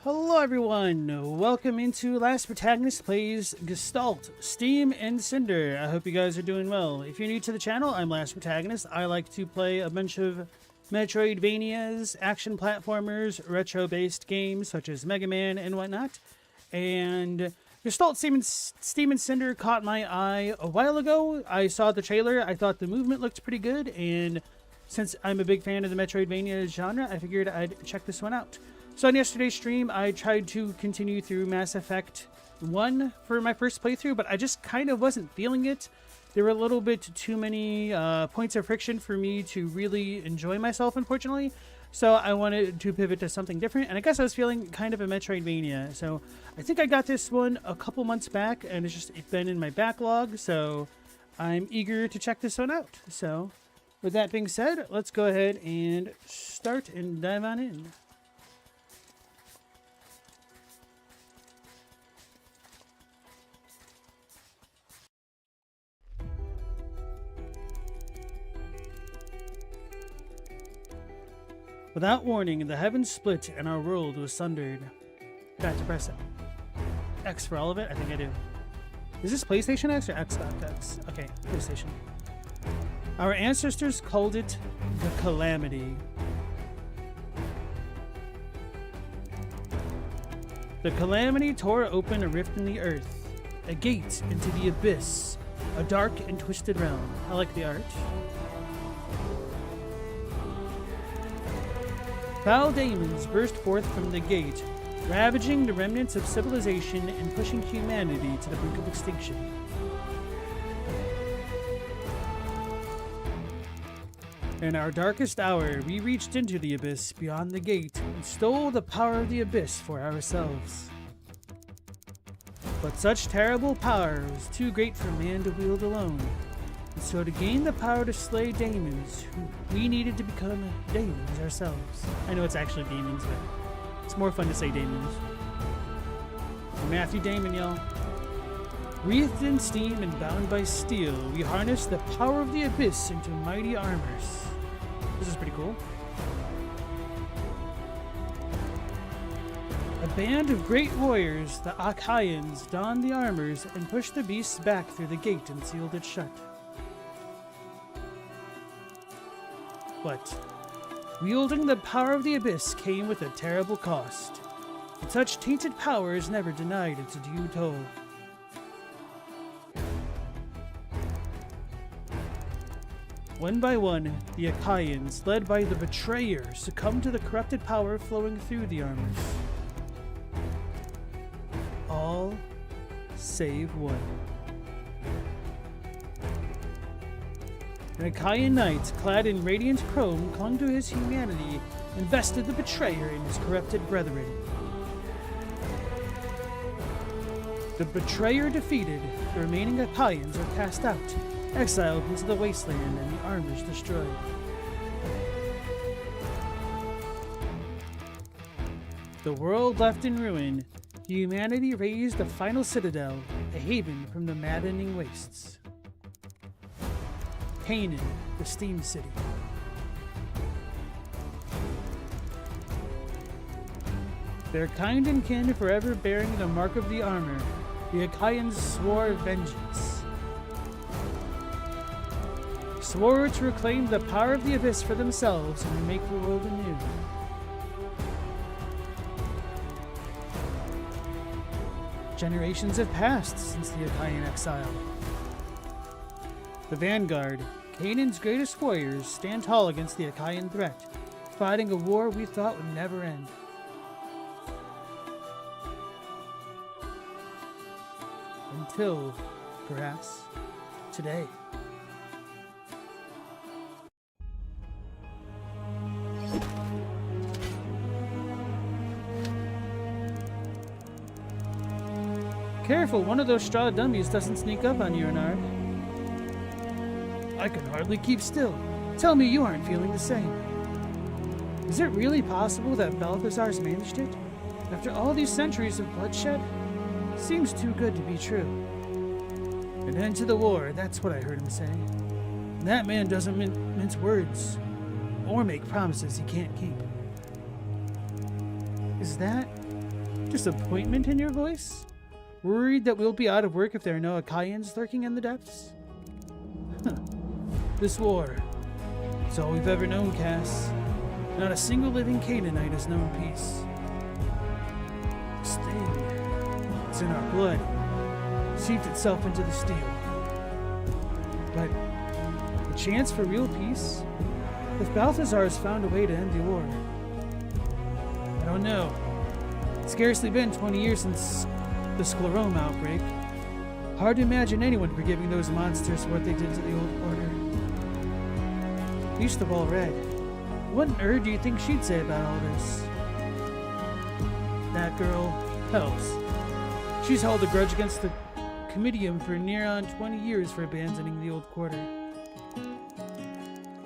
Hello everyone, welcome into LastProtagonist Plays Gestalt Steam Cinder. I hope you guys are doing well. If you're new to the channel, I'm LastProtagonist. I like to play a bunch of Metroidvanias, action platformers, retro-based games such as Mega Man and whatnot. And Gestalt Steam Cinder caught my eye a while ago. I saw the trailer, I thought the movement looked pretty good, and since I'm a big fan of the Metroidvania genre, I figured I'd check this one out. So on yesterday's stream, I tried to continue through Mass Effect 1 for my first playthrough, but I just kind of wasn't feeling it. There were a little bit too many points of friction for me to really enjoy myself, unfortunately. So I wanted to pivot to something different, and I guess I was feeling kind of a Metroidvania. So I think I got this one a couple months back, and it's been in my backlog, so I'm eager to check this one out. So with that being said, let's go ahead and start and dive on in. Without warning, the heavens split and our world was sundered. Got to press X for all of it? I think I do. Is this PlayStation X or Xbox X? Okay, PlayStation. Our ancestors called it the Calamity. The Calamity tore open a rift in the earth, a gate into the abyss, a dark and twisted realm. I like the art. Foul demons burst forth from the gate, ravaging the remnants of civilization and pushing humanity to the brink of extinction. In our darkest hour, we reached into the abyss beyond the gate and stole the power of the abyss for ourselves. But such terrible power was too great for man to wield alone. And so to gain the power to slay demons, we needed to become demons ourselves. I know it's actually demons, but it's more fun to say demons. Matthew Damon, y'all. Wreathed in steam and bound by steel, we harness the power of the abyss into mighty armors. This is pretty cool. A band of great warriors, the Achaeans, donned the armors and pushed the beasts back through the gate and sealed it shut. But wielding the power of the abyss came with a terrible cost, and such tainted power is never denied its due toll. One by one, the Achaeans, led by the Betrayer, succumbed to the corrupted power flowing through the armors. All save one. An Achaean knight, clad in radiant chrome, clung to his humanity and bested the Betrayer and his corrupted brethren. The Betrayer defeated, the remaining Achaeans are cast out, exiled into the wasteland, and the armors destroyed. The world left in ruin, humanity raised a final citadel, a haven from the maddening wastes. Canaan, the Steam City. Their kind and kin forever bearing the mark of the armor, the Achaeans swore vengeance. Swore to reclaim the power of the abyss for themselves and make the world anew. Generations have passed since the Achaean exile. The Vanguard, Canaan's greatest warriors, stand tall against the Achaean threat, fighting a war we thought would never end. Until, perhaps, today. Careful, one of those straw dummies doesn't sneak up on you, Renard. I can hardly keep still. Tell me you aren't feeling the same. Is it really possible that Balthazar's managed it? After all these centuries of bloodshed? Seems too good to be true. An end to the war, that's what I heard him say. That man doesn't mince words, or make promises he can't keep. Is that Disappointment in your voice? Worried that we'll be out of work if there are no Akaians lurking in the depths? This war, it's all we've ever known, Cass. Not a single living Canaanite has known peace. This thing, it's in our blood. Seeped itself into the steel. But the chance for real peace? If Balthazar has found a way to end the war? I don't know. It's scarcely been 20 years since the scleroma outbreak. Hard to imagine anyone forgiving those monsters for what they did to the old order. Least of all Red. What on earth do you think she'd say about all this? That girl helps. She's held a grudge against the Comitium for near on 20 years for abandoning the old quarter.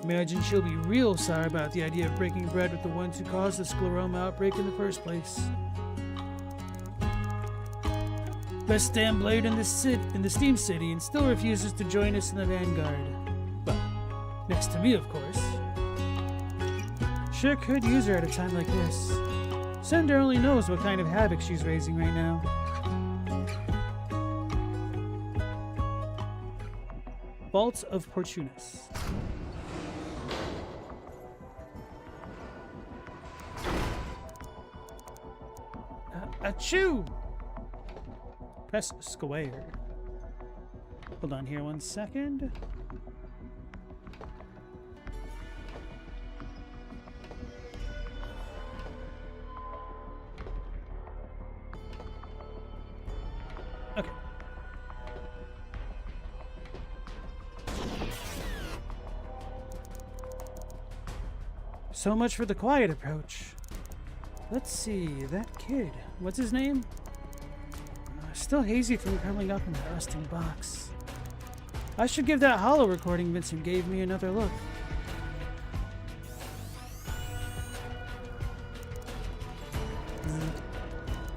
Imagine she'll be real sour about the idea of breaking bread with the ones who caused the scleroma outbreak in the first place. Best damn blade in the Steam City, and still refuses to join us in the vanguard. Well, next to me, of course. Sure could use her at a time like this. Cinder only knows what kind of havoc she's raising right now. Vaults of Portunus. Achoo! Press square. Hold on here 1 second. Okay. So much for the quiet approach. Let's see, that kid. What's his name? Still hazy from curling up in that rusting box. I should give that hollow recording Vincent gave me another look.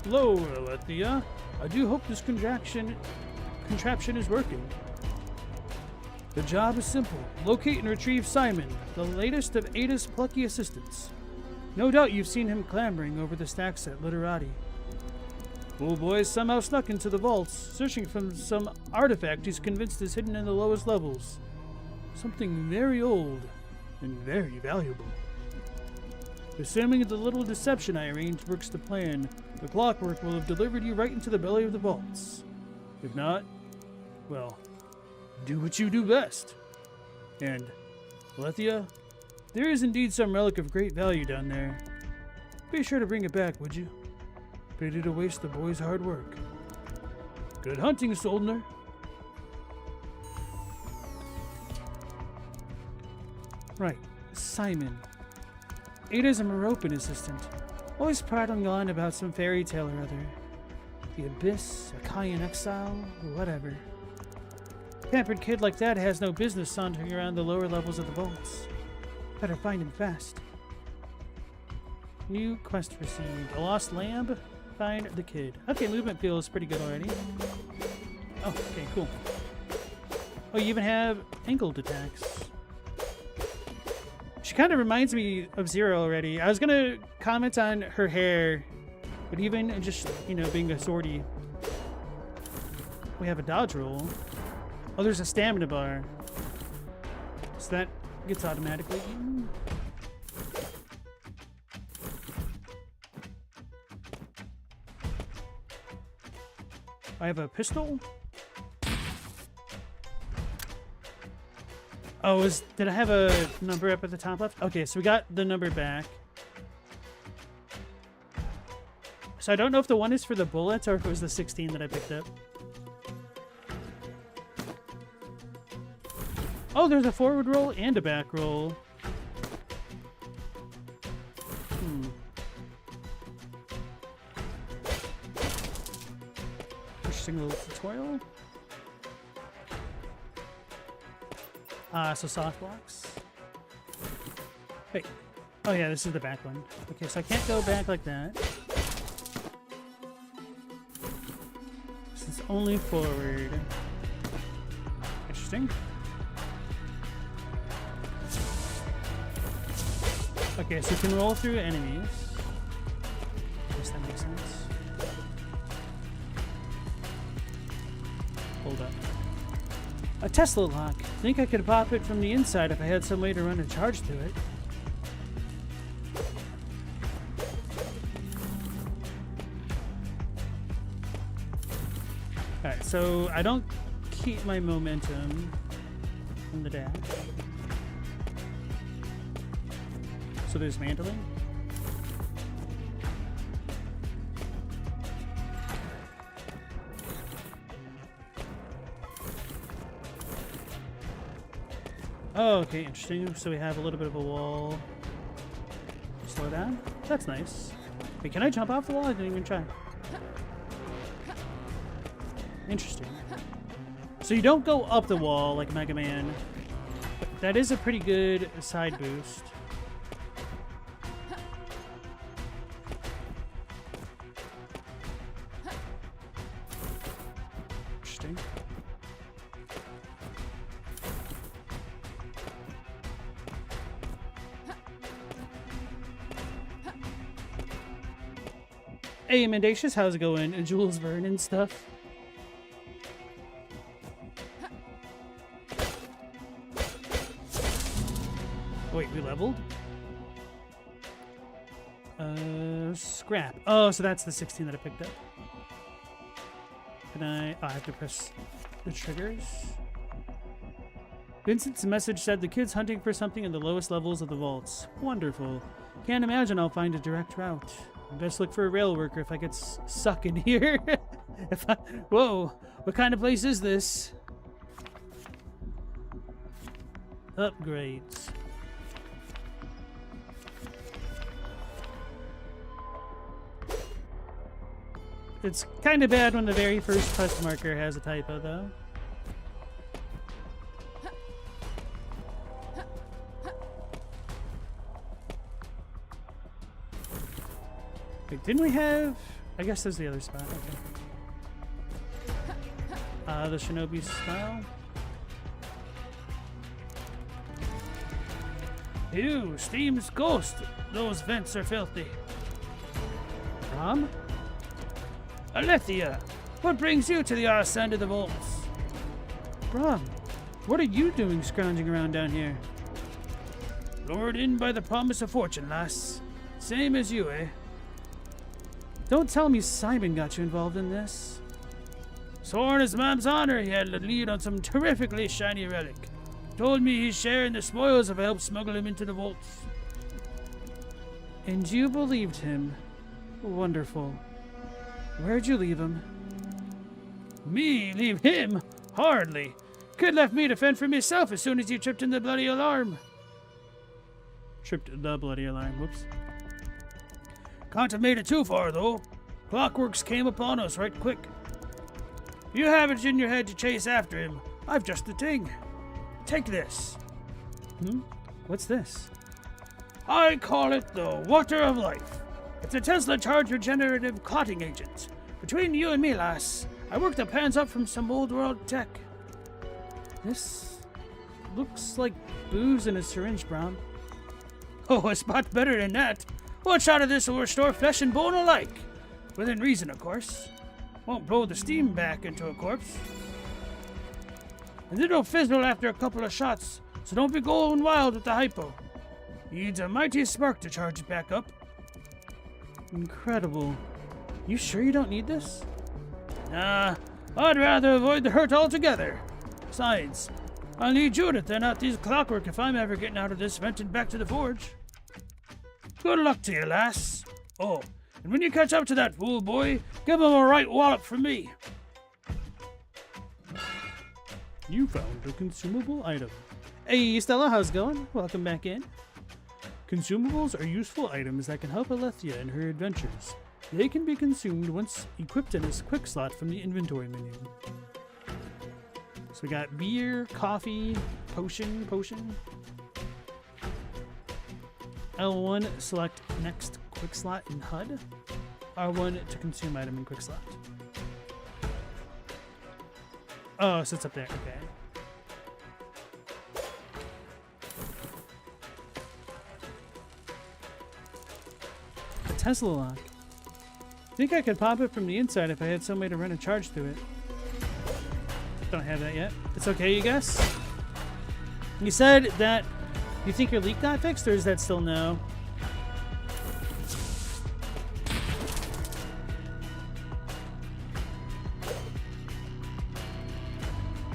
Hello, Alethea. I do hope this contraption is working. The job is simple. Locate and retrieve Simon, the latest of Ada's plucky assistants. No doubt you've seen him clambering over the stacks at Literati. Old boy somehow snuck into the vaults, searching for some artifact he's convinced is hidden in the lowest levels. Something very old and very valuable. Assuming the little deception I arranged works to plan, the clockwork will have delivered you right into the belly of the vaults. If not, well, do what you do best. And, Alethea, there is indeed some relic of great value down there. Be sure to bring it back, would you? Pity to waste the boy's hard work. Good hunting, Soldner. Right, Simon. Ada's a Meropan assistant. Always prattling on about some fairy tale or other. The Abyss, Achaean exile, or whatever. Pampered kid like that has no business sauntering around the lower levels of the vaults. Better find him fast. New quest received. A lost lamb? Find the kid. Okay, movement feels pretty good already. Oh, okay, cool. Oh, you even have angled attacks. She kind of reminds me of Zero already. I was gonna comment on her hair, but even just, you know, being a swordie. We have a dodge roll. Oh, there's a stamina bar. So that gets automatically eaten. I have a pistol. Oh, did I have a number up at the top left? Okay, so we got the number back. So I don't know if the one is for the bullets or if it was the 16 that I picked up. Oh, there's a forward roll and a back roll. Interesting little tutorial. So soft blocks. Wait. Oh yeah, this is the back one. Okay, so I can't go back like that. This is only forward. Interesting. Okay, so you can roll through enemies. I guess that makes sense. A Tesla lock. Think I could pop it from the inside if I had some way to run a charge through it. Alright, so I don't keep my momentum from the dash. So there's mantling. Oh, okay, interesting. So we have a little bit of a wall. Slow down. That's nice. Wait, can I jump off the wall? I didn't even try. Interesting. So you don't go up the wall like Mega Man, but that is a pretty good side boost. Interesting. Hey, Mendacious, how's it going? And Jules Verne and stuff. Wait, we leveled? Scrap. Oh, so that's the 16 that I picked up. Can I... Oh, I have to press the triggers. Vincent's message said the kid's hunting for something in the lowest levels of the vaults. Wonderful. Can't imagine I'll find a direct route. Best look for a rail worker if I get stuck in here. Whoa, what kind of place is this? Upgrades. It's kind of bad when the very first quest marker has a typo, though. Wait, didn't we have... I guess there's the other spot. Okay. The Shinobi style. Ew, Steam's ghost. Those vents are filthy. Rom? Alethea, what brings you to the arse end of the vaults? Brom, what are you doing scrounging around down here? Lured in by the promise of fortune, lass. Same as you, eh? Don't tell me Simon got you involved in this. Sworn his mom's honor he had the lead on some terrifically shiny relic. Told me he's sharing the spoils if I help smuggle him into the vaults. And you believed him. Wonderful. Where'd you leave him? Me leave him? Hardly. Kid left me to fend for myself as soon as you tripped in the bloody alarm. Tripped the bloody alarm, whoops. Can't have made it too far, though. Clockworks came upon us right quick. You have it in your head to chase after him. I've just the thing. Take this. What's this? I call it the Water of Life. It's a Tesla charge regenerative clotting agent. Between you and me, lass, I worked the pans up from some old world tech. This looks like booze in a syringe, Brom. Oh, a spot better than that. One shot of this will restore flesh and bone alike. Within reason, of course. Won't blow the steam back into a corpse. And it'll fizzle after a couple of shots, so don't be going wild with the hypo. Needs a mighty spark to charge it back up. Incredible. You sure you don't need this? Nah, I'd rather avoid the hurt altogether. Besides, I'll need you to thin out these clockwork if I'm ever getting out of this vent and back to the forge. Good luck to you, lass. Oh, and when you catch up to that fool boy, give him a right wallop from me. You found a consumable item. Hey, Stella, how's it going? Welcome back in. Consumables are useful items that can help Alethea in her adventures. They can be consumed once equipped in a quick slot from the inventory menu. So we got beer, coffee, potion. L1, select next quick slot in HUD. R1 to consume item in quick slot. Oh, so it's up there, okay. A Tesla lock. Think I could pop it from the inside if I had some way to run a charge through it. Don't have that yet. It's okay, you guess? You said that you think your leak got fixed, or is that still no?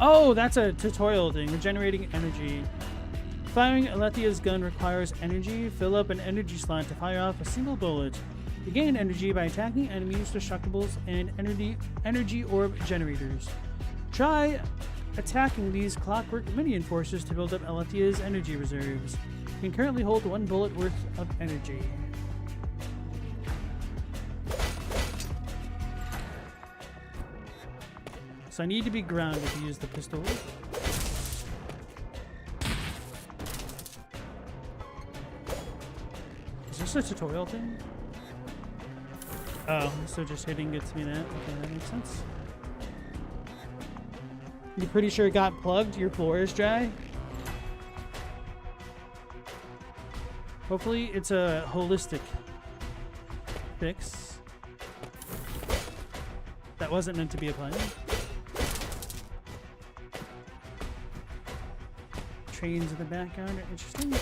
Oh, that's a tutorial thing. Regenerating energy. Firing Alethia's gun requires energy. Fill up an energy slot to fire off a single bullet. You gain energy by attacking enemies, destructibles, and energy orb generators. Try attacking these clockwork minion forces to build up Alethia's energy reserves. You can currently hold 1 bullet worth of energy. So I need to be grounded to use the pistol. Is this a tutorial thing? Oh, so just hitting gets me that. Okay, that makes sense. You pretty sure it got plugged? Your floor is dry? Hopefully it's a holistic fix. That wasn't meant to be a plan. Trains in the background are interesting.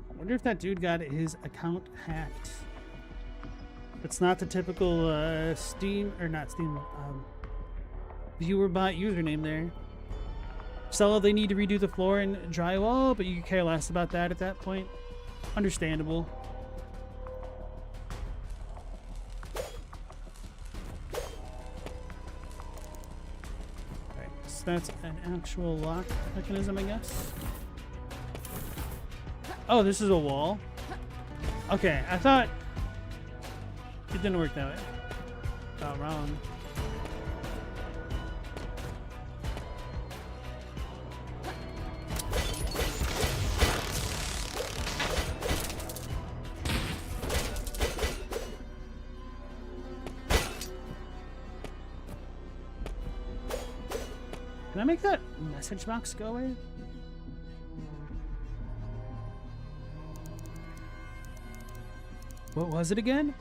I wonder if that dude got his account hacked. It's not the typical Steam, or not Steam, viewer bot username there. So they need to redo the floor and drywall, but you could care less about that at that point. Understandable. Alright, so that's an actual lock mechanism, I guess. Oh, this is a wall? Okay, I thought it didn't work that way. Got wrong. Can I make that message box go away? What was it again?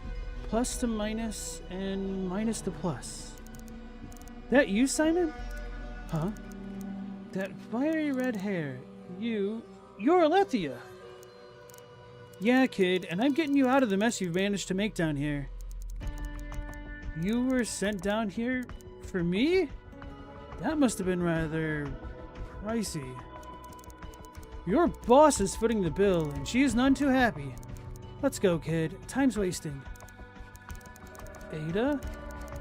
Plus to minus and minus to plus. That you, Simon? Huh? That fiery red hair. You're Alethea. Yeah, kid, and I'm getting you out of the mess you've managed to make down here. You were sent down here for me? That must have been rather pricey. Your boss is footing the bill, and she is none too happy. Let's go, kid. Time's wasting. Ada?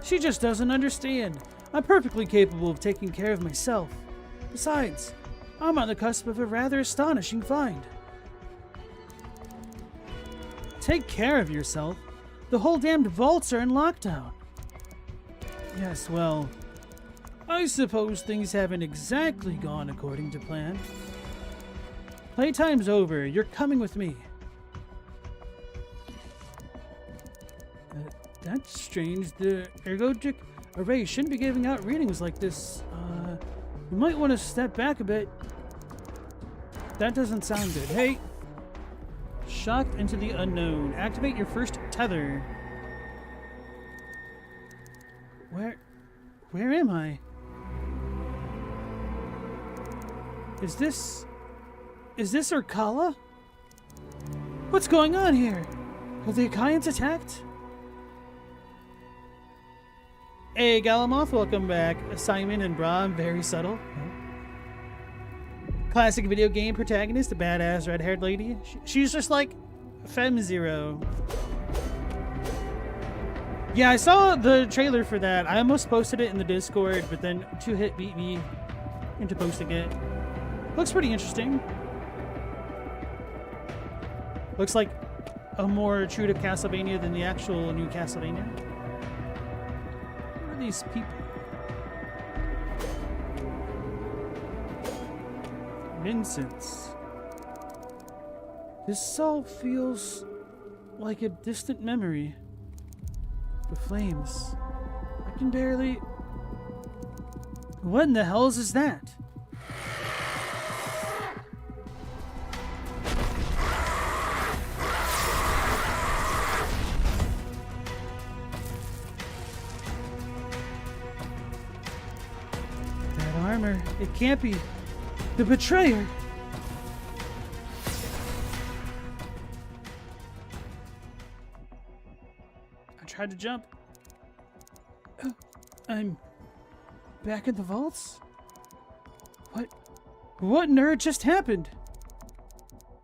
She just doesn't understand. I'm perfectly capable of taking care of myself. Besides, I'm on the cusp of a rather astonishing find. Take care of yourself. The whole damned vaults are in lockdown. Yes, well, I suppose things haven't exactly gone according to plan. Playtime's over. You're coming with me. That's strange. The ergotic array shouldn't be giving out readings like this. You might want to step back a bit. That doesn't sound good. Hey! Shocked into the unknown. Activate your first tether. Where am I? Is this Urkala? What's going on here? Have the Akaians attacked? Hey, Galamoth, welcome back. Simon and Bra, very subtle. Classic video game protagonist, a badass red-haired lady. She's just like Femme Zero. Yeah, I saw the trailer for that. I almost posted it in the Discord, but then 2-Hit beat me into posting it. Looks pretty interesting. Looks like a more true to Castlevania than the actual new Castlevania. Who are these people? Vincent's. This all feels like a distant memory. The flames. I can barely... What in the hell is that? That armor. It can't be the betrayer. I tried to jump. I'm back in the vaults? What nerd just happened?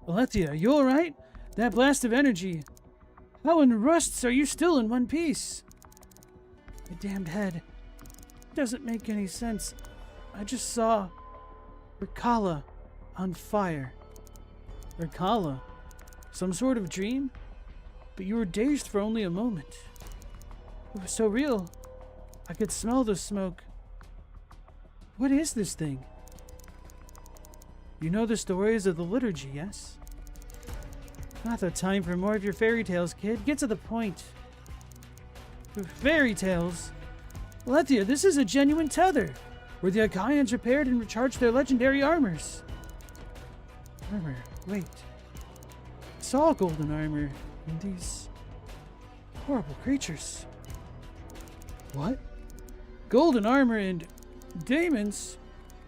Alethea, you alright? That blast of energy. How in rusts are you still in one piece? My damned head. Doesn't make any sense. I just saw Ricala on fire. Ricala? Some sort of dream? But you were dazed for only a moment. It was so real. I could smell the smoke. What is this thing? You know the stories of the liturgy, yes? Not the time for more of your fairy tales, kid. Get to the point. Fairy tales? Alethea, this is a genuine tether, where the Achaeans repaired and recharged their legendary armors. Armor? Wait. I saw golden armor in these horrible creatures. What? Golden armor and demons?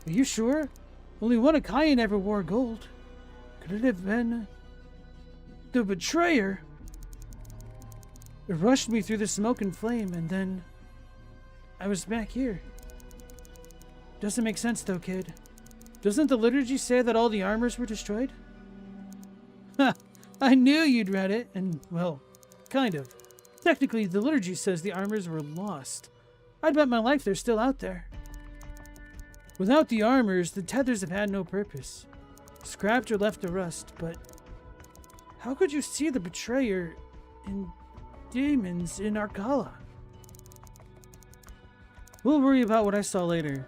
Are you sure? Only one Achaean ever wore gold. Could it have been the betrayer? It rushed me through the smoke and flame, and then I was back here. Doesn't make sense though, kid. Doesn't the liturgy say that all the armors were destroyed? Ha! I knew you'd read it, and, well, kind of. Technically, the liturgy says the armors were lost. I'd bet my life they're still out there. Without the armors, the tethers have had no purpose. Scrapped or left to rust, but how could you see the betrayer and demons in Arcala? We'll worry about what I saw later.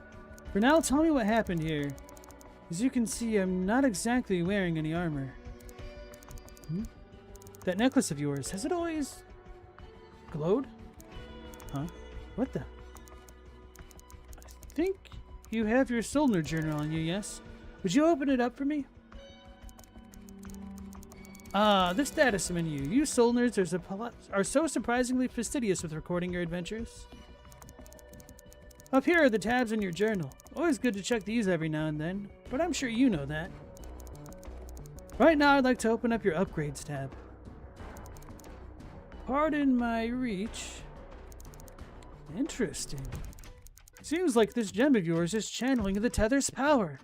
For now, tell me what happened here. As you can see, I'm not exactly wearing any armor. That necklace of yours, has it always glowed? Huh? What the? I think you have your Solner journal on you, yes? Would you open it up for me? Ah, the status menu. You Solners are so surprisingly fastidious with recording your adventures. Up here are the tabs in your journal. Always good to check these every now and then, but I'm sure you know that. Right now, I'd like to open up your Upgrades tab. Pardon my reach. Interesting. Seems like this gem of yours is channeling the tether's power.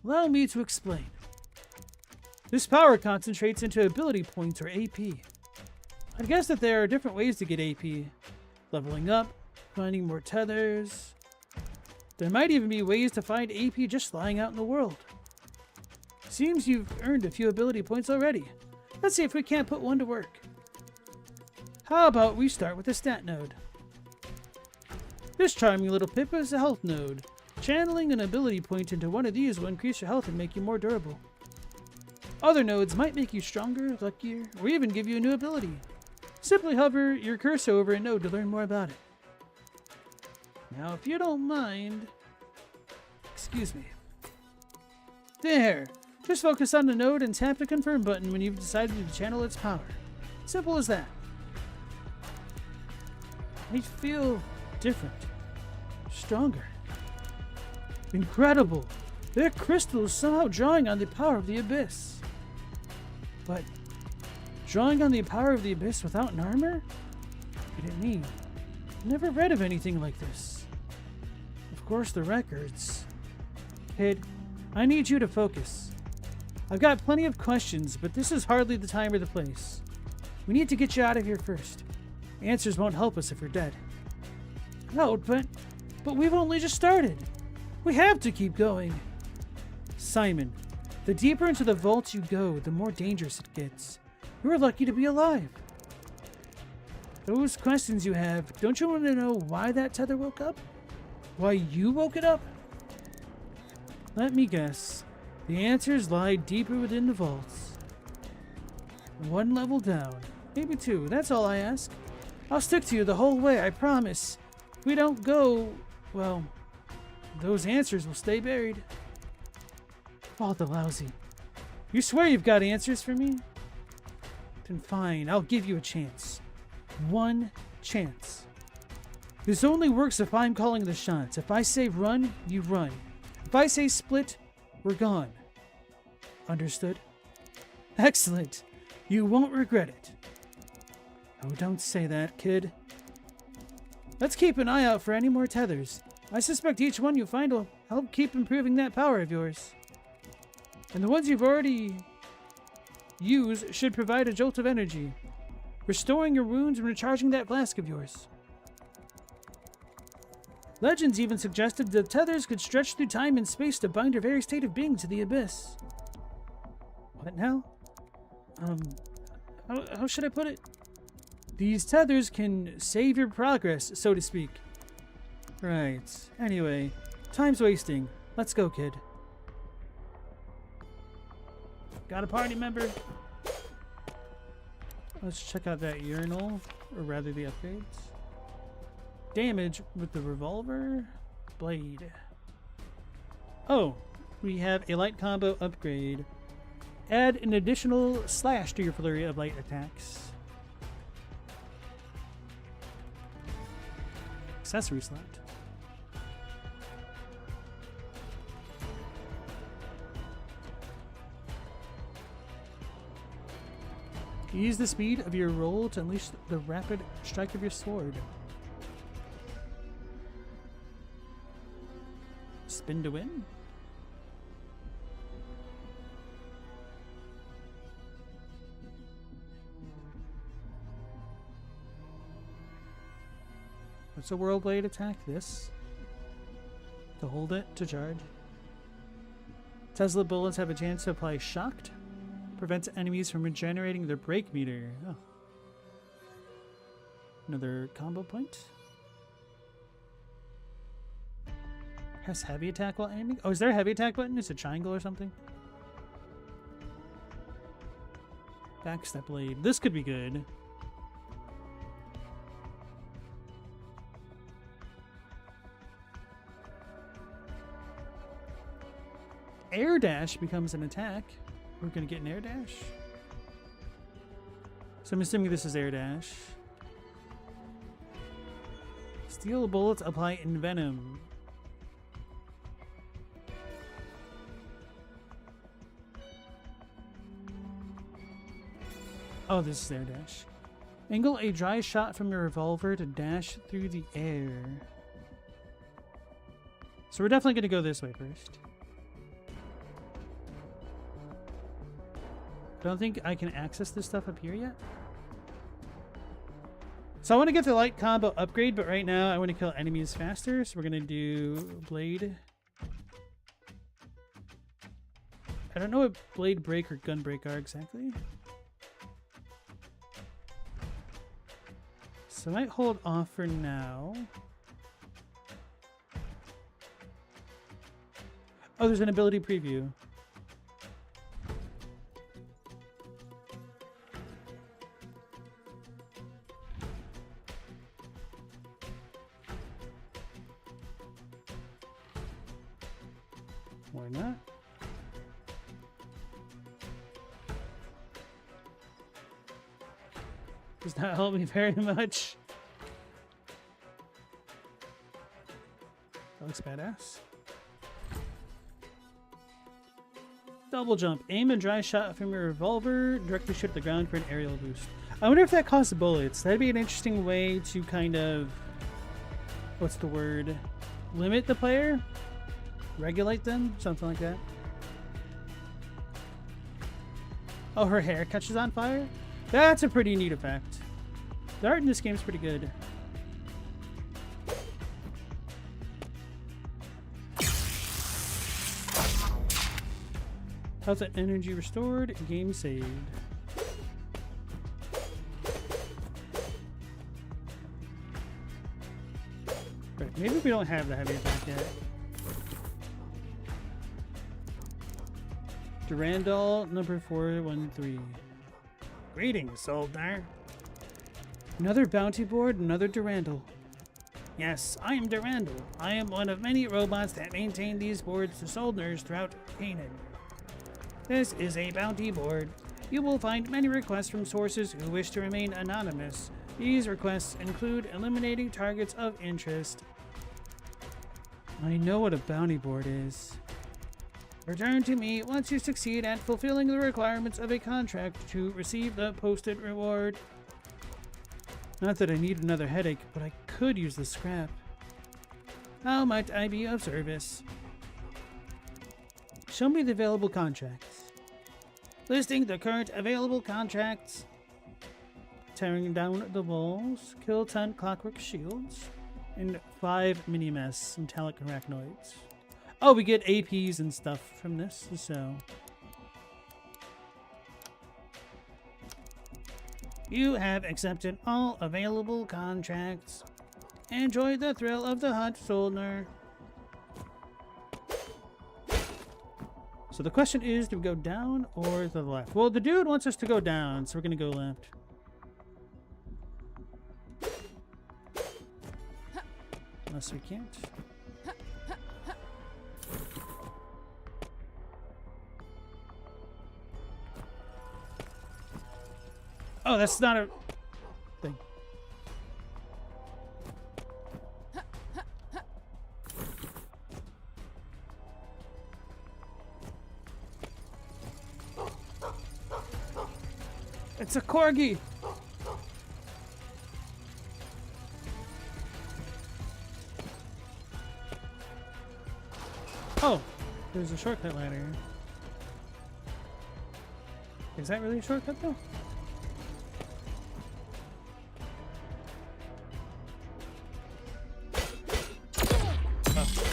Allow me to explain. This power concentrates into ability points, or AP. I guess that there are different ways to get AP. Leveling up, finding more tethers. There might even be ways to find AP just lying out in the world. Seems you've earned a few ability points already. Let's see if we can't put one to work. How about we start with the stat node? This charming little pip is a health node. Channeling an ability point into one of these will increase your health and make you more durable. Other nodes might make you stronger, luckier, or even give you a new ability. Simply hover your cursor over a node to learn more about it. Now, if you don't mind... Excuse me. There! Just focus on the node and tap the confirm button when you've decided to channel its power. Simple as that. I feel different. Stronger. Incredible! Their crystal is somehow drawing on the power of the Abyss. But drawing on the power of the Abyss without an armor? What did it mean? Never read of anything like this. Of course, the records. Kid, I need you to focus. I've got plenty of questions, but this is hardly the time or the place. We need to get you out of here first. Answers won't help us if we're dead. No, but we've only just started. We have to keep going. Simon, the deeper into the vault you go, the more dangerous it gets. You're lucky to be alive. Those questions you have, don't you want to know why that tether woke up? Why you woke it up? Let me guess. The answers lie deeper within the vaults. One level down. Maybe two. That's all I ask. I'll stick to you the whole way, I promise. If we don't go, well, those answers will stay buried. Oh, the lousy. You swear you've got answers for me? Then fine, I'll give you a chance. One chance. This only works if I'm calling the shots. If I say run, you run. If I say split, we're gone. Understood? Excellent. You won't regret it. Oh, don't say that, kid. Let's keep an eye out for any more tethers. I suspect each one you find will help keep improving that power of yours. And the ones you've already used should provide a jolt of energy, restoring your wounds and recharging that flask of yours. Legends even suggested the tethers could stretch through time and space to bind your very state of being to the abyss. What now? How should I put it? These tethers can save your progress, so to speak. Right. Anyway, time's wasting. Let's go, kid. Got a party member? Let's check out that urinal, or rather the upgrades. Damage with the revolver. Blade. Oh, we have a light combo upgrade. Add an additional slash to your flurry of light attacks. Accessory slot. Use the speed of your roll to unleash the rapid strike of your sword. Spin to win. What's a Whirl Blade attack? This. To hold it, to charge. Tesla bullets have a chance to apply shocked. Prevents enemies from regenerating their break meter. Oh. Another combo point. Has heavy attack while aiming? Oh, is there a heavy attack button? Is it a triangle or something? Backstep blade. This could be good. Air dash becomes an attack. We're gonna get an air dash. So I'm assuming this is air dash. Steel bullets apply envenom. Oh, this is air dash. Angle a dry shot from your revolver to dash through the air. So we're definitely gonna go this way first. I don't think I can access this stuff up here yet. So I want to get the light combo upgrade, but right now I want to kill enemies faster. So we're going to do blade. I don't know what blade break or gun break are exactly. So I might hold off for now. Oh, there's an ability preview. Why not? Does not help me very much. That looks badass. Double jump. Aim a dry shot from your revolver. Directly shoot at the ground for an aerial boost. I wonder if that costs bullets. That'd be an interesting way to kind of... what's the word? Limit the player? Regulate them? Something like that. Oh, her hair catches on fire? That's a pretty neat effect. The art in this game is pretty good. Health and energy restored. Game saved. Right, maybe we don't have the heavy attack yet. Durandal number 413. Greetings, Soldner. Another bounty board, another Durandal. Yes, I am Durandal. I am one of many robots that maintain these boards to Soldners throughout Canaan. This is a bounty board. You will find many requests from sources who wish to remain anonymous. These requests include eliminating targets of interest. I know what a bounty board is. Return to me once you succeed at fulfilling the requirements of a contract to receive the posted reward. Not that I need another headache, but I could use the scrap. How might I be of service? Show me the available contracts. Listing the current available contracts. Tearing down the walls, kill 10 clockwork shields, and 5 mini-mess metallic arachnoids. Oh, we get APs and stuff from this, so... You have accepted all available contracts. Enjoy the thrill of the hunt, Soldner. So the question is, do we go down or to the left? Well, the dude wants us to go down, so we're going to go left. Unless we can't. Oh, that's not a thing. It's a corgi. Oh, there's a shortcut ladder. Is that really a shortcut though?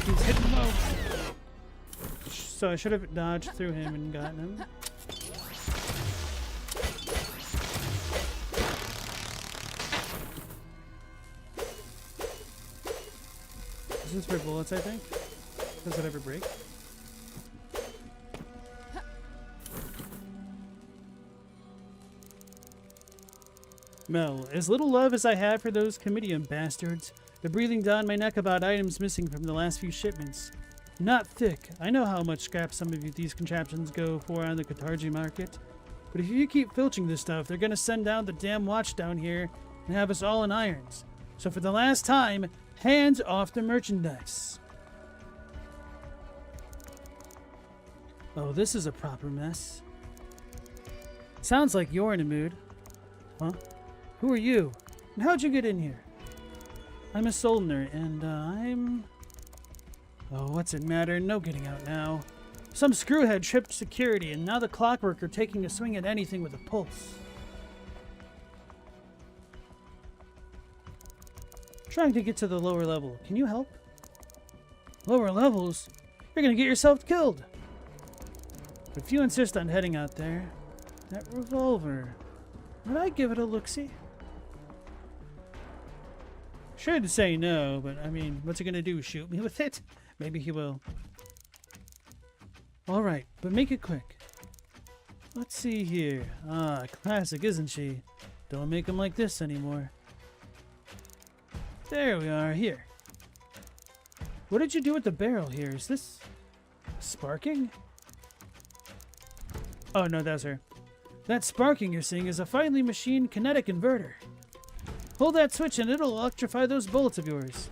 He's hitting low. So I should have dodged through him and gotten him. This is for bullets, I think. Does it ever break? Mel, as little love as I have for those comitium bastards, they're breathing down my neck about items missing from the last few shipments. Not thick. I know how much scrap some of these contraptions go for on the Katarji market. But if you keep filching this stuff, they're gonna send down the damn watch down here and have us all in irons. So for the last time, hands off the merchandise. Oh, this is a proper mess. Sounds like you're in a mood. Huh? Who are you? And how'd you get in here? I'm a Soldner, and I'm... Oh, what's it matter? No getting out now. Some screwhead tripped security, and now the clockwork are taking a swing at anything with a pulse. Trying to get to the lower level. Can you help? Lower levels? You're gonna get yourself killed! But if you insist on heading out there, that revolver, would I give it a look-see? Should say no, but I mean, what's he gonna do? Shoot me with it? Maybe he will. Alright, but make it quick. Let's see here. Ah, classic, isn't she? Don't make them like this anymore. There we are, here. What did you do with the barrel here? Is this sparking? Oh, no, that's her. That sparking you're seeing is a finely machined kinetic inverter. Hold that switch and it'll electrify those bullets of yours.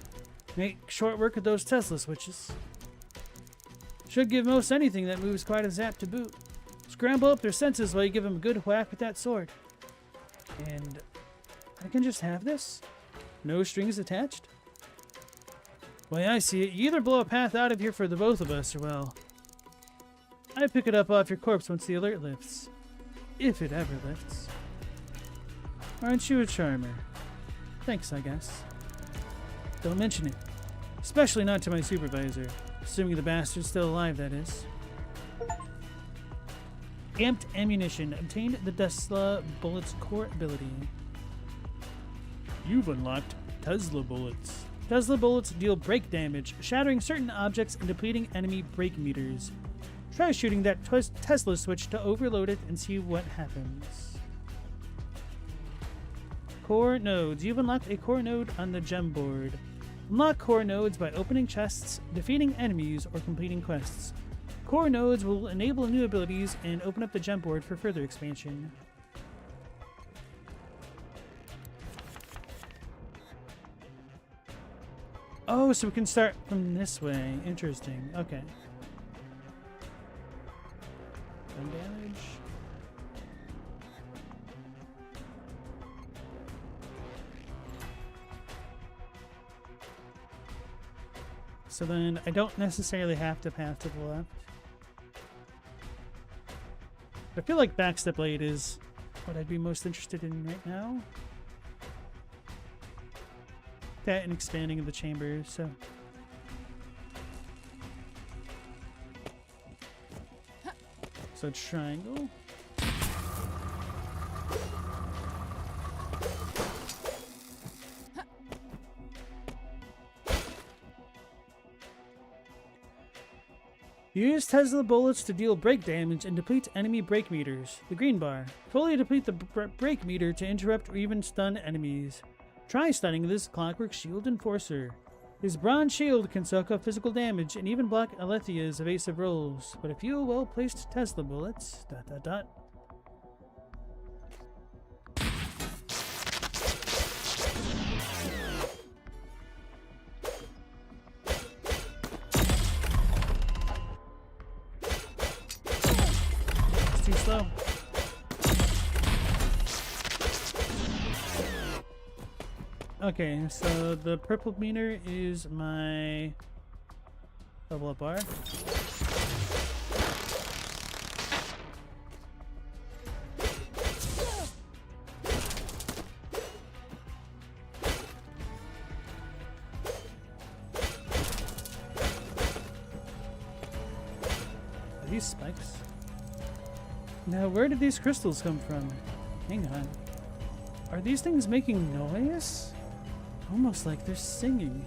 Make short work of those Tesla switches. Should give most anything that moves quite a zap to boot. Scramble up their senses while you give them a good whack with that sword. And I can just have this? No strings attached? The way I see it, you either blow a path out of here for the both of us, or well, I pick it up off your corpse once the alert lifts. If it ever lifts. Aren't you a charmer? Thanks, I guess. Don't mention it. Especially not to my supervisor. Assuming the bastard's still alive, that is. Amped ammunition. Obtained the Tesla bullets core ability. You've unlocked Tesla bullets. Tesla bullets deal break damage, shattering certain objects and depleting enemy break meters. Try shooting that Tesla switch to overload it and see what happens. Core nodes. You've unlocked a core node on the gem board. Unlock core nodes by opening chests, defeating enemies, or completing quests. Core nodes will enable new abilities and open up the gem board for further expansion. Oh, so we can start from this way. Interesting. Okay. Gun damage. So then I don't necessarily have to path to the left. I feel like backstep blade is what I'd be most interested in right now. That and expanding of the chamber, so. So triangle. Use Tesla bullets to deal break damage and deplete enemy break meters. The green bar. Fully deplete the break meter to interrupt or even stun enemies. Try stunning this Clockwork Shield Enforcer. His bronze shield can soak up physical damage and even block Alethia's evasive rolls, but a few well-placed Tesla bullets... ... It's too slow. Okay, so the purple meter is my level up bar. Are these spikes? Now, where did these crystals come from? Hang on. Are these things making noise? Almost like they're singing.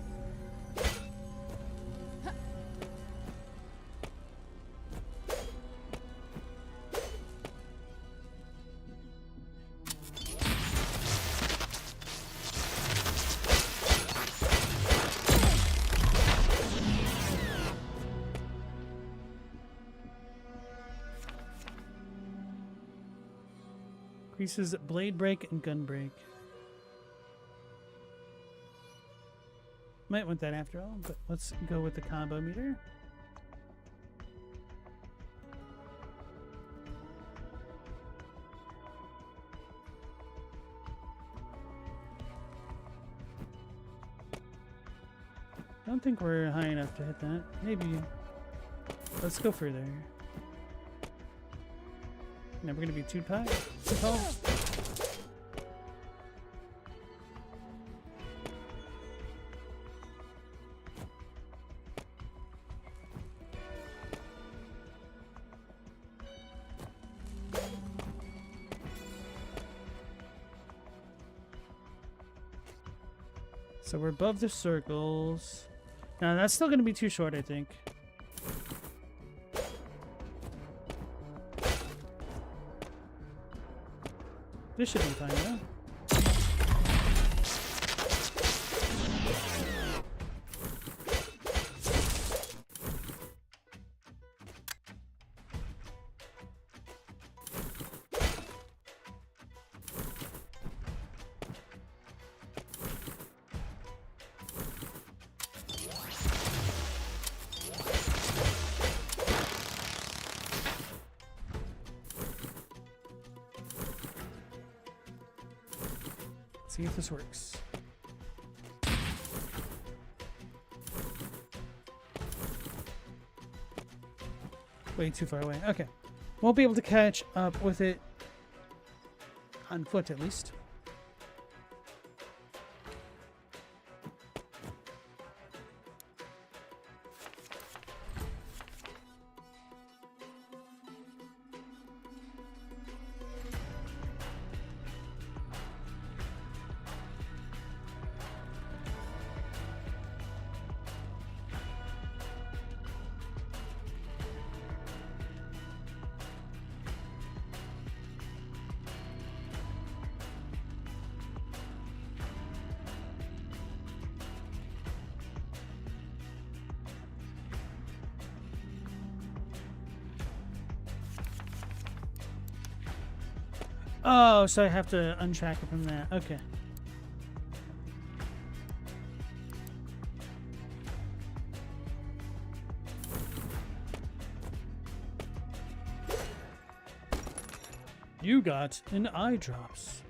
Increases blade break and gun break. Might want that after all, but let's go with the combo meter. I don't think we're high enough to hit that. Maybe. Let's go further. Never gonna be too high. Too tall. So we're above the circles. Now that's still going to be too short, I think. This should be fine, though. See if this works. Way too far away. Okay. Won't be able to catch up with it on foot, at least. Oh, so I have to untrack it from that. Okay. You got an eye drops.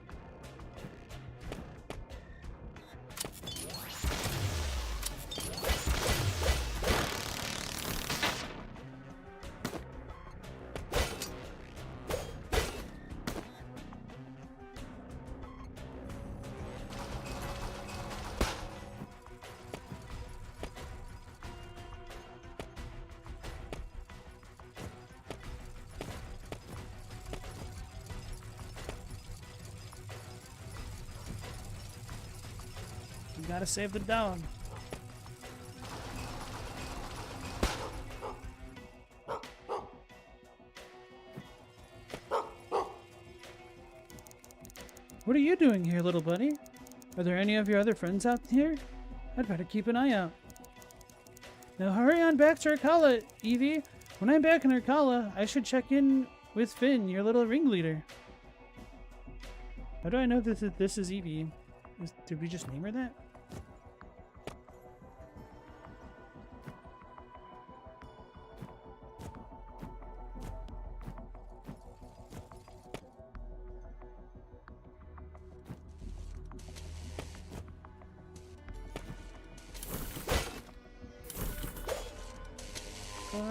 You gotta save the dog. What are you doing here, little buddy? Are there any of your other friends out here? I'd better keep an eye out. Now hurry on back to Arcala, Evie. When I'm back in Arcala, I should check in with Finn, your little ringleader. How do I know that this is Evie? Did we just name her that?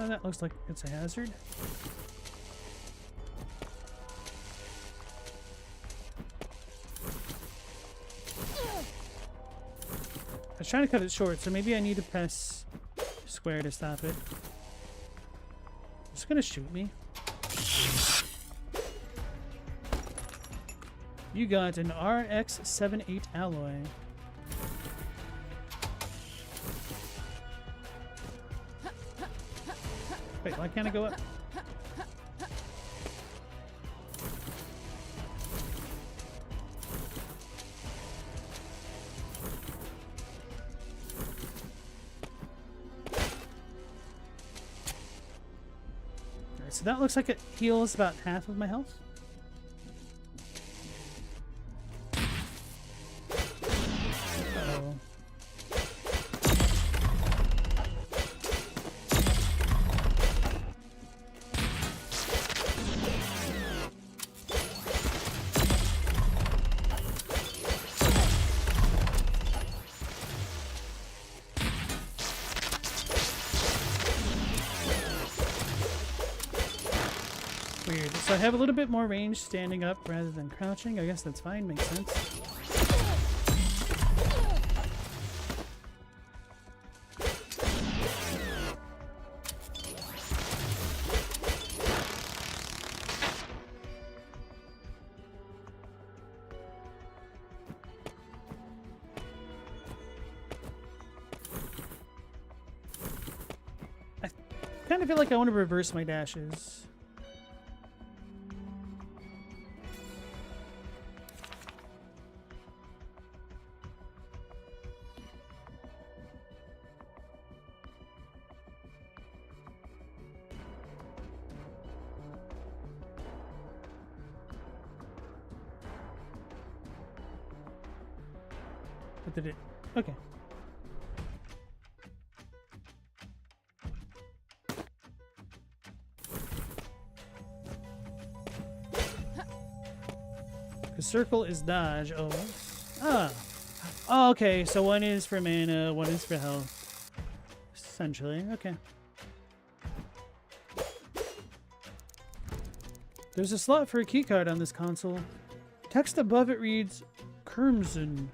That looks like it's a hazard. I was trying to cut it short, so maybe I need to press square to stop it. It's gonna shoot me. You got an RX-78 alloy. Wait, why can't I go up? Alright, so that looks like it heals about half of my health. Uh-oh. Weird. So I have a little bit more range standing up rather than crouching. I guess that's fine. Makes sense. I kind of feel like I want to reverse my dashes. What did it? Okay. The circle is dodge. Oh. Ah. Oh, okay. So one is for mana, one is for health. Essentially. Okay. There's a slot for a keycard on this console. Text above it reads Crimson.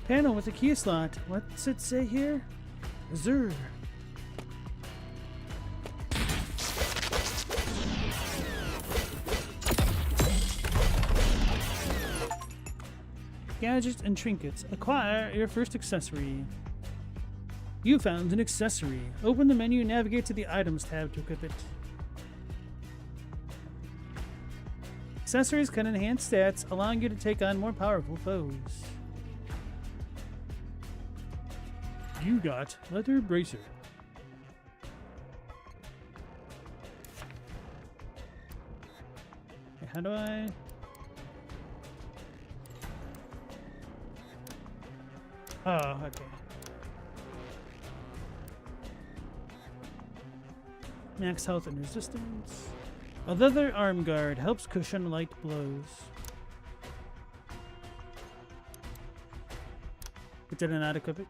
Panel with a key slot. What's it say here? Azure. Gadgets and trinkets. Acquire your first accessory. You found an accessory. Open the menu and navigate to the Items tab to equip it. Accessories can enhance stats, allowing you to take on more powerful foes. You got Leather Bracer. Okay, how do I... Oh, okay. Max health and resistance. A leather arm guard helps cushion light blows. But did I not equip it?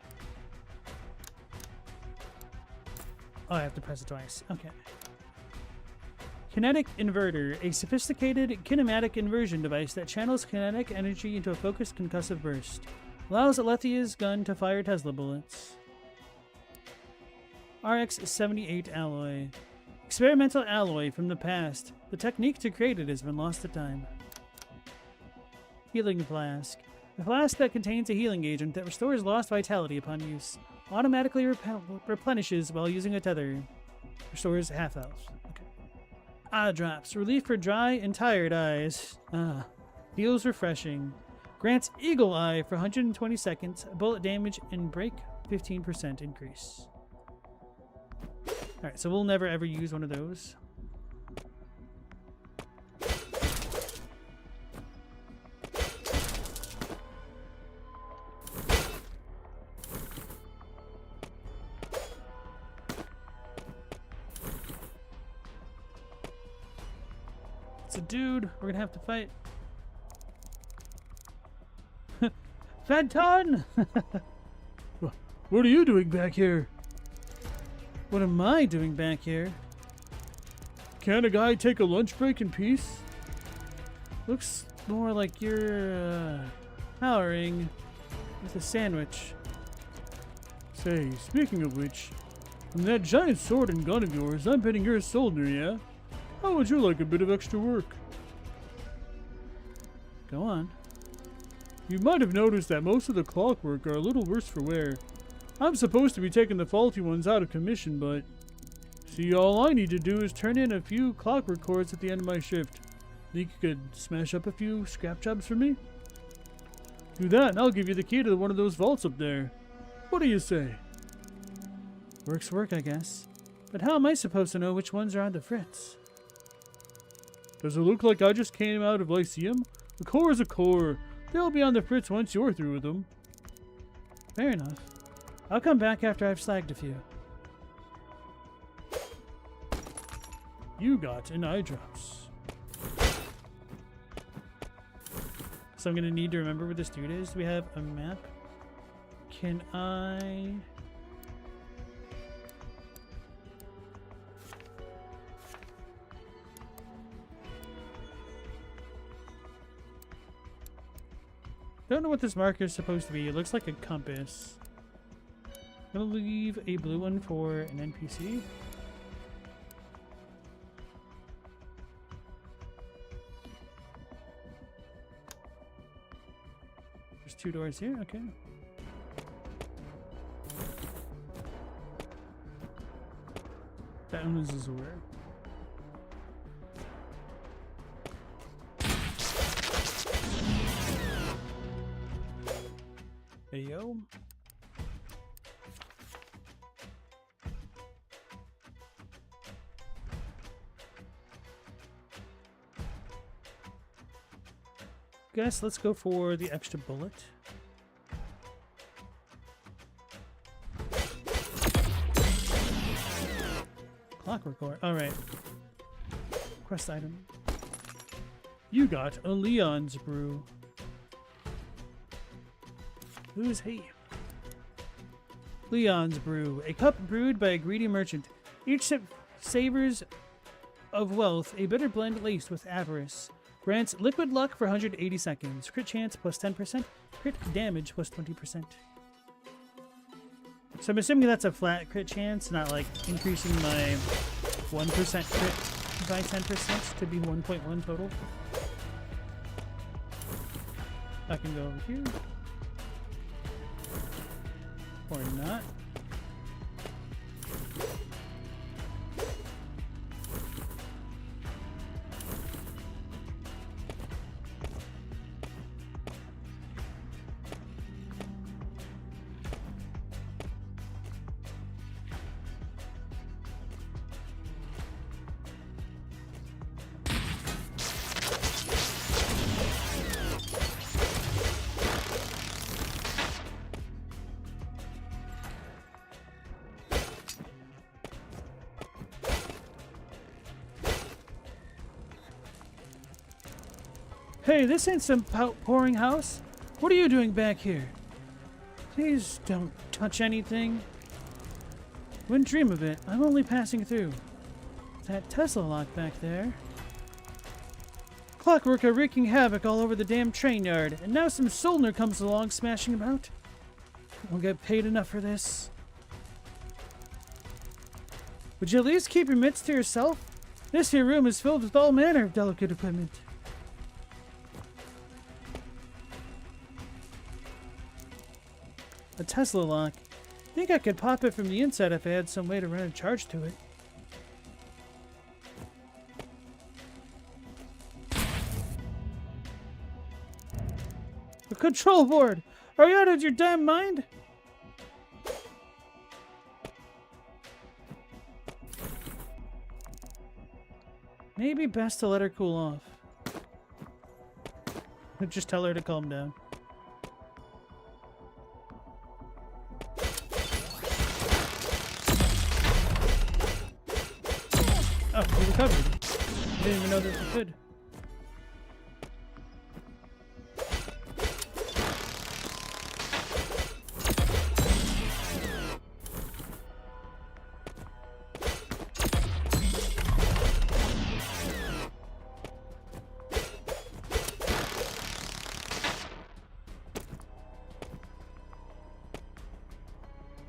Oh, I have to press it twice. Okay. Kinetic Inverter, a sophisticated kinematic inversion device that channels kinetic energy into a focused concussive burst. Allows Alethia's gun to fire Tesla bullets. RX-78 alloy. Experimental alloy from the past. The technique to create it has been lost to time. Healing Flask. A flask that contains a healing agent that restores lost vitality upon use. Automatically replenishes while using a tether. Restores half health. Okay. Eye Drops. Relief for dry and tired eyes. Feels refreshing. Grants Eagle Eye for 120 seconds. Bullet damage and break 15% increase. Alright, so we'll never ever use one of those. It's a dude. We're gonna have to fight. Fenton! What are you doing back here? What am I doing back here? Can a guy take a lunch break in peace? Looks more like you're powering with a sandwich. Say, speaking of which, from that giant sword and gun of yours, I'm betting you're a soldier, yeah? How would you like a bit of extra work? Go on. You might have noticed that most of the clockwork are a little worse for wear. I'm supposed to be taking the faulty ones out of commission, but... See, all I need to do is turn in a few clockwork cords at the end of my shift. Think you could smash up a few scrap jobs for me? Do that and I'll give you the key to one of those vaults up there. What do you say? Work's work, I guess. But how am I supposed to know which ones are on the fritz? Does it look like I just came out of Lyceum? A core is a core. They'll be on the fritz once you're through with them. Fair enough. I'll come back after I've slagged a few. You got an eye drops. So I'm gonna need to remember where this dude is. Do we have a map? Can I... Don't know what this marker is supposed to be. It looks like a compass. I'm gonna leave a blue one for an NPC. There's 2 doors here, okay. That one is a Zor. Hey yo. Guess let's go for the extra bullet. Clockwork ore. Alright. Quest item. You got a Leon's brew. Who's he? Leon's brew. A cup brewed by a greedy merchant. Each sip savors of wealth, a bitter blend laced with avarice. Grants liquid luck for 180 seconds. Crit chance plus 10%. Crit damage plus 20%. So I'm assuming that's a flat crit chance, not like increasing my 1% crit by 10% to be 1.1 total. I can go over here. Or not. Hey, this ain't some pouring house. What are you doing back here? Please don't touch anything. Wouldn't dream of it. I'm only passing through. That Tesla lock back there. Clockwork are wreaking havoc all over the damn train yard, and now some Solner comes along smashing about. Won't get paid enough for this. Would you at least keep your mitts to yourself? This here room is filled with all manner of delicate equipment. A Tesla lock. I think I could pop it from the inside if I had some way to run a charge to it. A control board! Are you out of your damn mind? Maybe best to let her cool off. Just tell her to calm down. Oh, we recovered. I didn't even know that we could.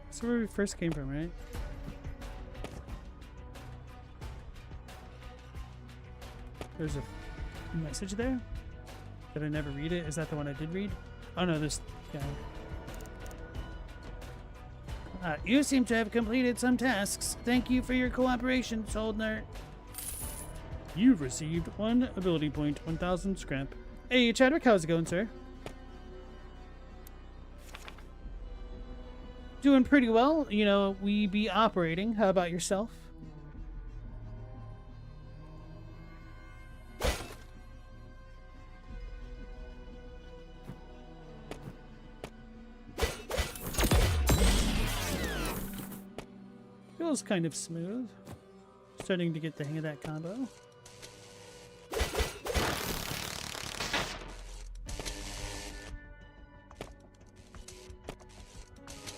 That's where we first came from, right? There's a message there? Did I never read it? Is that the one I did read? Oh no, this guy. You seem to have completed some tasks. Thank you for your cooperation, Soldner. You've received 1 ability point, 1,000 scrap. Hey, Chadwick, how's it going, sir? Doing pretty well. You know, we be operating. How about yourself? Feels kind of smooth. Starting to get the hang of that combo. Is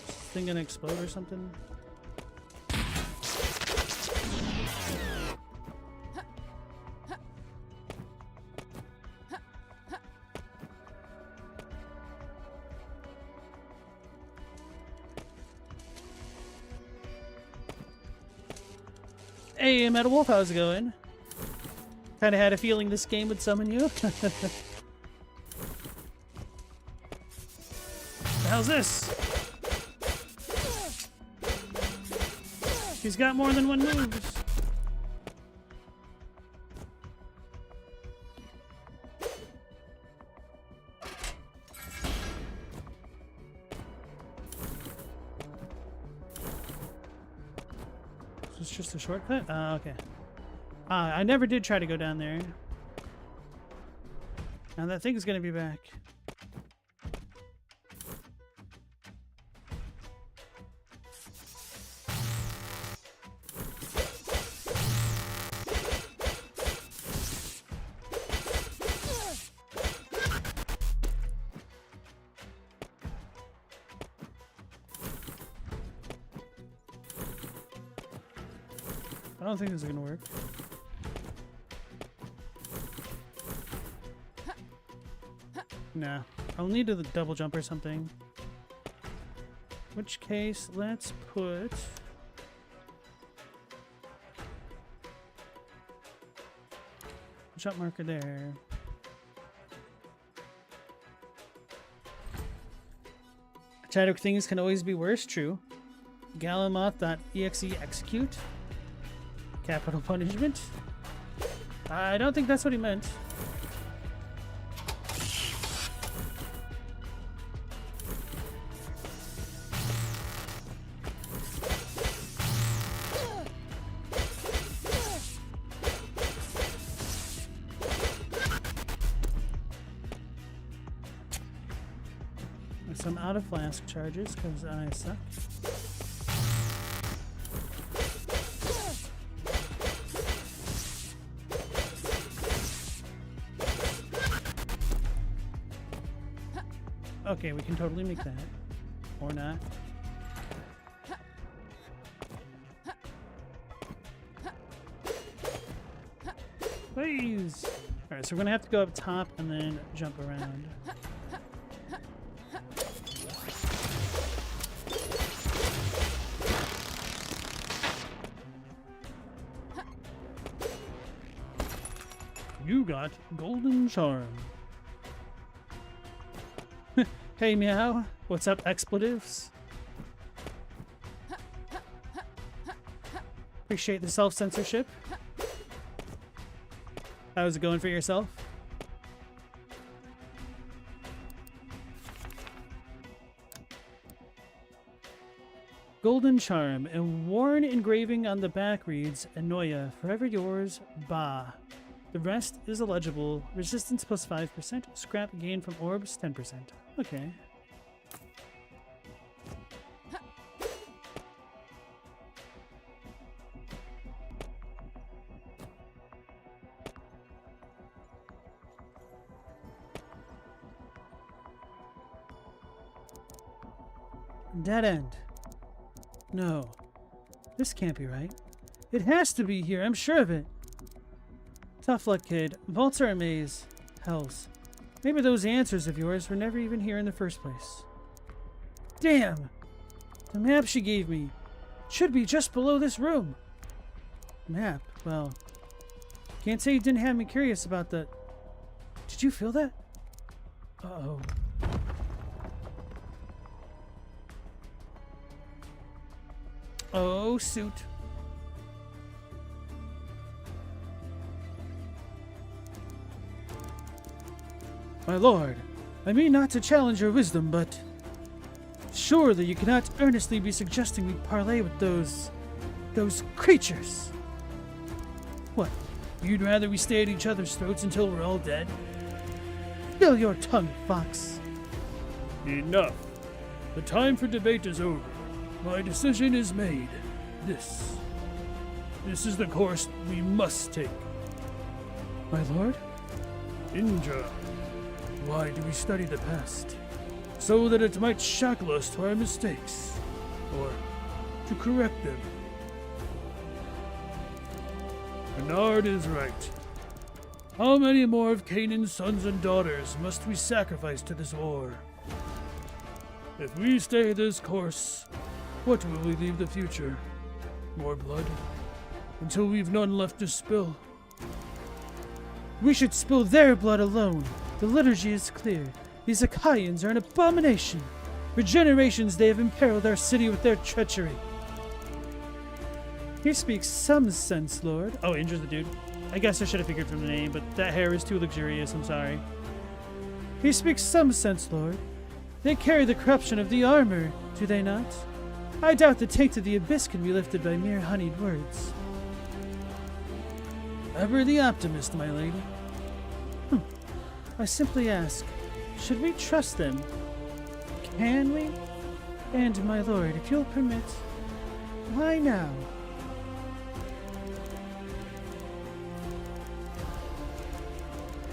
this thing gonna explode or something? Hey, Metal Wolf, how's it going? Kinda had a feeling this game would summon you. The hell's this? He's got more than one move. Is this just a shortcut? Okay. I never did try to go down there. Now that thing's gonna be back. I don't think this is gonna work. Nah, I'll need a double jump or something. In which case, let's put jump marker there. Chadwick things can always be worse, true. Galamoth.exe execute. Capital punishment. I don't think that's what he meant. So I'm out of flask charges because I suck. Okay, we can totally make that. Or not. Please! Alright, so we're gonna have to go up top and then jump around. You got Golden Charm. Hey, meow. What's up, expletives? Appreciate the self-censorship. How's it going for yourself? Golden Charm. A worn engraving on the back reads, Anoya, forever yours, Ba. The rest is illegible. Resistance plus 5%. Scrap gain from orbs 10%. Okay. Dead end. No. This can't be right. It has to be here. I'm sure of it. Tough luck, kid. Vaults are a maze. Hells. Maybe those answers of yours were never even here in the first place. Damn! The map she gave me should be just below this room. Map? Well, can't say you didn't have me curious about the... Did you feel that? Uh-oh. Oh, suit. My lord, I mean not to challenge your wisdom, but surely you cannot earnestly be suggesting we parley with those creatures. What, you'd rather we stay at each other's throats until we're all dead? Fill your tongue, fox. Enough. The time for debate is over. My decision is made. This is the course we must take. My lord? Indra. Why do we study the past? So that it might shackle us to our mistakes, or to correct them. Bernard is right. How many more of Canaan's sons and daughters must we sacrifice to this war? If we stay this course, what will we leave the future? More blood? Until we've none left to spill. We should spill their blood alone. The liturgy is clear. These Achaeans are an abomination. For generations they have imperiled our city with their treachery. He speaks some sense, Lord. Oh, Indra's the dude. I guess I should have figured from the name, but that hair is too luxurious, I'm sorry. He speaks some sense, Lord. They carry the corruption of the armor, do they not? I doubt the taint of the abyss can be lifted by mere honeyed words. Ever the optimist, my lady. I simply ask, should we trust them? Can we? And, my lord, if you'll permit, why now?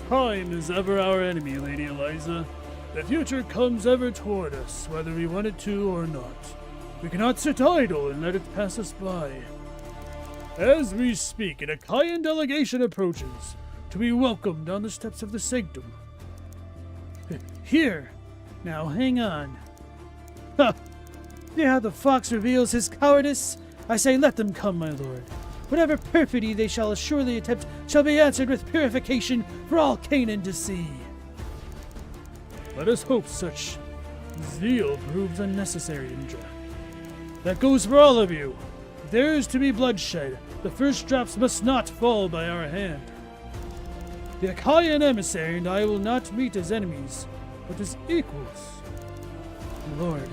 Time is ever our enemy, Lady Eliza. The future comes ever toward us, whether we want it to or not. We cannot sit idle and let it pass us by. As we speak, an Achaean delegation approaches, to be welcomed on the steps of the sanctum. Here! Now hang on. Ha! See how the fox reveals his cowardice? I say let them come, my lord. Whatever perfidy they shall assuredly attempt shall be answered with purification for all Canaan to see. Let us hope such Zeal proves unnecessary, Indra. That goes for all of you. If there is to be bloodshed, the first drops must not fall by our hand. The Achaean emissary and I will not meet as enemies, but as equals. Lord,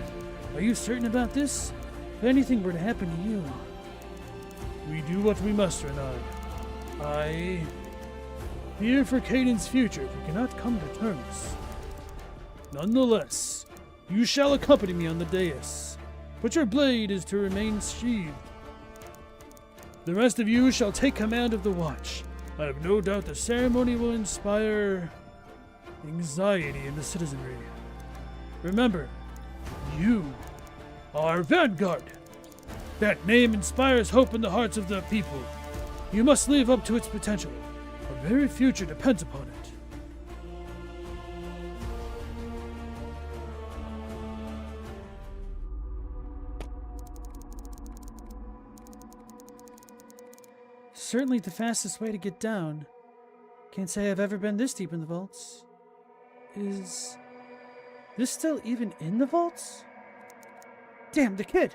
are you certain about this? If anything were to happen to you... We do what we must, Renard. I fear for Canaan's future if we cannot come to terms. Nonetheless, you shall accompany me on the dais, but your blade is to remain sheathed. The rest of you shall take command of the watch. I have no doubt the ceremony will inspire anxiety in the citizenry. Remember, you are Vanguard. That name inspires hope in the hearts of the people. You must live up to its potential. Our very future depends upon it. Certainly the fastest way to get down. Can't say I've ever been this deep in the vaults. Is this still even in the vaults? Damn, the kid!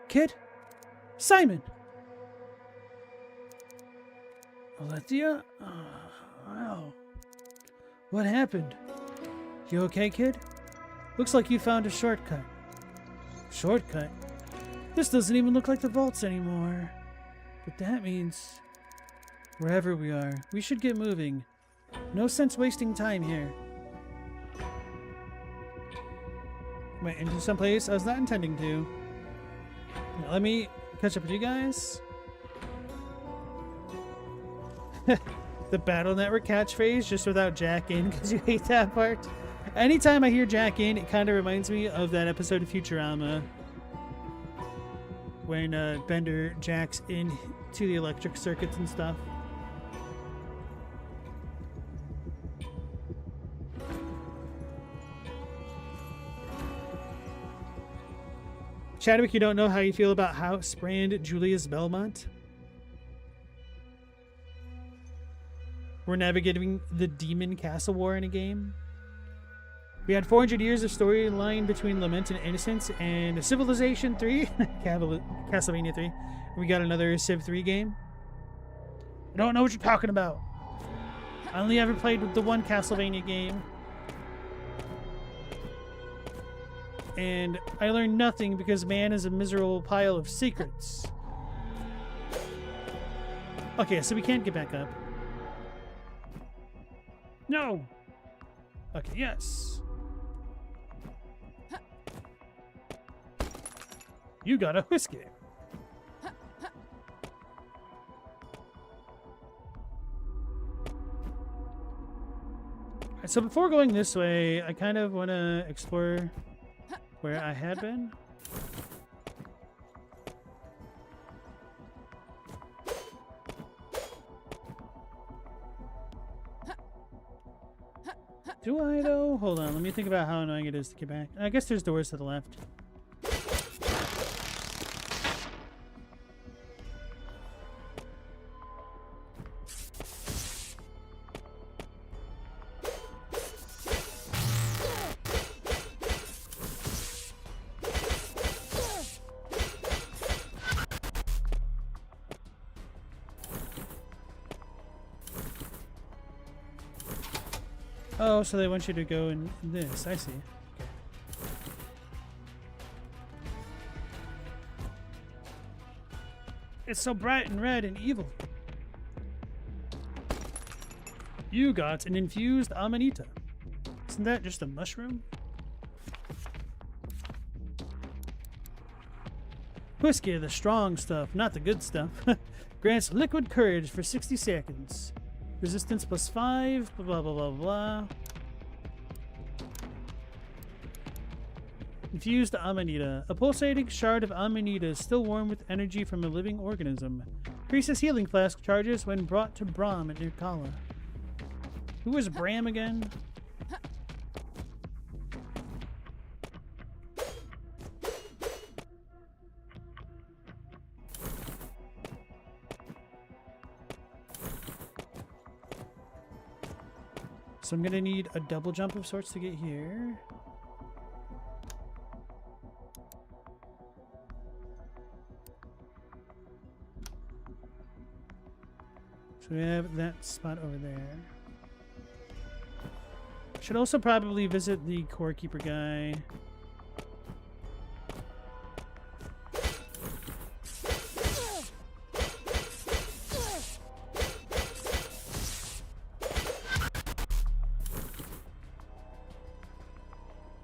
Kid? Simon! Alethea? Wow. What happened? You okay, kid? Looks like you found a shortcut. Shortcut? This doesn't even look like the vaults anymore. But that means... wherever we are, we should get moving. No sense wasting time here. Went into some place I was not intending to. Now, let me catch up with you guys. The Battle Network catchphrase, just without Jack in, because you hate that part. Anytime I hear Jack in, it kind of reminds me of that episode of Futurama when Bender jacks in to the electric circuits and stuff. Chadwick, you don't know how you feel about House Brand Julius Belmont? We're navigating the Demon Castle War in a game. We had 400 years of storyline between Lament and Innocence and Civilization 3, Castlevania 3. We got another Civ 3 game. I don't know what you're talking about. I only ever played with the one Castlevania game. And I learned nothing because man is a miserable pile of secrets. Okay, so we can't get back up. No! Okay, yes. You got a whiskey. Alright, so before going this way, I kind of want to explore where I had been. Do I though? Hold on, let me think about how annoying it is to get back. I guess there's doors to the left. Oh, so they want you to go in this. I see. Okay. It's so bright and red and evil. You got an infused amanita. Isn't that just a mushroom? Whiskey, the strong stuff, not the good stuff. Grants liquid courage for 60 seconds. Resistance +5, blah, blah, blah, blah. Infused Amanita. A pulsating shard of Amanita is still warm with energy from a living organism. Increases healing flask charges when brought to Brahm at Nirkala. Who was Bram again? So I'm gonna need a double jump of sorts to get here. So we have that spot over there. Should also probably visit the core keeper guy.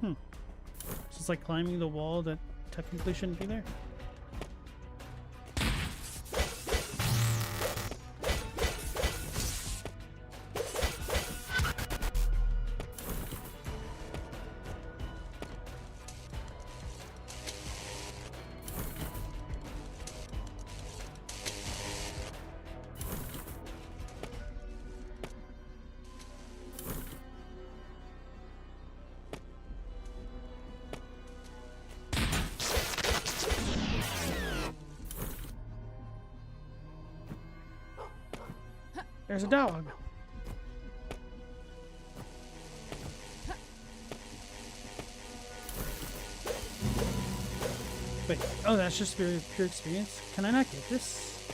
So it's like climbing the wall that technically shouldn't be there. There's a dog. Wait, oh, that's just pure experience? Can I not get this?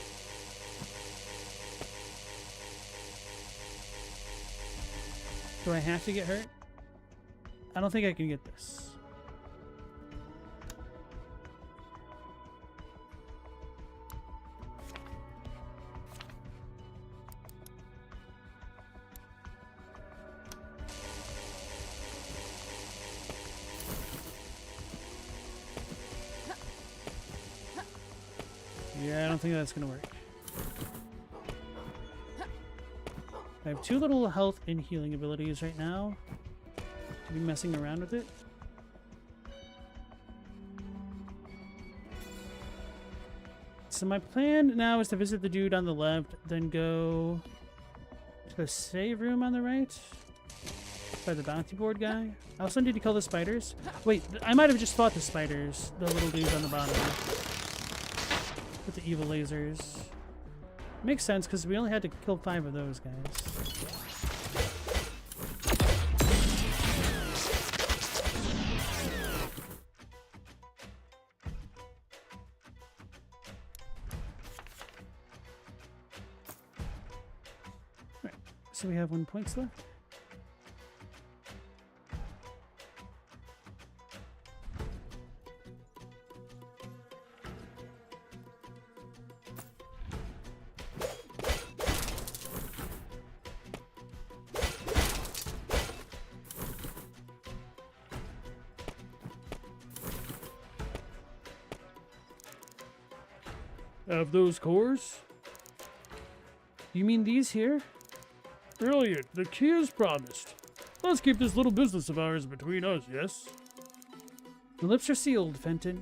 Do I have to get hurt? I don't think I can get this. Yeah, I don't think that's gonna work. I have 2 little health and healing abilities right now to be messing around with it. So my plan now is to visit the dude on the left, then go to the save room on the right by the bounty board guy. I also need to kill the spiders. Wait, I might have just fought the spiders, the little dudes on the bottom with the evil lasers. Makes sense because we only had to kill 5 of those guys. Right, so we have 1 point left. Have those cores? You mean these here? Brilliant. The key is promised. Let's keep this little business of ours between us, yes? The lips are sealed, Fenton.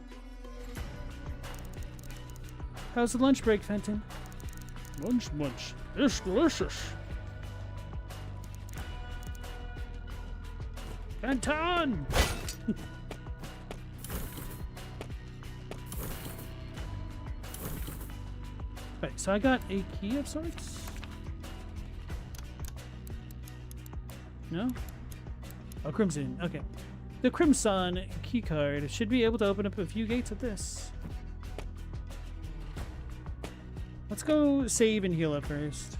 How's the lunch break, Fenton? Munch, munch. It's delicious. Fenton! Right, so I got a key of sorts? No? Oh, Crimson. Okay. The Crimson key card should be able to open up a few gates with this. Let's go save and heal up first.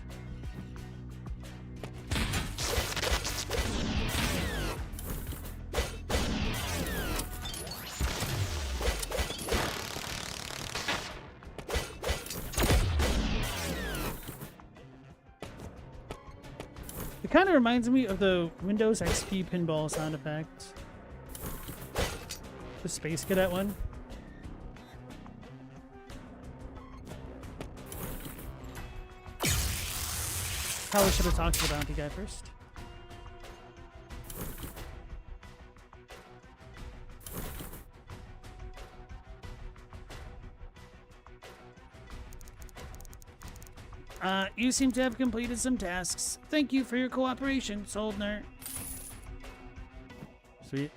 It kind of reminds me of the Windows XP pinball sound effect. The Space Cadet one. Probably should have talked to the bounty guy first. You seem to have completed some tasks. Thank you for your cooperation, Soldner. Sweet.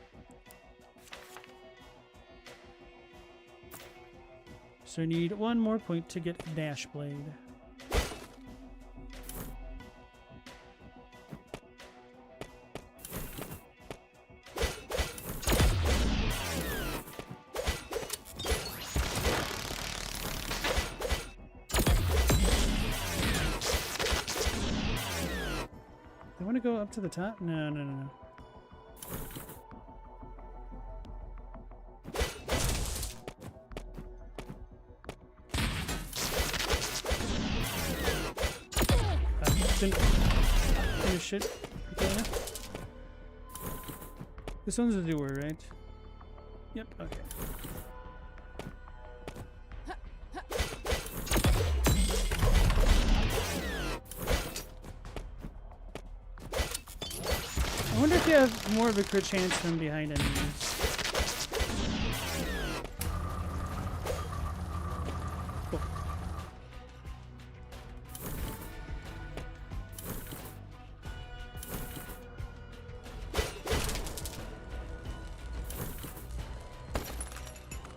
So I need 1 more point to get Dash Blade. to the top? No, no, no, no. Didn't finish it quickly enough. This one's a doer, right? Yep, okay. I wonder if you have more of a crit chance from behind enemies. Cool.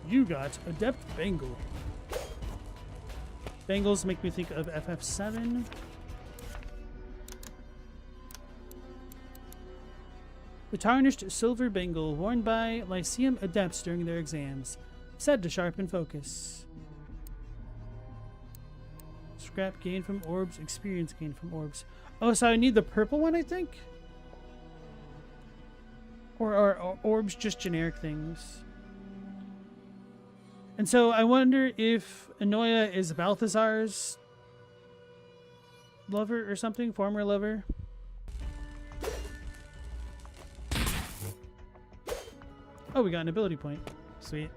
You got Adept Bangle. Bangles make me think of FF7. The tarnished silver bangle worn by Lyceum adepts during their exams, said to sharpen focus. Scrap gained from orbs, experience gained from orbs. Oh, so I need the purple one, I think? Or are orbs just generic things? And so I wonder if Anoia is Balthazar's lover or something, former lover. Oh, we got an ability point. Sweet.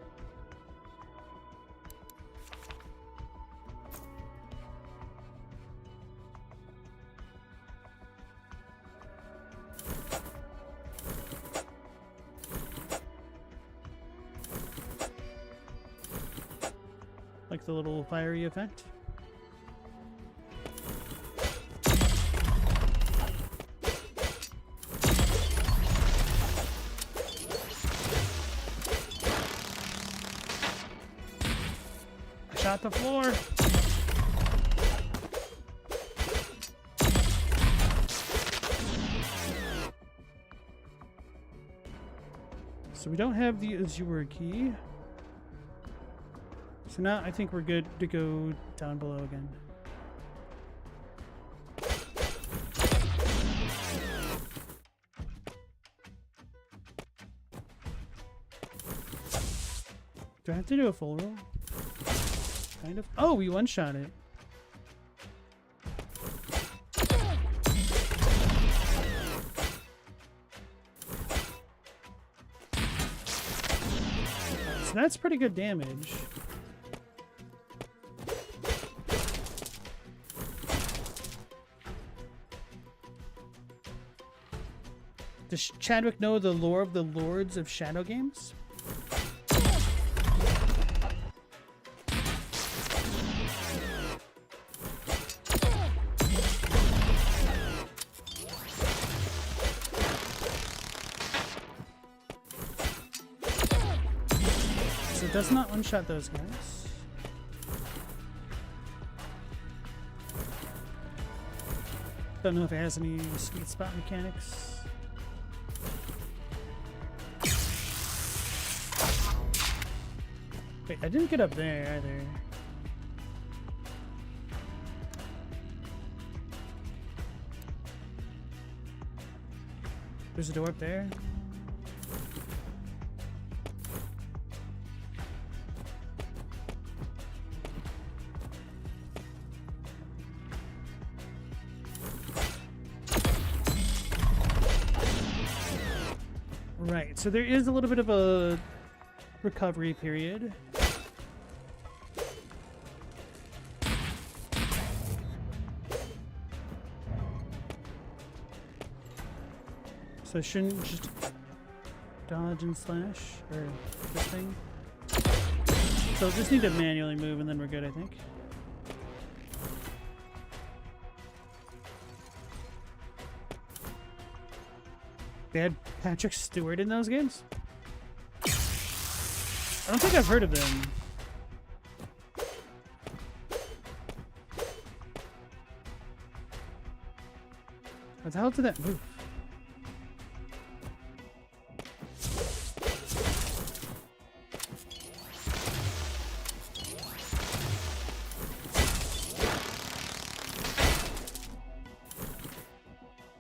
Like the little fiery effect. I shot the floor. So we don't have the Azure key. So now I think we're good to go down below again. Do I have to do a full roll? Kind of. Oh, we one-shot it. So that's pretty good damage. Does Chadwick know the lore of the Lords of Shadow games? So it does not one-shot those guys. Don't know if it has any sweet spot mechanics. Wait, I didn't get up there either. There's a door up there. Right, so there is a little bit of a recovery period. So I shouldn't just dodge and slash, or this thing. So just need to manually move and then we're good, I think. They had Patrick Stewart in those games? I don't think I've heard of them. How the hell did that move?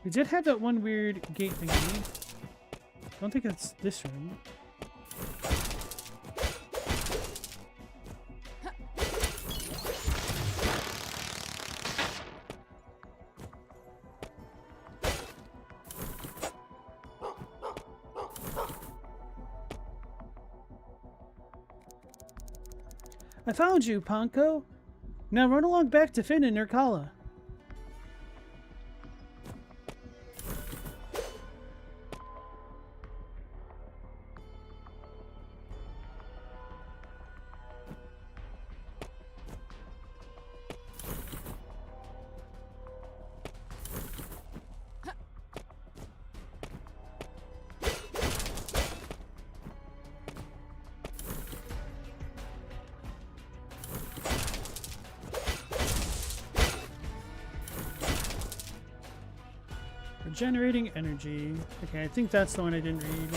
We It did have that one weird gate thingy. I don't think it's this room. I found you, Ponko. Now run along back to Finn and Nurkala. Generating energy. Okay, I think that's the one I didn't read.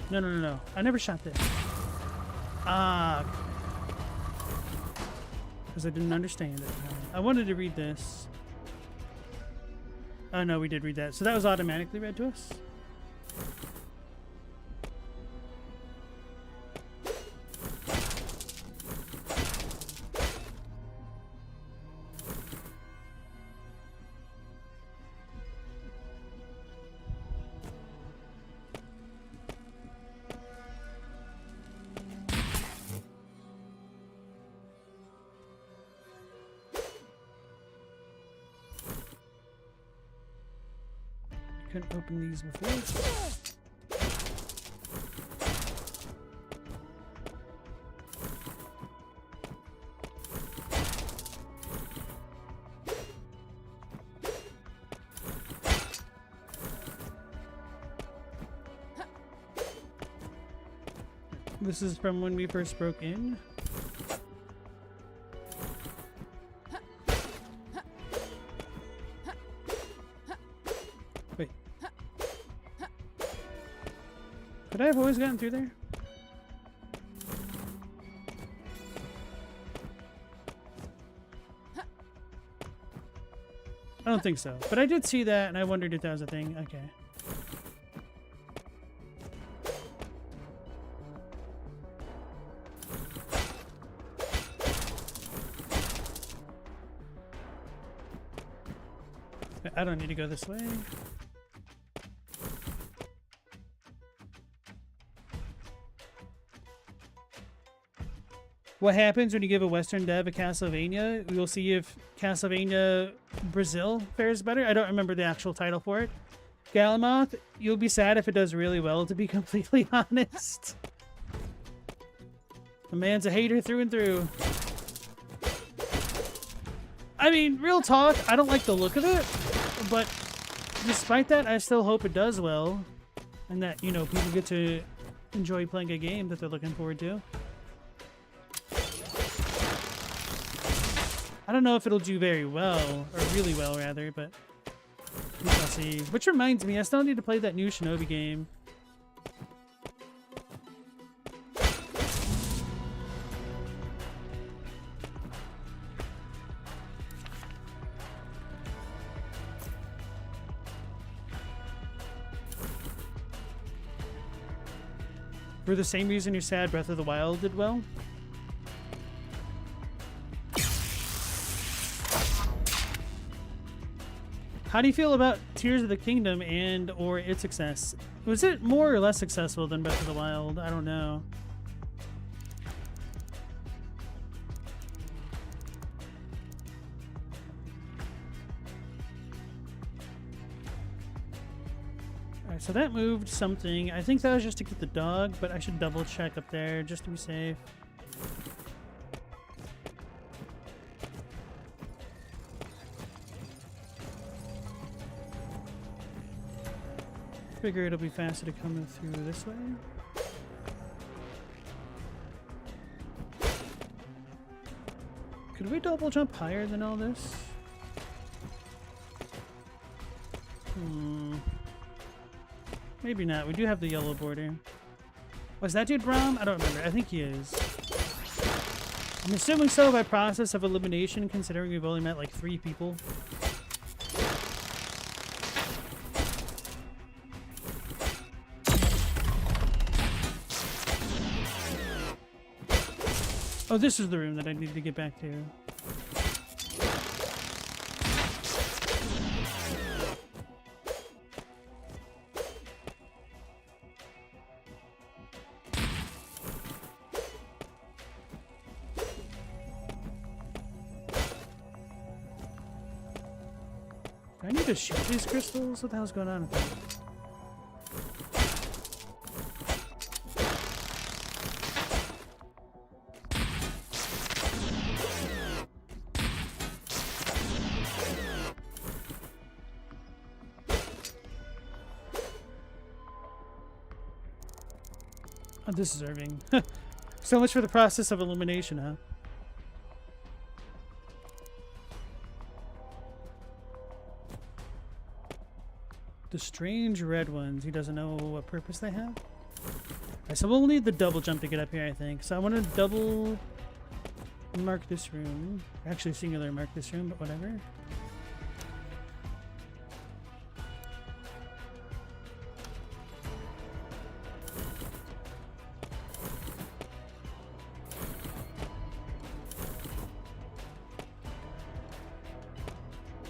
No. I never shot this. Ah. Because I didn't understand it. I wanted to read this. Oh no, we did read that. So that was automatically read to us? Couldn't open these before. This is from when we first broke in. Could I have always gotten through there? I don't think so. But I did see that and I wondered if that was a thing. Okay. I don't need to go this way. What happens when you give a Western dev a Castlevania? We'll see if Castlevania Brazil fares better. I don't remember the actual title for it. Galamoth, you'll be sad if it does really well, to be completely honest. The man's a hater through and through. I mean, real talk, I don't like the look of it, but despite that, I still hope it does well. And that, you know, people get to enjoy playing a game that they're looking forward to. I don't know if it'll do very well, or really well rather, but we shall see. Which reminds me, I still need to play that new Shinobi game. For the same reason you're sad Breath of the Wild did well? How do you feel about Tears of the Kingdom and or its success? Was it more or less successful than Breath of the Wild? I don't know. Alright, so that moved something. I think that was just to get the dog, but I should double check up there just to be safe. Figure it'll be faster to come through this way. Could we double jump higher than all this? Maybe not. We do have the yellow border. Was that dude Braum? I don't remember. I think he is. I'm assuming so by process of elimination, considering we've only met like 3 people. Oh, this is the room that I need to get back to. Do I need to shoot these crystals? What the hell's going on with them? Oh, this is Irving. So much for the process of illumination, huh? The strange red ones. He doesn't know what purpose they have. Alright, so we'll need the double jump to get up here, I think. So I want to double mark this room. Actually, singular mark this room, but whatever.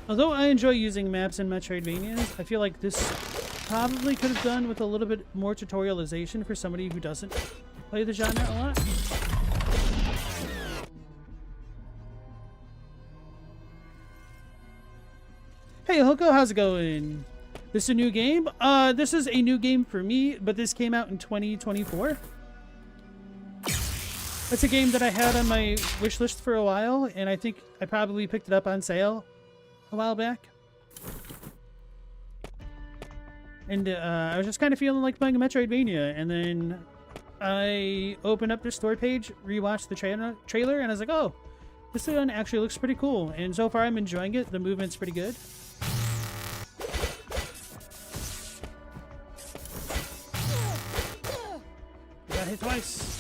Although I enjoy using maps in Metroidvanias, I feel like this probably could have done with a little bit more tutorialization for somebody who doesn't play the genre a lot. Hey Hoko, how's it going? This a new game? This is a new game for me, but this came out in 2024. It's a game that I had on my wish list for a while, and I think I probably picked it up on sale a while back. And I was just kind of feeling like playing a Metroidvania, and then I opened up the store page, rewatched the trailer, and I was like, oh, this one actually looks pretty cool. And so far I'm enjoying it. The movement's pretty good. You got hit twice.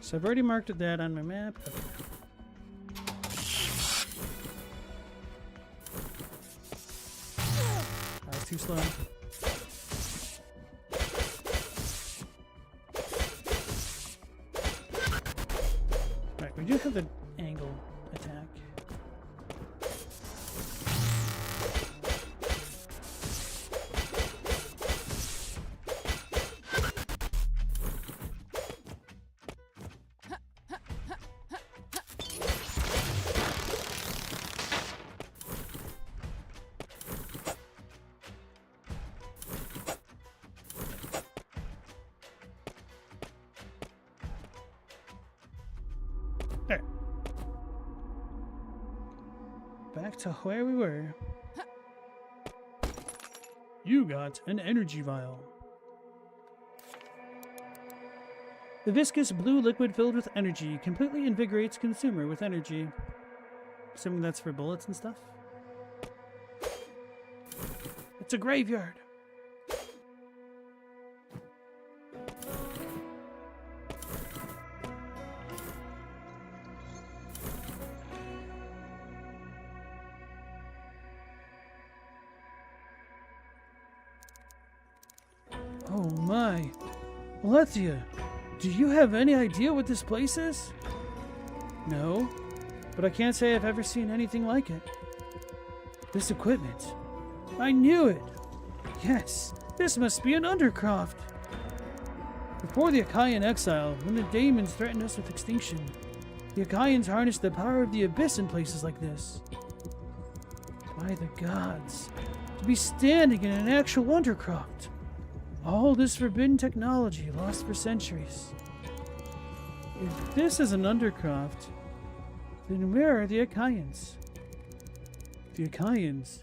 So I've already marked that on my map. That's too slow. Right, we do have the angle attack. There. Back to where we were. You got an energy vial. The viscous blue liquid filled with energy completely invigorates consumer with energy. Assuming that's for bullets and stuff. It's a graveyard. Oh my. Alethea, do you have any idea what this place is? No, but I can't say I've ever seen anything like it. This equipment. I knew it! Yes, this must be an undercroft! Before the Achaean exile, when the daemons threatened us with extinction, the Achaeans harnessed the power of the abyss in places like this. By the gods, to be standing in an actual undercroft! All this forbidden technology lost for centuries. If this is an undercroft, then where are the Achaeans? The Achaeans?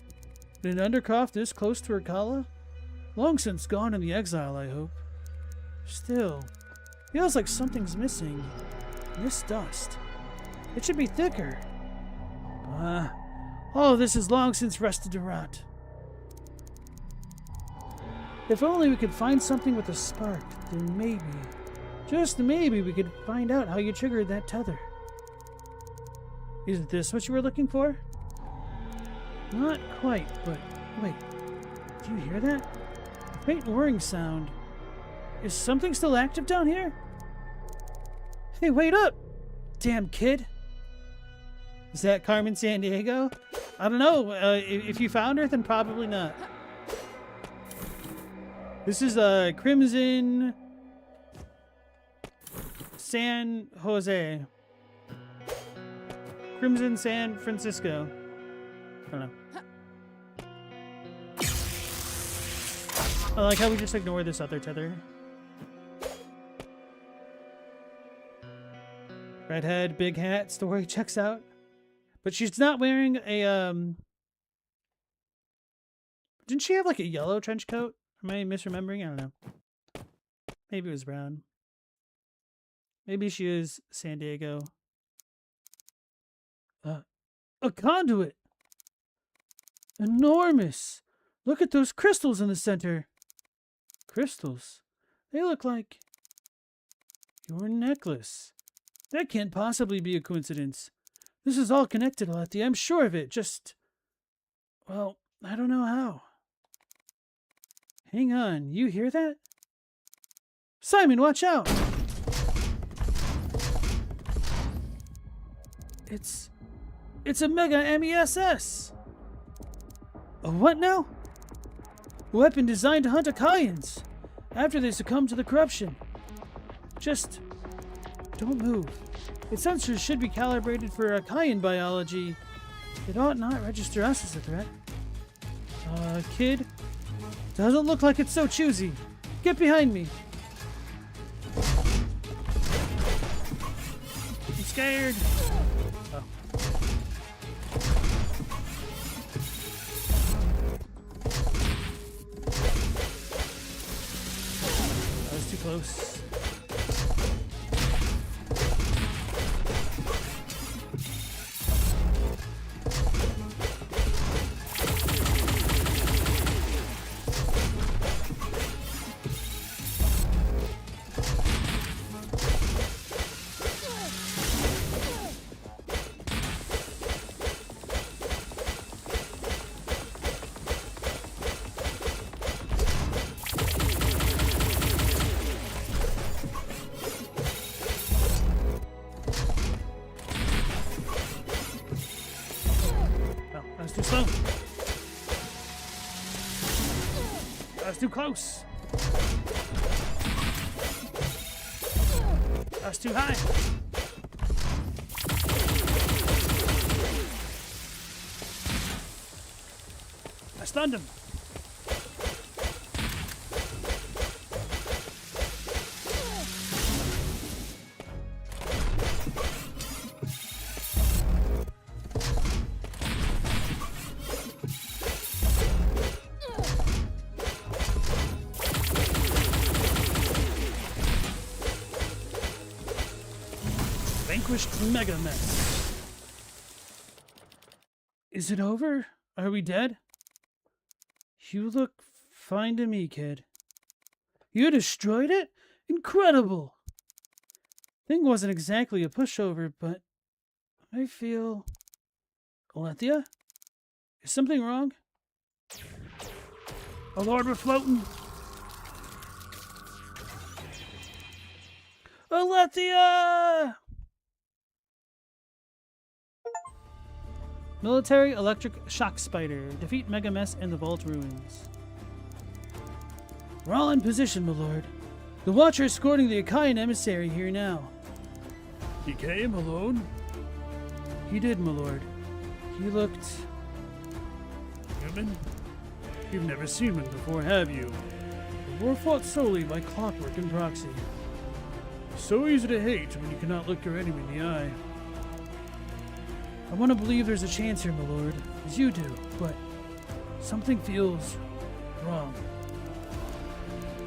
In an undercroft this close to Urkala? Long since gone in the exile, I hope. Still, feels like something's missing. This dust. It should be thicker. All of this is long since rusted to rot. If only we could find something with a spark, then maybe, just maybe, we could find out how you triggered that tether. Isn't this what you were looking for? Not quite, but wait. Do you hear that? A faint whirring sound. Is something still active down here? Hey, wait up! Damn kid. Is that Carmen Sandiego? I don't know. If you found her, then probably not. This is Crimson San Jose. Crimson San Francisco. I don't know. I like how we just ignore this other tether. Redhead, big hat, story checks out. But she's not wearing a, Didn't she have like a yellow trench coat? Am I misremembering? I don't know. Maybe it was brown. Maybe she is San Diego. A conduit! Enormous! Look at those crystals in the center. Crystals? They look like your necklace. That can't possibly be a coincidence. This is all connected, Letty. I'm sure of it. Just... well, I don't know how. Hang on. You hear that? Simon, watch out! It's a Mega MESS! A what now? A weapon designed to hunt Akaians after they succumb to the corruption. Just don't move. Its sensors should be calibrated for Akaian biology. It ought not register us as a threat. Kid? Doesn't look like it's so choosy. Get behind me. I'm scared. Oh. That was too close. Too slow. That's too close. That's too high. I stunned him. Vanquished Mega Mess. Is it over? Are we dead? You look fine to me, kid. You destroyed it? Incredible! Thing wasn't exactly a pushover, but I feel... Alethea? Is something wrong? Oh Lord, we're floating! Alethea! Military Electric Shock Spider. Defeat Mega Mess in the Vault Ruins. We're all in position, my lord. The Watcher is escorting the Akaian emissary here now. He came alone? He did, my lord. He looked... human? You've never seen one before, have you? The war fought solely by clockwork and proxy. So easy to hate when you cannot look your enemy in the eye. I want to believe there's a chance here, my lord, as you do, but something feels wrong.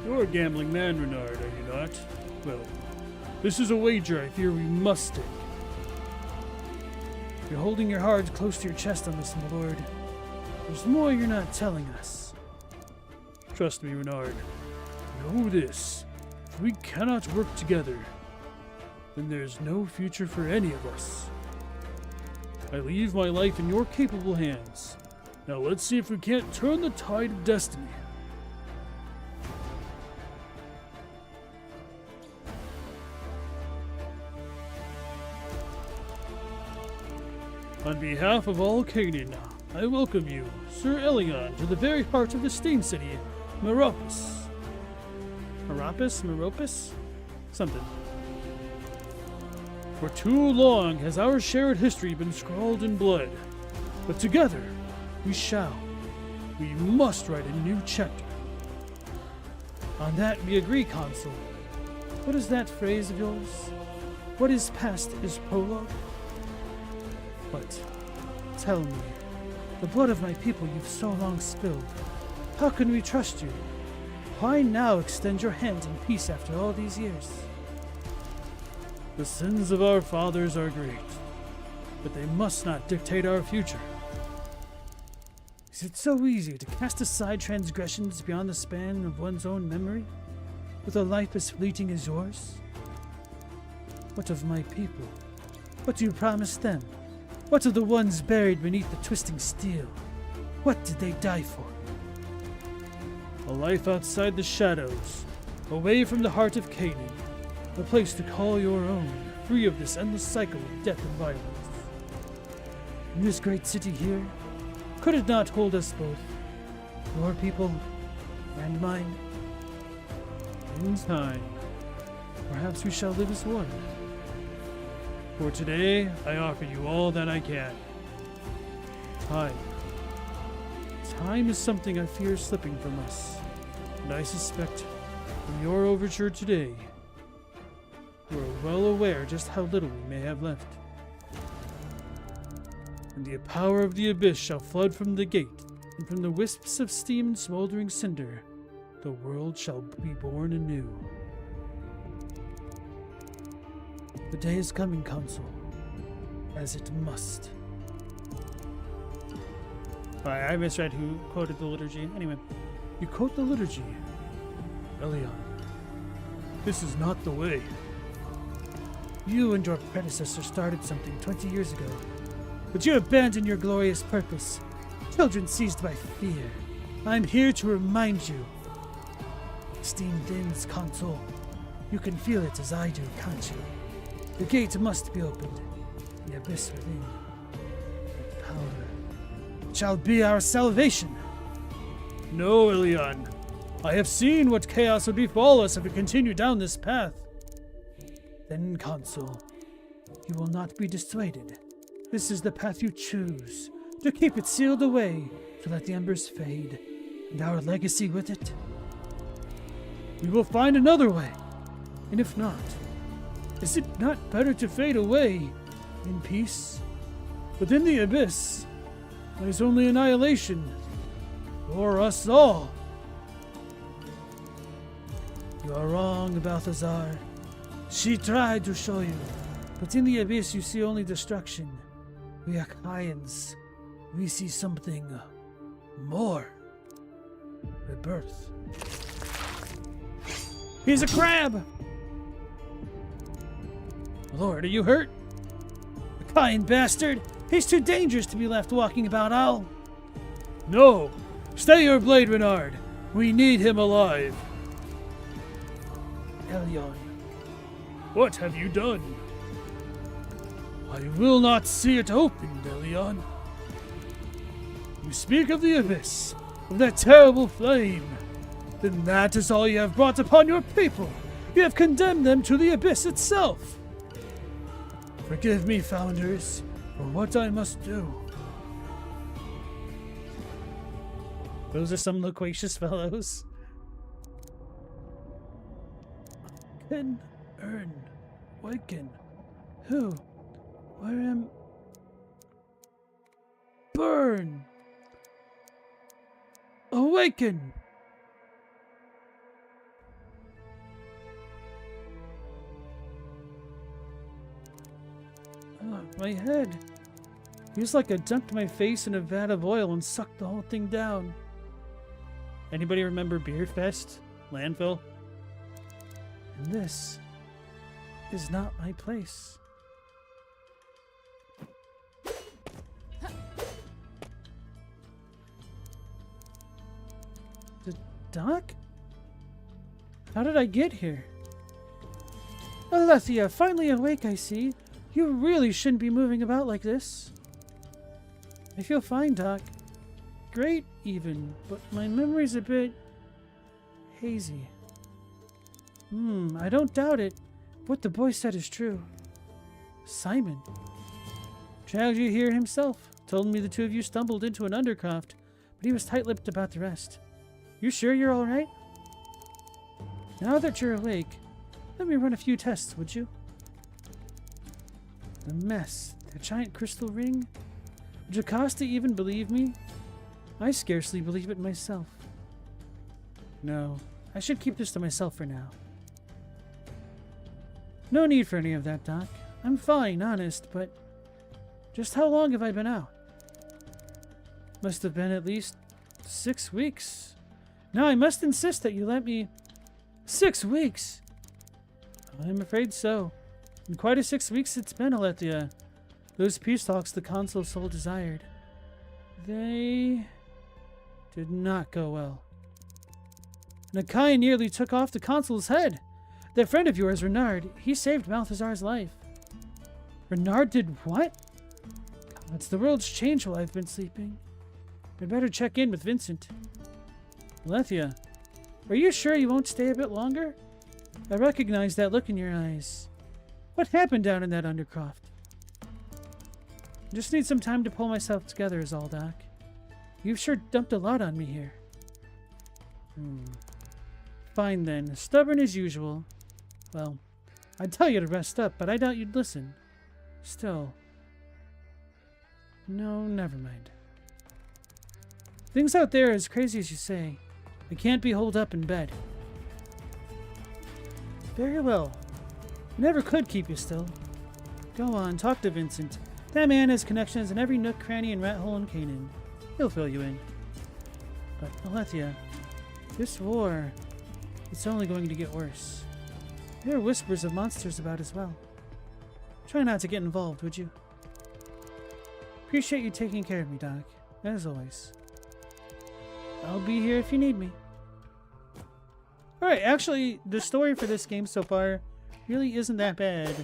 You're a gambling man, Renard, are you not? Well, this is a wager I fear we must take. You're holding your cards close to your chest on this, my lord. There's more you're not telling us. Trust me, Renard. Know this. If we cannot work together, then there's no future for any of us. I leave my life in your capable hands. Now let's see if we can't turn the tide of destiny. On behalf of all Canaan, I welcome you, Sir Elion, to the very heart of the Steam City, Meropis. Meropis? Something. For too long has our shared history been scrawled in blood, but together we must write a new chapter. On that we agree, Consul. What is that phrase of yours? What is past is prologue? But, tell me, the blood of my people you've so long spilled, how can we trust you? Why now extend your hand in peace after all these years? The sins of our fathers are great, but they must not dictate our future. Is it so easy to cast aside transgressions beyond the span of one's own memory, with a life as fleeting as yours? What of my people? What do you promise them? What of the ones buried beneath the twisting steel? What did they die for? A life outside the shadows, away from the heart of Canaan, a place to call your own, free of this endless cycle of death and violence. In this great city here, could it not hold us both, your people and mine? In time, perhaps we shall live as one. For today, I offer you all that I can. Time. Time is something I fear slipping from us, and I suspect from your overture today, you are well aware just how little we may have left. And the power of the abyss shall flood from the gate, and from the wisps of steam and smoldering cinder, the world shall be born anew. The day is coming, Consul, as it must. I misread who quoted the liturgy. Anyway, you quote the liturgy. Elion, this is not the way. You and your predecessor started something 20 years ago, but you abandoned your glorious purpose. Children seized by fear. I'm here to remind you. Steam thins, Consul. You can feel it as I do, can't you? The gate must be opened. The abyss within. The power shall be our salvation. No, Elion. I have seen what chaos would befall us if we continue down this path. Then, Consul, you will not be dissuaded. This is the path you choose, to keep it sealed away, to let the embers fade, and our legacy with it. We will find another way. And if not, is it not better to fade away in peace? Within the abyss lies only annihilation for us all. You are wrong, Balthazar. She tried to show you, but in the abyss you see only destruction. We Achaians, we see something more. Rebirth. He's a crab! Lord, are you hurt? Achaean bastard! He's too dangerous to be left walking about, Owl. No! Stay your blade, Renard! We need him alive! Elion. What have you done? I will not see it opened, Elion. You speak of the abyss, of that terrible flame. Then that is all you have brought upon your people. You have condemned them to the abyss itself. Forgive me, Founders, for what I must do. Those are some loquacious fellows. Can earn. Waken. Who? Where am... Burn! Awaken! My head. Feels like I dunked my face in a vat of oil and sucked the whole thing down. Anybody remember Beer Fest? Landfill? And this is not my place. Doc? How did I get here? Alethea, finally awake, I see. You really shouldn't be moving about like this. I feel fine, Doc. Great, even, but my memory's a bit hazy. I don't doubt it. What the boy said is true. Simon. Dragged you here himself. Told me the two of you stumbled into an undercroft, but he was tight-lipped about the rest. You sure you're all right? Now that you're awake, let me run a few tests, would you? The mess. That giant crystal ring? Would Jocasta even believe me? I scarcely believe it myself. No, I should keep this to myself for now. No need for any of that, Doc. I'm fine, honest, but just how long have I been out? Must have been at least 6 weeks. Now I must insist that you let me... 6 weeks? I'm afraid so. And quite a 6 weeks it's been, Alethea. Those peace talks the consul soul desired. They did not go well. Nakai nearly took off the consul's head. That friend of yours, Renard, he saved Balthazar's life. Renard did what? Gods, the world's changed while I've been sleeping. I'd better check in with Vincent. Alethea, are you sure you won't stay a bit longer? I recognize that look in your eyes. What happened down in that undercroft? Just need some time to pull myself together is all, Doc. You've sure dumped a lot on me here. Fine then, stubborn as usual. Well, I'd tell you to rest up, but I doubt you'd listen. Still. No, never mind. Things out there are as crazy as you say. I can't be holed up in bed. Very well. I never could keep you still. Go on, talk to Vincent. That man has connections in every nook, cranny, and rat hole in Canaan. He'll fill you in. But, Alethea, this war, it's only going to get worse. There are whispers of monsters about as well. Try not to get involved, would you? Appreciate you taking care of me, Doc, as always. I'll be here if you need me. Alright, actually, the story for this game so far really isn't that bad.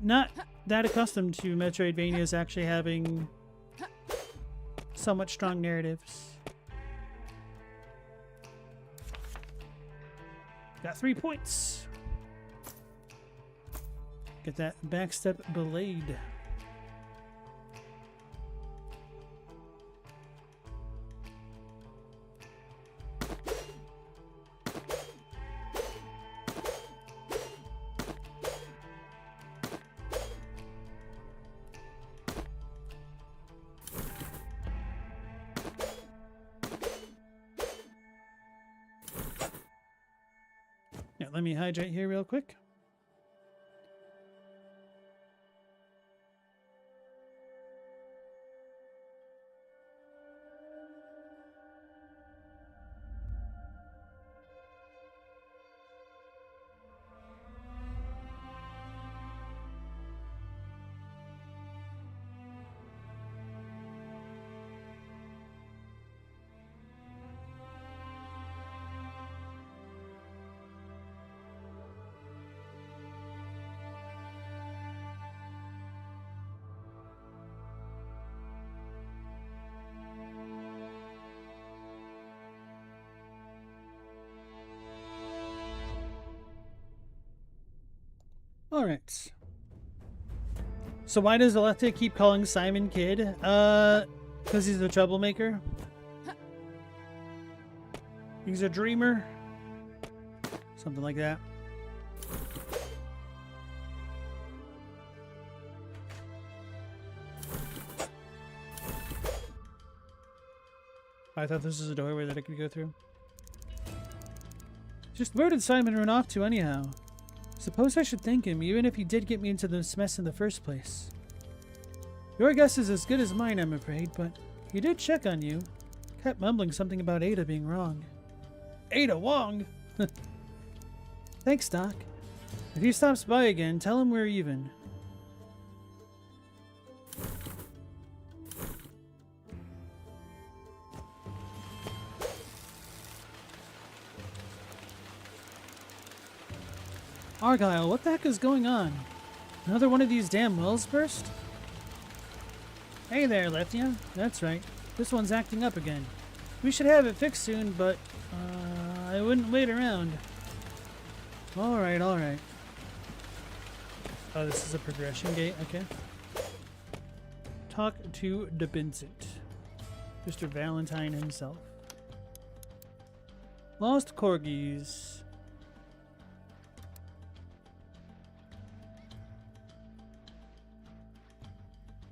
Not that accustomed to Metroidvanias actually having somewhat strong narratives. Got 3 points. Get that backstep blade. Yeah, let me hydrate here real quick. Alright. So why does Alethea keep calling Simon Kid? Because he's a troublemaker? He's a dreamer? Something like that. I thought this was a doorway that I could go through. Just where did Simon run off to anyhow? Suppose I should thank him, even if he did get me into this mess in the first place. Your guess is as good as mine, I'm afraid, but he did check on you. Kept mumbling something about Ada being wrong. Ada Wong? Thanks, Doc. If he stops by again, tell him we're even. Argyle, what the heck is going on? Another one of these damn wells burst? Hey there, Lethia. That's right. This one's acting up again. We should have it fixed soon, but I wouldn't wait around. Alright, alright. Oh, this is a progression gate, okay. Talk to the Vincent. Mr. Valentine himself. Lost Corgis.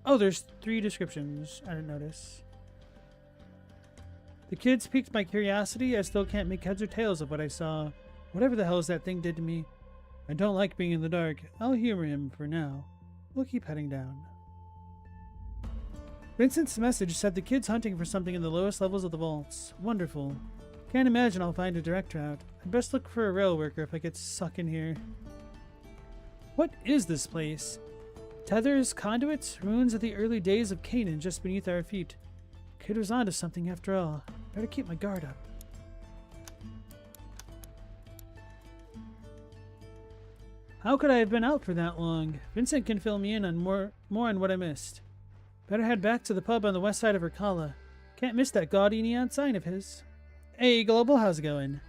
Oh, there's 3 descriptions. I didn't notice. The kids piqued my curiosity. I still can't make heads or tails of what I saw. Whatever the hell that thing did to me. I don't like being in the dark. I'll humor him for now. We'll keep heading down. Vincent's message said the kids hunting for something in the lowest levels of the vaults. Wonderful. Can't imagine I'll find a direct route. I'd best look for a rail worker if I get stuck in here. What is this place? Tethers, conduits, ruins of the early days of Canaan just beneath our feet. Kid was onto something after all. Better keep my guard up. How could I have been out for that long? Vincent can fill me in on more on what I missed. Better head back to the pub on the west side of Urkala. Can't miss that gaudy neon sign of his. Hey, Global, how's it going?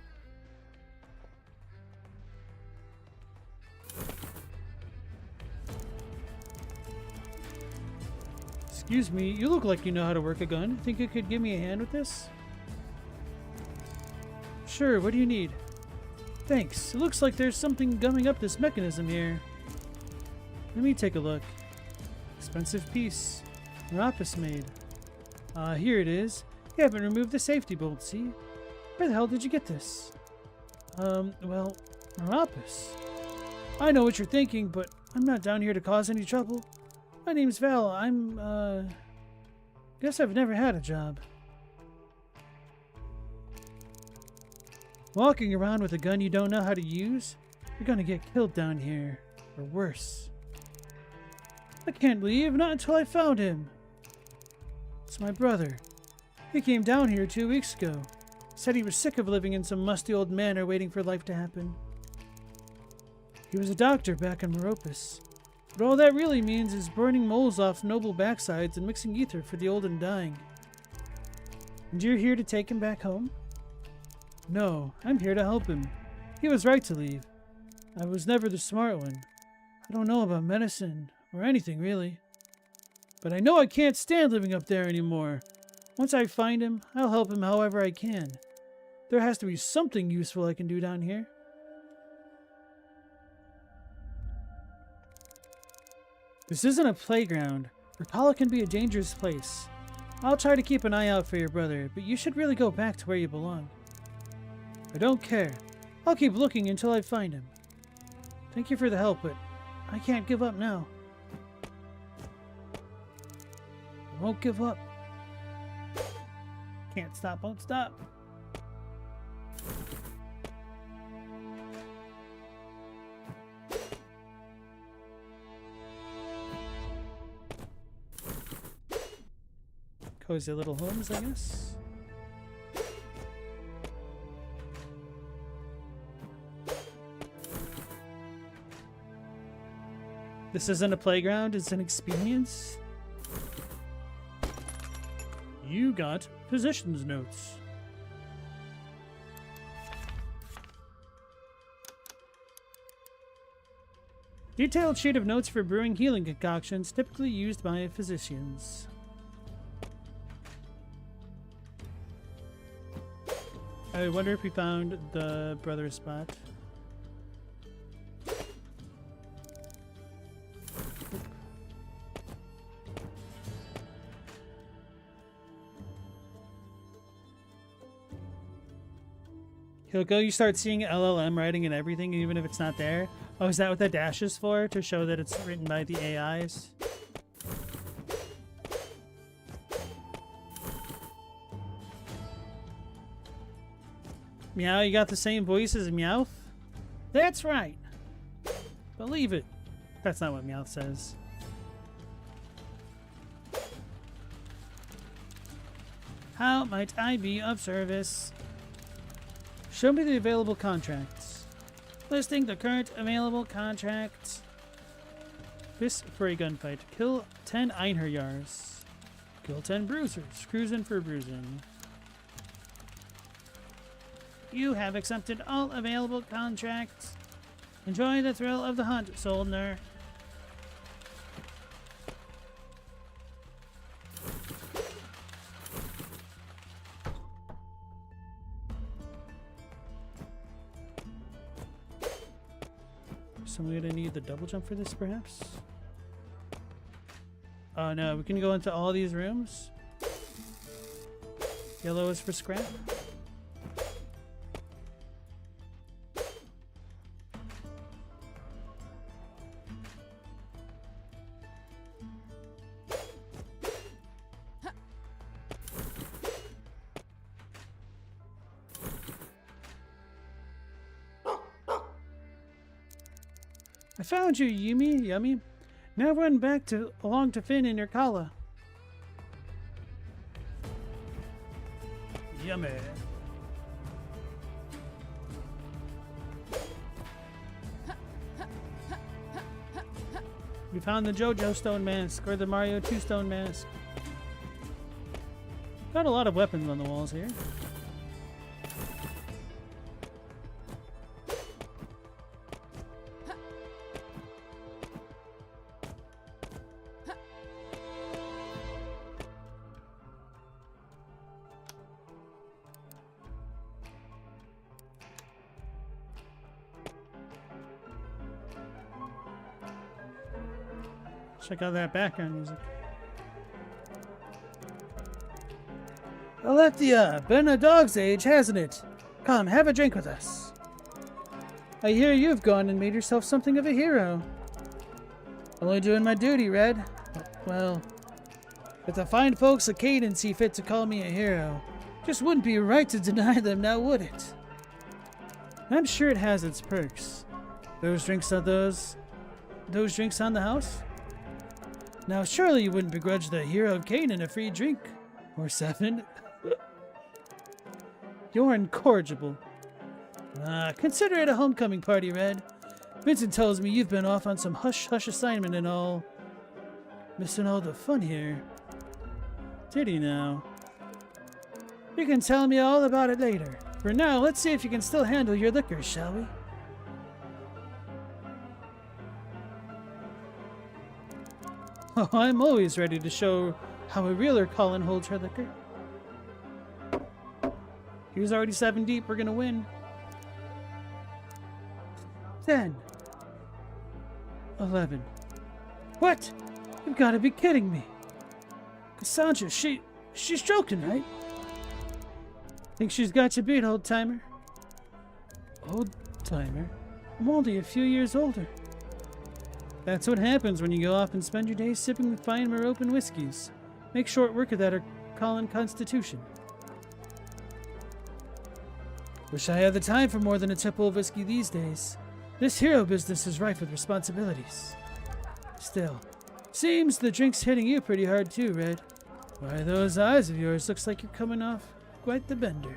Excuse me, you look like you know how to work a gun. Think you could give me a hand with this? Sure, what do you need? Thanks. It looks like there's something gumming up this mechanism here. Let me take a look. Expensive piece. Meropis made. Here it is. You haven't removed the safety bolt, see? Where the hell did you get this? Well, Meropis. I know what you're thinking, but I'm not down here to cause any trouble. My name's Val. Guess I've never had a job. Walking around with a gun you don't know how to use? You're gonna get killed down here. Or worse. I can't leave, not until I found him. It's my brother. He came down here 2 weeks ago. Said he was sick of living in some musty old manor waiting for life to happen. He was a doctor back in Meropis. But all that really means is burning moles off noble backsides and mixing ether for the old and dying. And you're here to take him back home? No, I'm here to help him. He was right to leave. I was never the smart one. I don't know about medicine, or anything really. But I know I can't stand living up there anymore. Once I find him, I'll help him however I can. There has to be something useful I can do down here. This isn't a playground. Urkala can be a dangerous place. I'll try to keep an eye out for your brother, but you should really go back to where you belong. I don't care. I'll keep looking until I find him. Thank you for the help, but I can't give up now. I won't give up. Can't stop, won't stop. Cozy little homes, I guess. This isn't a playground, it's an experience. You got physician's notes. Detailed sheet of notes for brewing healing concoctions typically used by physicians. I wonder if we found the brother spot. Hilko, you start seeing LLM writing and everything, even if it's not there. Oh, is that what that dash is for? To show that it's written by the AIs? Meow, you got the same voice as Meowth? That's right. Believe it. That's not what Meowth says. How might I be of service? Show me the available contracts. Listing the current available contracts. This for a gunfight. Kill 10 Einherjars. Kill 10 bruisers. Cruising for bruising. You have accepted all available contracts. Enjoy the thrill of the hunt, Soldner. So I'm gonna need the double jump for this, perhaps? Oh no, we can go into all these rooms. Yellow is for scrap. I found you, Yummy. Now run back along to Finn and your Kala. Yummy. We found the JoJo stone mask, or the Mario 2 stone mask. Got a lot of weapons on the walls here. Check out that background music. Alethea, been a dog's age, hasn't it? Come, have a drink with us. I hear you've gone and made yourself something of a hero. Only doing my duty, Red. Well, if the fine folks of Caden see fit to call me a hero, just wouldn't be right to deny them now, would it? I'm sure it has its perks. Those drinks on the house? Now, surely you wouldn't begrudge the hero of Canaan a free drink. Or 7. You're incorrigible. Consider it a homecoming party, Red. Vincent tells me you've been off on some hush-hush assignment and all. Missing all the fun here. Did he now? You can tell me all about it later. For now, let's see if you can still handle your liquor, shall we? Oh, I'm always ready to show how a realer Colin holds her liquor. He was already 7 deep. We're gonna win. 10. 11. What? You've got to be kidding me. Cassandra, she's joking, right? Think she's got you beat, old-timer. Old-timer? I'm only a few years older. That's what happens when you go off and spend your days sipping fine Meropan whiskeys. Make short work of that or call in Constitution. Wish I had the time for more than a tipple of whiskey these days. This hero business is rife with responsibilities. Still, seems the drink's hitting you pretty hard too, Red. Why, those eyes of yours looks like you're coming off quite the bender.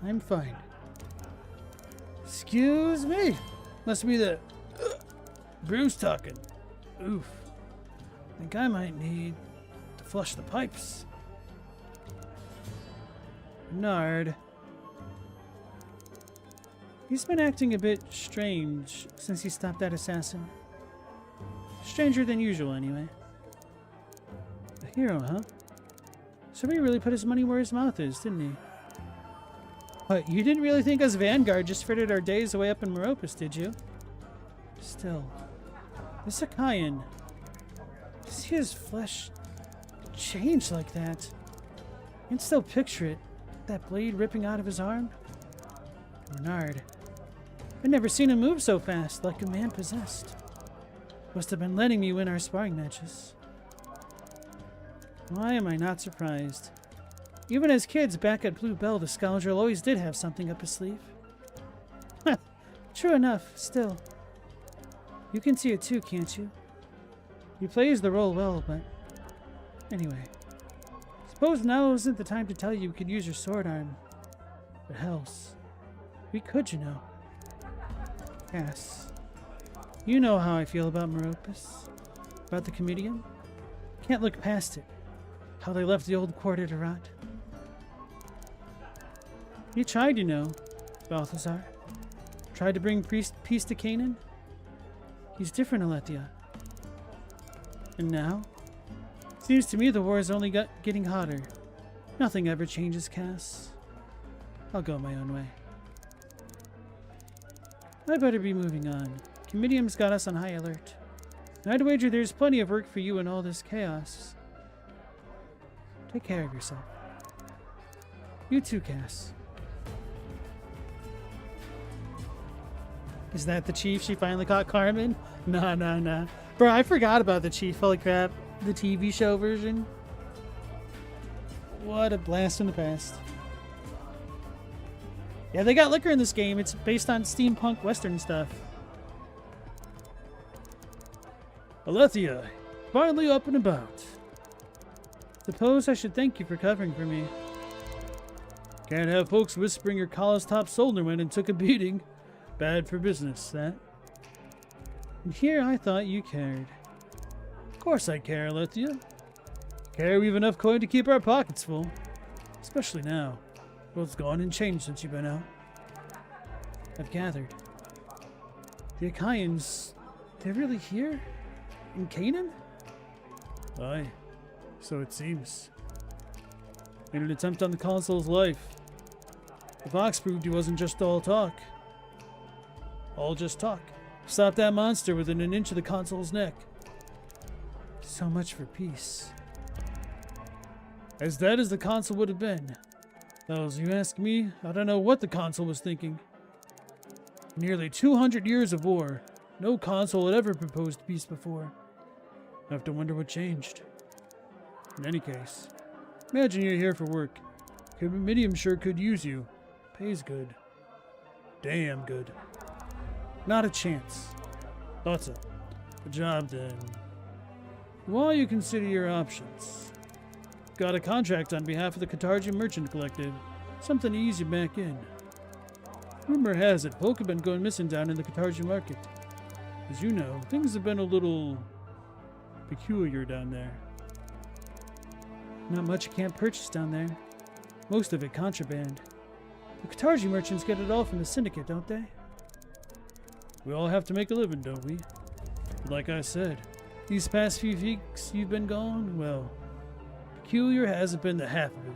I'm fine. Excuse me. Must be the Bruce talking. Oof. Think I might need to flush the pipes. Bernard. He's been acting a bit strange since he stopped that assassin. Stranger than usual, anyway. A hero, huh? So he really put his money where his mouth is, didn't he? What, you didn't really think us Vanguard just frittered our days away up in Meropis, did you? Still, this Akayan, to see his flesh change like that, I can still picture it, that blade ripping out of his arm. Bernard, I've never seen him move so fast, like a man possessed. Must have been letting me win our sparring matches. Why am I not surprised? Even as kids back at Blue Bell, the scoundrel always did have something up his sleeve. True enough, still. You can see it too, can't you? He plays the role well, but... Anyway. Suppose now isn't the time to tell you we could use your sword arm. But else. We could, you know. Yes. You know how I feel about Meropis. About the comedian. Can't look past it. How they left the old quarter to rot. You tried, you know, Balthazar. Tried to bring peace to Canaan. He's different, Alethea. And now? Seems to me the war is only getting hotter. Nothing ever changes, Cass. I'll go my own way. I better be moving on. Comitium's got us on high alert. And I'd wager there's plenty of work for you in all this chaos. Take care of yourself. You too, Cass. Is that the chief? She finally caught Carmen? Nah. Bro, I forgot about the chief. Holy crap. The TV show version. What a blast from the past. Yeah, they got liquor in this game. It's based on steampunk western stuff. Alethea, finally up and about. Suppose I should thank you for covering for me. Can't have folks whispering your collar's top soldier went and took a beating. Bad for business, that. And here I thought you cared. Of course I care, Alethea. Care we've enough coin to keep our pockets full. Especially now. World's gone and changed since you've been out. I've gathered. The Achaeans, they're really here? In Canaan? Aye, so it seems. In an attempt on the consul's life, the Vox proved he wasn't just all talk. All just talk. Stop that monster within an inch of the consul's neck. So much for peace. As dead as the consul would have been. Though, as you ask me, I don't know what the consul was thinking. Nearly 200 years of war. No consul had ever proposed peace before. I have to wonder what changed. In any case, imagine you're here for work. Comitium sure could use you. Pays good. Damn good. Not a chance. Thought so. The job then. While you consider your options. Got a contract on behalf of the Catargian Merchant Collective. Something to ease you back in. Rumor has it folk have been going missing down in the Catargian market. As you know, things have been a little peculiar down there. Not much you can't purchase down there. Most of it contraband. The Catargian merchants get it all from the syndicate, don't they? We all have to make a living, don't we? But like I said, these past few weeks you've been gone, well, peculiar hasn't been the half of it.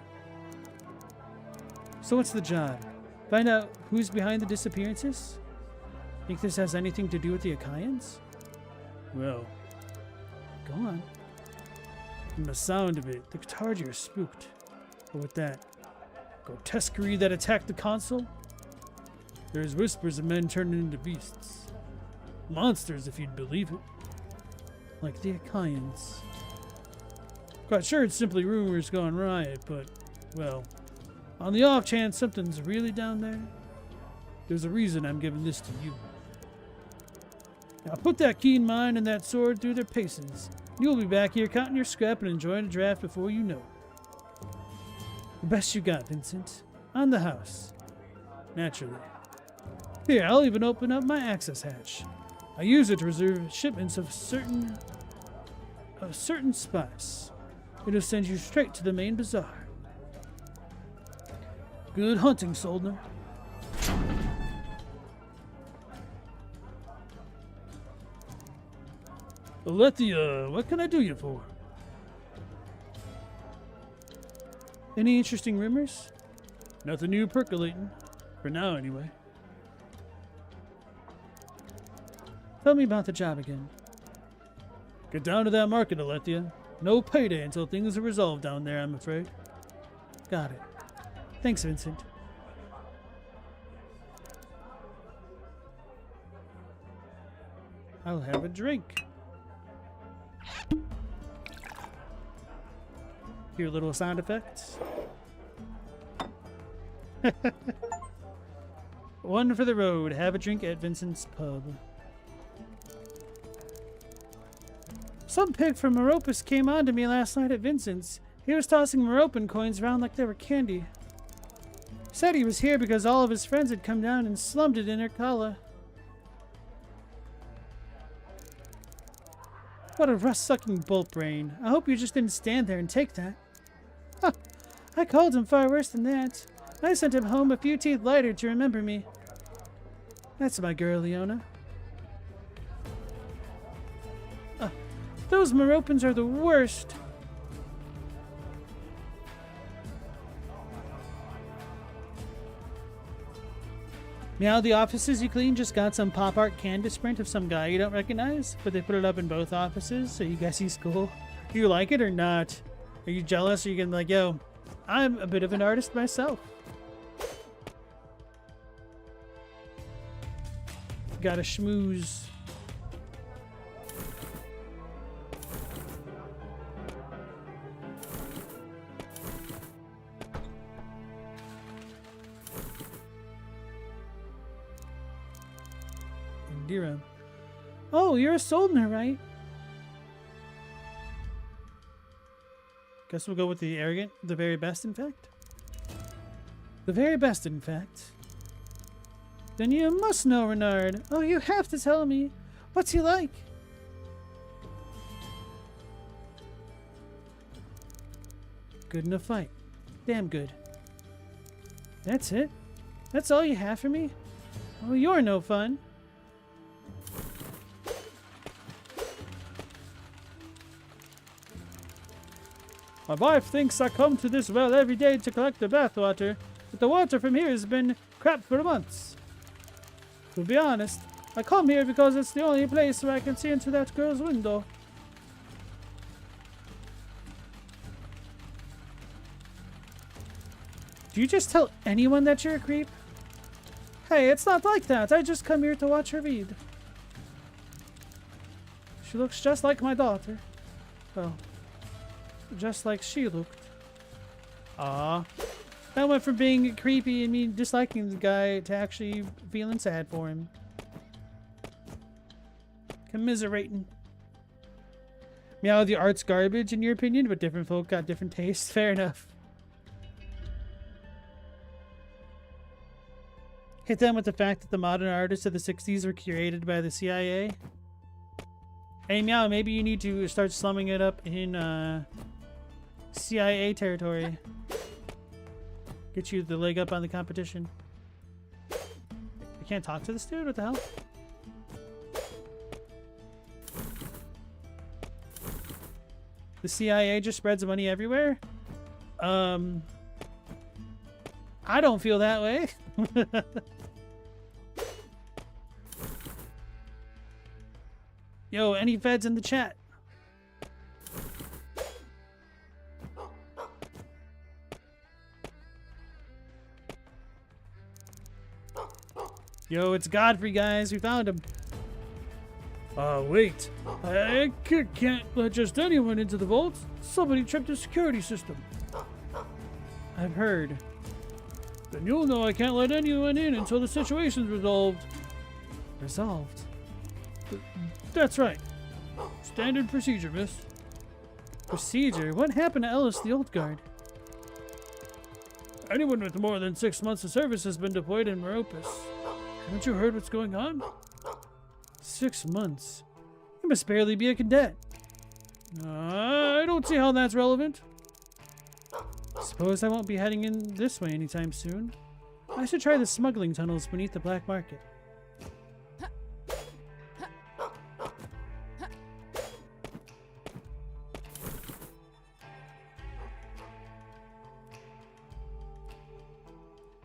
So what's the job? Find out who's behind the disappearances? Think this has anything to do with the Achaeans? Well, go on. From the sound of it, the Catargi are spooked. But with that grotesquerie that attacked the consul, there's whispers of men turning into beasts. Monsters, if you'd believe it. Like the Achaeans. Quite sure it's simply rumors gone riot, but, well, on the off chance something's really down there, there's a reason I'm giving this to you. Now put that keen mind and that sword through their paces. You'll be back here counting your scrap and enjoying a draft before you know it. The best you got, Vincent. On the house. Naturally. Here, I'll even open up my access hatch. I use it to reserve shipments of certain spice. It'll send you straight to the main bazaar. Good hunting, soldier. Alethea, what can I do you for? Any interesting rumors? Nothing new percolating. For now, anyway. Tell me about the job again. Get down to that market, Alethea. No payday until things are resolved down there, I'm afraid. Got it. Thanks, Vincent. I'll have a drink. Hear little sound effects. One for the road. Have a drink at Vincent's pub. Some pig from Meropis came on to me last night at Vincent's. He was tossing Meropan coins around like they were candy. Said he was here because all of his friends had come down and slummed it in her collar. What a rust-sucking bolt brain. I hope you just didn't stand there and take that. Huh. I called him far worse than that. I sent him home a few teeth lighter to remember me. That's my girl, Leona. Those Meropans are the worst. Meow, the offices you clean just got some pop art canvas print of some guy you don't recognize, but they put it up in both offices, so you guys see school. Do you like it or not? Are you jealous? Or are you gonna be like, yo, I'm a bit of an artist myself. Gotta schmooze. Indira. Oh, you're a Soldner, right? Guess we'll go with the arrogant, the very best, in fact. The very best, in fact. Then you must know Renard. Oh, you have to tell me. What's he like? Good in a fight. Damn good. That's it? That's all you have for me? Oh, you're no fun. My wife thinks I come to this well every day to collect the bathwater, but the water from here has been crap for months. To be honest, I come here because it's the only place where I can see into that girl's window. Do you just tell anyone that you're a creep? Hey, it's not like that. I just come here to watch her read. She looks just like my daughter. Well, just like she looked. Ah, that went from being creepy and me disliking the guy to actually feeling sad for him. Commiserating. Meow, the art's garbage in your opinion, but different folk got different tastes. Fair enough. Hit them with the fact that the modern artists of the 60s were curated by the CIA. Hey, Meow, maybe you need to start slumming it up in CIA territory. Get you the leg up on the competition. I can't talk to this dude? What the hell? The CIA just spreads money everywhere? I don't feel that way. Yo, any feds in the chat? Yo, it's Godfrey, guys. We found him. Wait. I can't let just anyone into the vault. Somebody tripped the security system. I've heard. Then you'll know I can't let anyone in until the situation's resolved. Resolved? That's right. Standard procedure, miss. Procedure? What happened to Ellis, the old guard? Anyone with more than 6 months of service has been deployed in Meropis. Haven't you heard what's going on? 6 months? You must barely be a cadet. I don't see how that's relevant. Suppose I won't be heading in this way anytime soon. I should try the smuggling tunnels beneath the black market.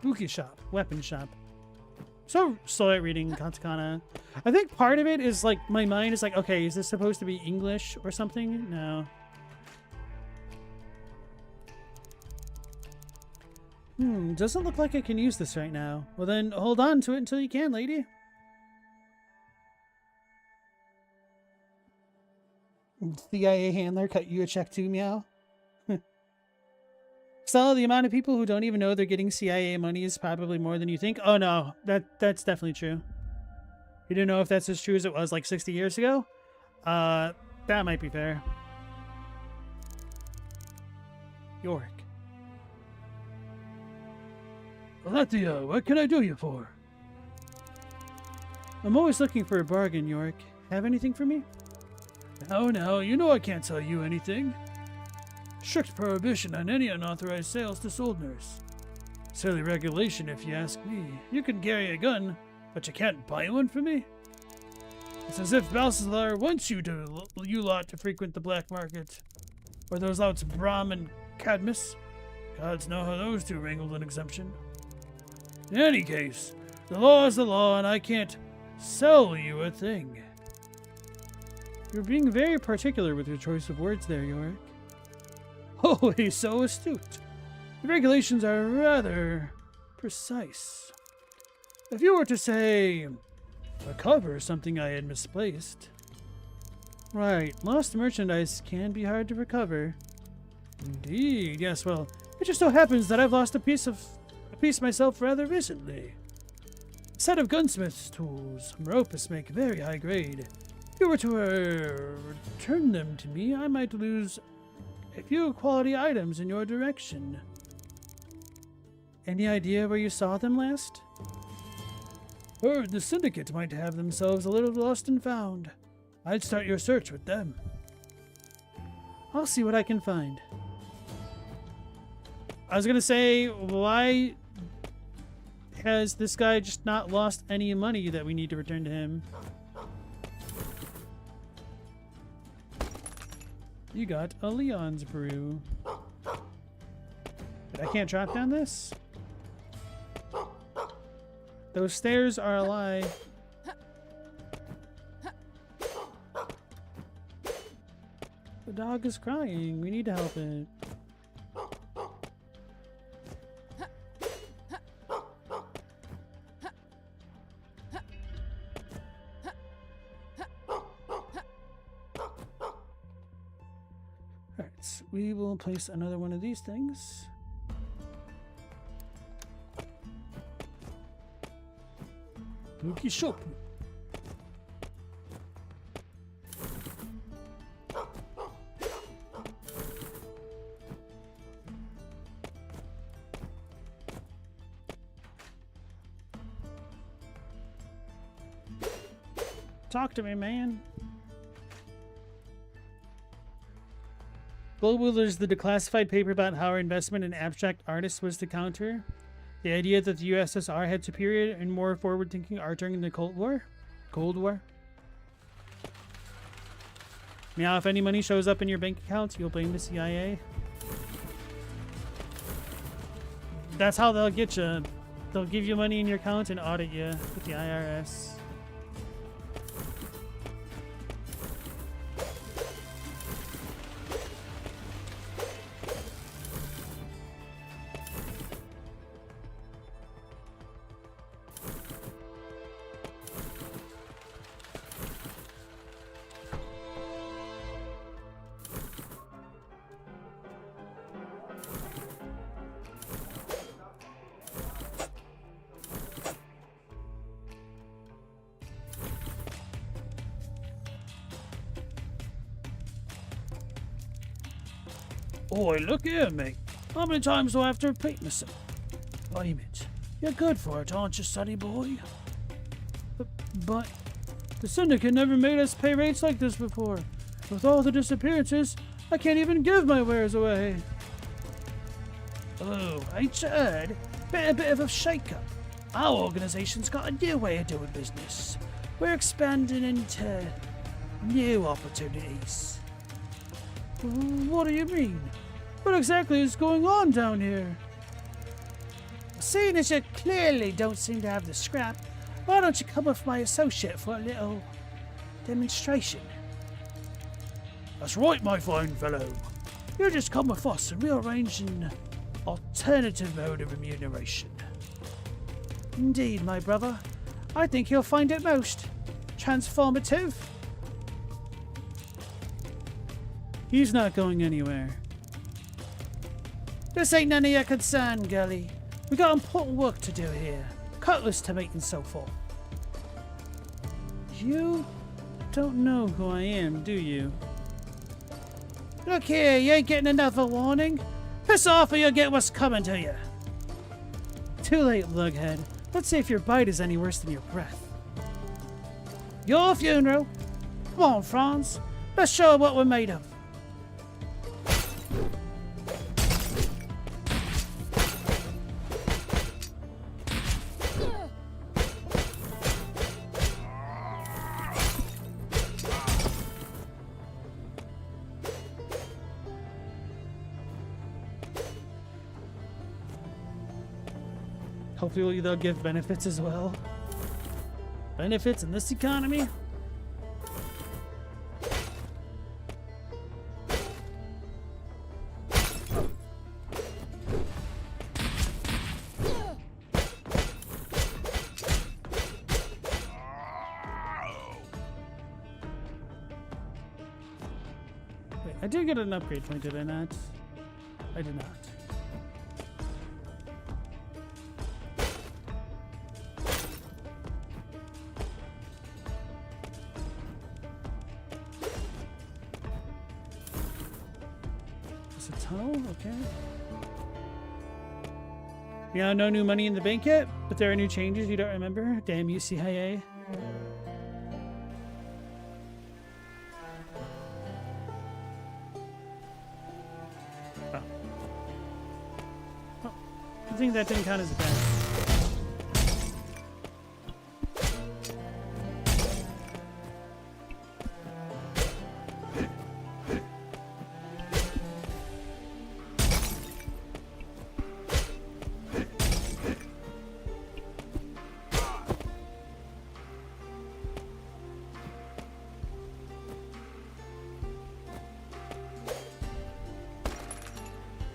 Buki shop, weapon shop. So slow at reading katakana. I think part of it is like my mind is like, okay, is this supposed to be English or something? No. Doesn't look like I can use this right now. Well then, hold on to it until you can, lady. CIA handler cut you a check too, Meow. So the amount of people who don't even know they're getting CIA money is probably more than you think. Oh no, that's definitely true. You didn't know if that's as true as it was like 60 years ago? That might be fair. York. Alethea, what can I do you for? I'm always looking for a bargain, Yorick. Have anything for me? Now, you know I can't sell you anything. Strict prohibition on any unauthorized sales to Soldners. Silly regulation, if you ask me. You can carry a gun, but you can't buy one from me? It's as if Balthazar wants you lot to frequent the black market. Or those louts Brahm and Cadmus. Gods know how those two wrangled an exemption. In any case, the law is the law, and I can't sell you a thing. You're being very particular with your choice of words there, Yorick. Oh, he's so astute. The regulations are rather precise. If you were to say, recover something I had misplaced. Right, lost merchandise can be hard to recover. Indeed, yes, well, it just so happens that I've lost a piece myself rather recently. A set of gunsmith's tools. Meropis make very high grade. If you were to return them to me, I might lose a few quality items in your direction. Any idea where you saw them last? Heard the Syndicate might have themselves a little lost and found. I'd start your search with them. I'll see what I can find. I was gonna say, why has this guy just not lost any money that we need to return to him? You got a Leon's brew. But I can't drop down this? Those stairs are a lie. The dog is crying. We need to help it. Alright, we will place another one of these things. Lucky shop. Talk to me, man. Global is the declassified paper about how our investment in abstract artists was to counter the idea that the USSR had superior and more forward-thinking art during the Cold War. Now, if any money shows up in your bank accounts, you'll blame the CIA. That's how they'll get you. They'll give you money in your account and audit you with the IRS. Oi, look here, mate. How many times do I have to repeat myself? Blame it. You're good for it, aren't you, sonny boy? But the Syndicate never made us pay rates like this before. With all the disappearances, I can't even give my wares away. Oh, ain't you heard? Been a bit of a shake-up. Our organisation's got a new way of doing business. We're expanding into new opportunities. What do you mean? What exactly is going on down here? Seeing as you clearly don't seem to have the scrap, why don't you come with my associate for a little demonstration? That's right, my fine fellow. You just come with us and we'll arrange an alternative mode of remuneration. Indeed, my brother. I think you'll find it most transformative. He's not going anywhere. This ain't none of your concern, girlie. We got important work to do here. Cutlass to make and so forth. You don't know who I am, do you? Look here, you ain't getting another warning. Piss off or you'll get what's coming to you. Too late, lughead. Let's see if your bite is any worse than your breath. Your funeral? Come on, Franz. Let's show 'em what we're made of. Hopefully they'll give benefits as well. Benefits in this economy? Wait, I did get an upgrade point, did I not? I did not. Okay. Yeah, no new money in the bank yet, but there are new changes you don't remember. Damn you, CIA. Oh. Oh, I think that didn't count as a bad.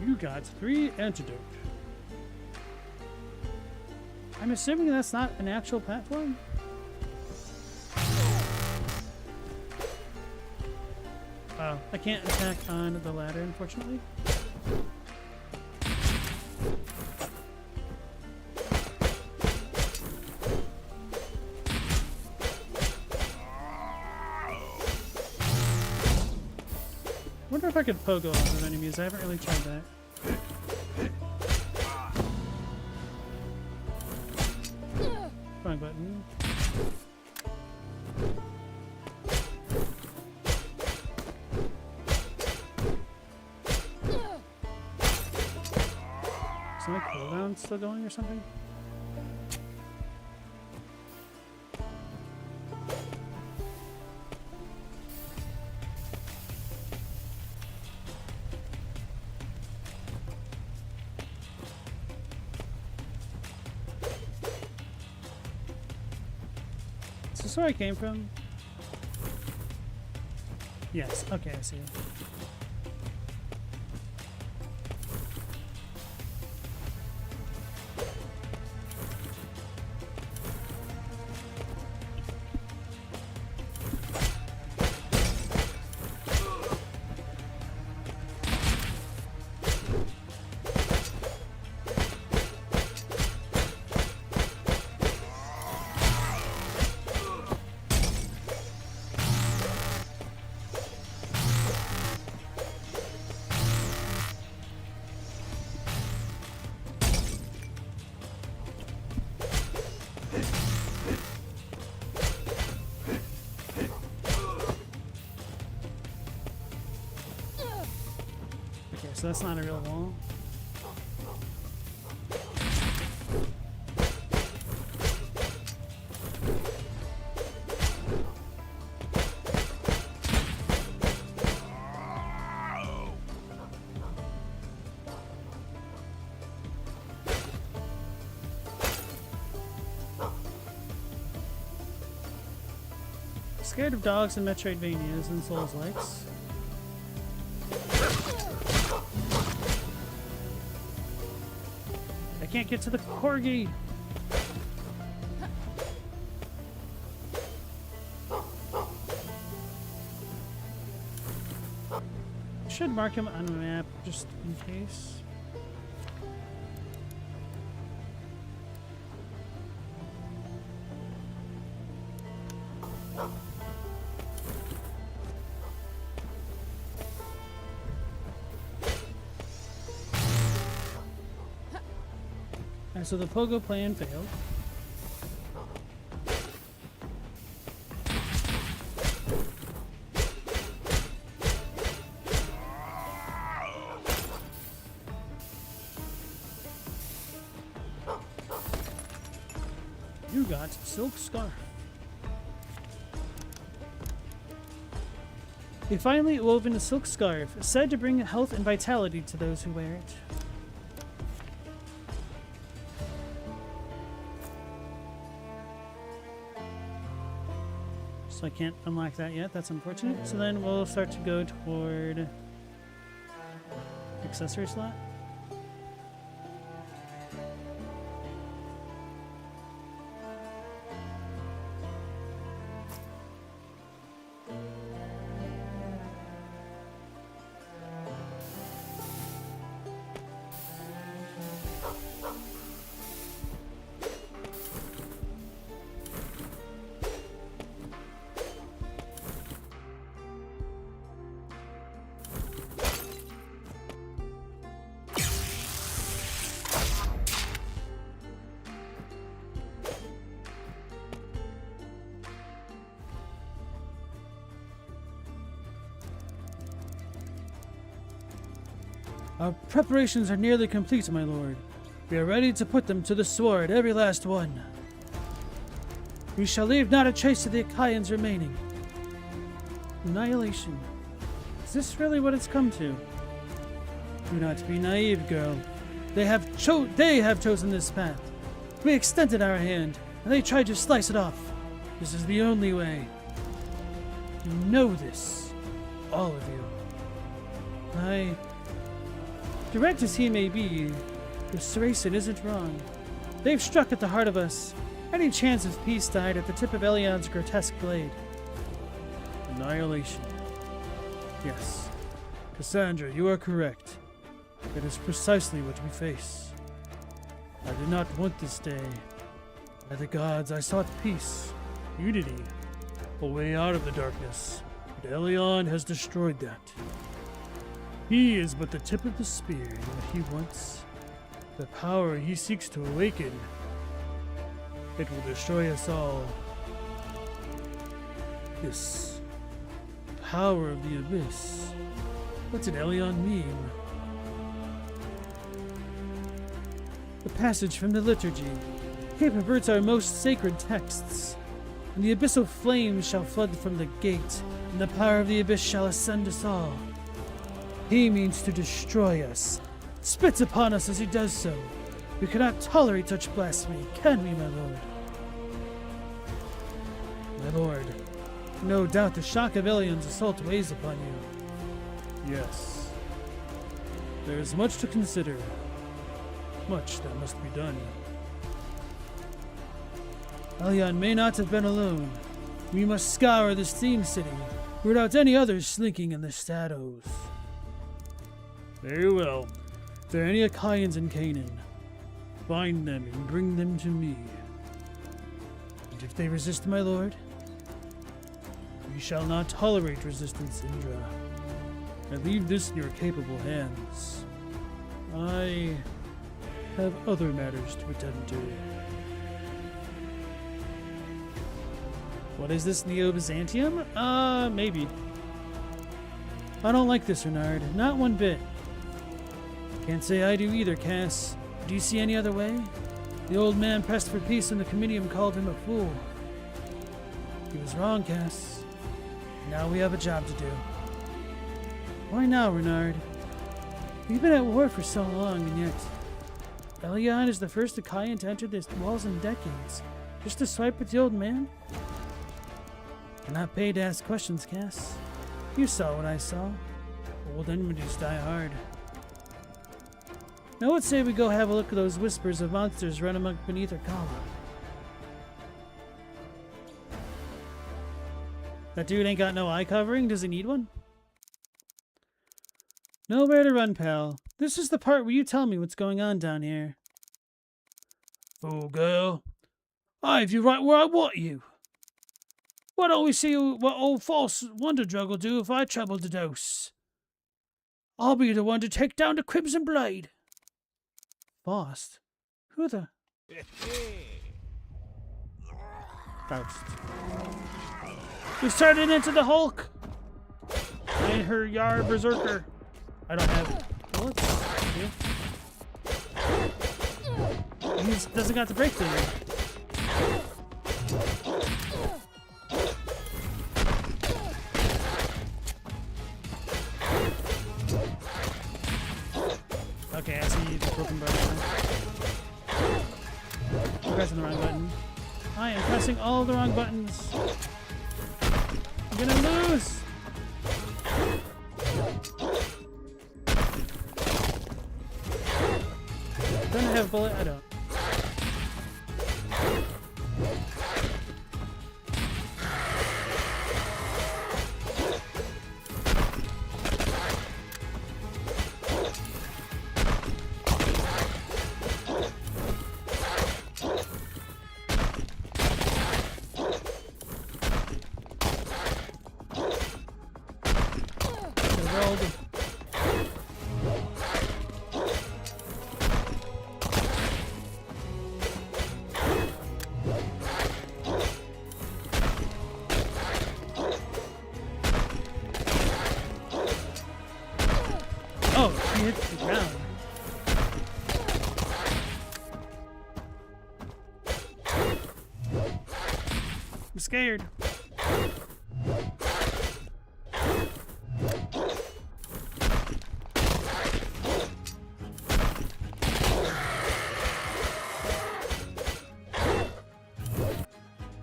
You got 3 antidote. I'm assuming that's not an actual platform? Oh, I can't attack on the ladder, unfortunately. I wonder if I could pogo off of enemies. I haven't really tried that. Wrong button. Is my cooldown still going or something? Is this where I came from? Yes, okay, I see it. So that's not a real wall. Scared of dogs and Metroidvanias and Souls-likes. I can't get to the corgi. I should mark him on the map just in case. Alright, so the pogo plan failed. You got silk scarf. A finely woven silk scarf, said to bring health and vitality to those who wear it. So I can't unlock that yet, that's unfortunate. So then we'll start to go toward accessory slot. Our preparations are nearly complete, my lord. We are ready to put them to the sword, every last one. We shall leave not a trace of the Achaeans remaining. Annihilation. Is this really what it's come to? Do not be naive, girl. They have chosen this path. We extended our hand, and they tried to slice it off. This is the only way. You know this. All of you. Direct as he may be, the Saracen isn't wrong. They've struck at the heart of us. Any chance of peace died at the tip of Elion's grotesque blade. Annihilation. Yes. Cassandra, you are correct. It is precisely what we face. I did not want this day. By the gods, I sought peace, unity, a way out of the darkness. But Elion has destroyed that. He is but the tip of the spear in what he wants. The power he seeks to awaken. It will destroy us all. This power of the abyss. What did Elion mean? The passage from the liturgy. He perverts our most sacred texts. And the abyssal flames shall flood from the gate, and the power of the abyss shall ascend us all. He means to destroy us, spits upon us as he does so. We cannot tolerate such blasphemy, can we, my lord? My lord, no doubt the shock of Elion's assault weighs upon you. Yes. There is much to consider. Much that must be done. Elion may not have been alone. We must scour the Steam City, without any others slinking in the shadows. Very well. If there are any Achaeans in Canaan, find them and bring them to me. And if they resist, my lord, we shall not tolerate resistance, Indra. I leave this in your capable hands. I have other matters to attend to. What is this, Neo-Byzantium? Maybe. I don't like this, Renard. Not one bit. Can't say I do either, Cass. Do you see any other way? The old man pressed for peace and the Comitium called him a fool. He was wrong, Cass. Now we have a job to do. Why now, Renard? We've been at war for so long, and yet Elion is the first Achaean to enter the walls in decades. Just to swipe at the old man? I'm not paid to ask questions, Cass. You saw what I saw. Old enmities die hard. Now let's say we go have a look at those whispers of monsters run amok beneath our column. That dude ain't got no eye covering? Does he need one? Nowhere to run, pal. This is the part where you tell me what's going on down here. Fool girl. I've you right where I want you. Why don't we see what old false wonder drug will do if I trouble the dose? I'll be the one to take down the Crimson Blade. Faust? Who the? Faust. Who's turning into the Hulk? I her Yar Berserker. I don't have bullets. He doesn't got the breakthrough. Okay, I see the broken bar. I'm pressing the wrong button. I am pressing all the wrong buttons. I'm gonna lose. Don't I have a bullet? I don't. Oh, he hit the ground. I'm scared.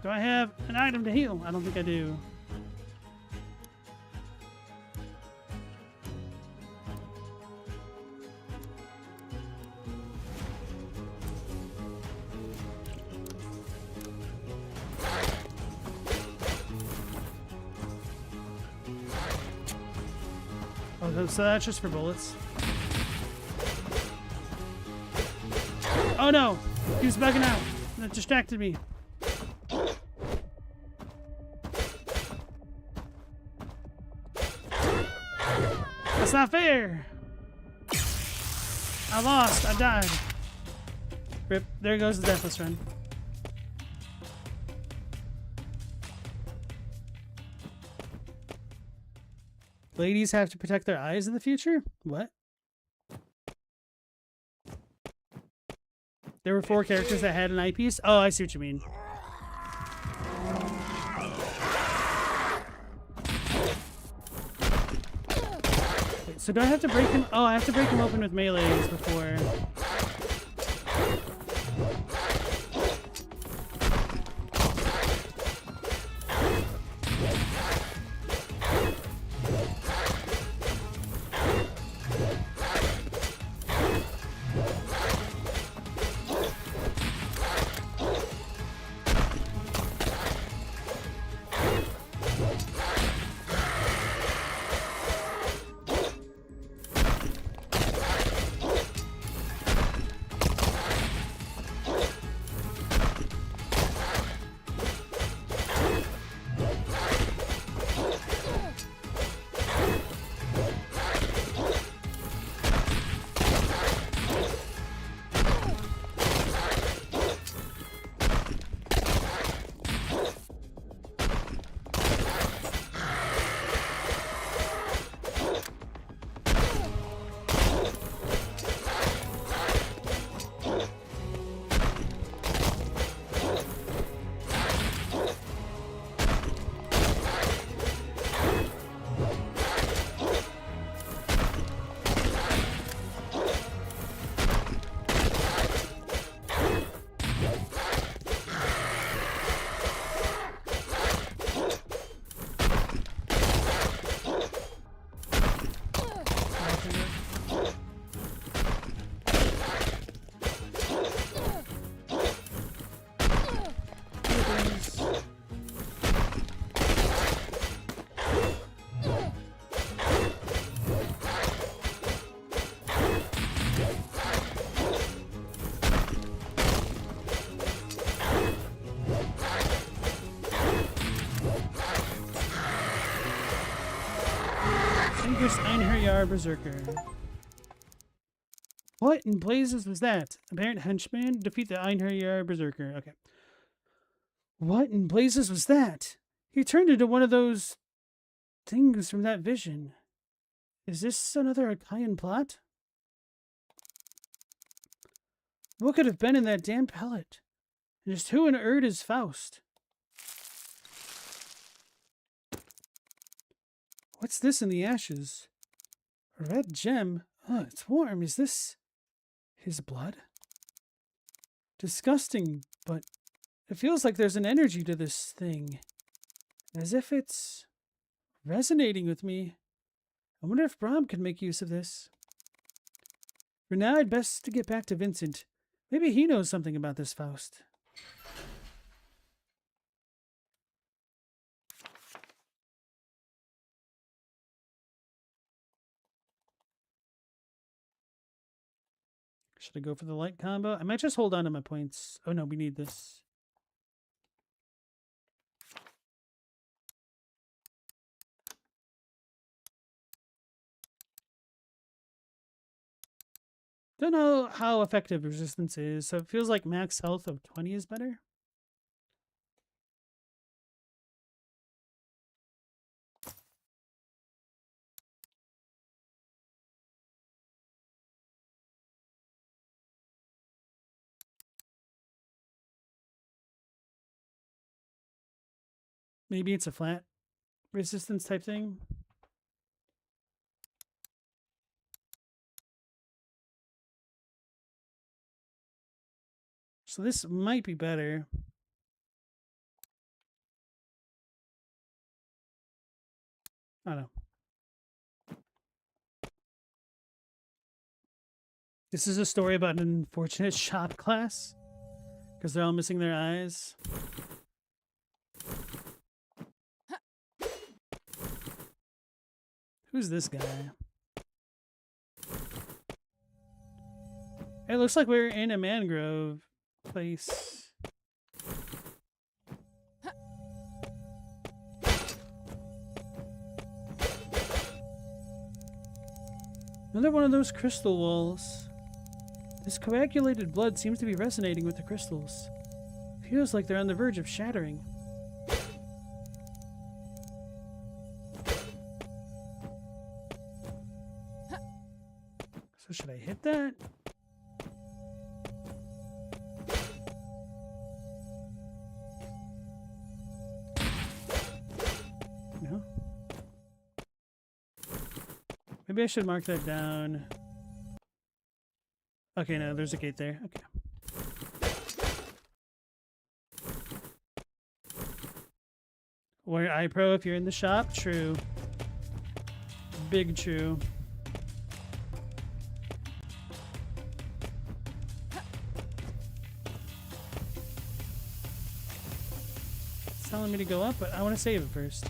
Do I have an item to heal? I don't think I do. Oh, so that's just for bullets. Oh no! He was bugging out. That distracted me. That's not fair! I lost. I died. Rip. There goes the Deathless Run. Ladies have to protect their eyes in the future? What? There were 4 characters that had an eyepiece? Oh, I see what you mean. Wait, so do I have to break him? Oh, I have to break him open with melees before. Berserker. What in blazes was that? Apparent henchman? Defeat the Einherjar Berserker. Okay. What in blazes was that? He turned into one of those things from that vision. Is this another Achaean plot? What could have been in that damn pellet? And just who in Erd is Faust? What's this in the ashes? A red gem? Oh, it's warm. Is this his blood? Disgusting, but it feels like there's an energy to this thing. As if it's resonating with me. I wonder if Brahm could make use of this. For now, I'd best to get back to Vincent. Maybe he knows something about this Faust. Should I go for the light combo? I might just hold on to my points. Oh no, we need this. Don't know how effective resistance is, so it feels like max health of 20 is better. Maybe it's a flat resistance type thing. So this might be better. I don't know. This is a story about an unfortunate shop class because they're all missing their eyes. Who's this guy? It looks like we're in a mangrove place. Another one of those crystal walls. This coagulated blood seems to be resonating with the crystals. Feels like they're on the verge of shattering. So should I hit that? No? Maybe I should mark that down. Okay, no, there's a gate there. Okay. Wear eye pro if you're in the shop? True. Big true. It's telling me to go up, but I want to save it first.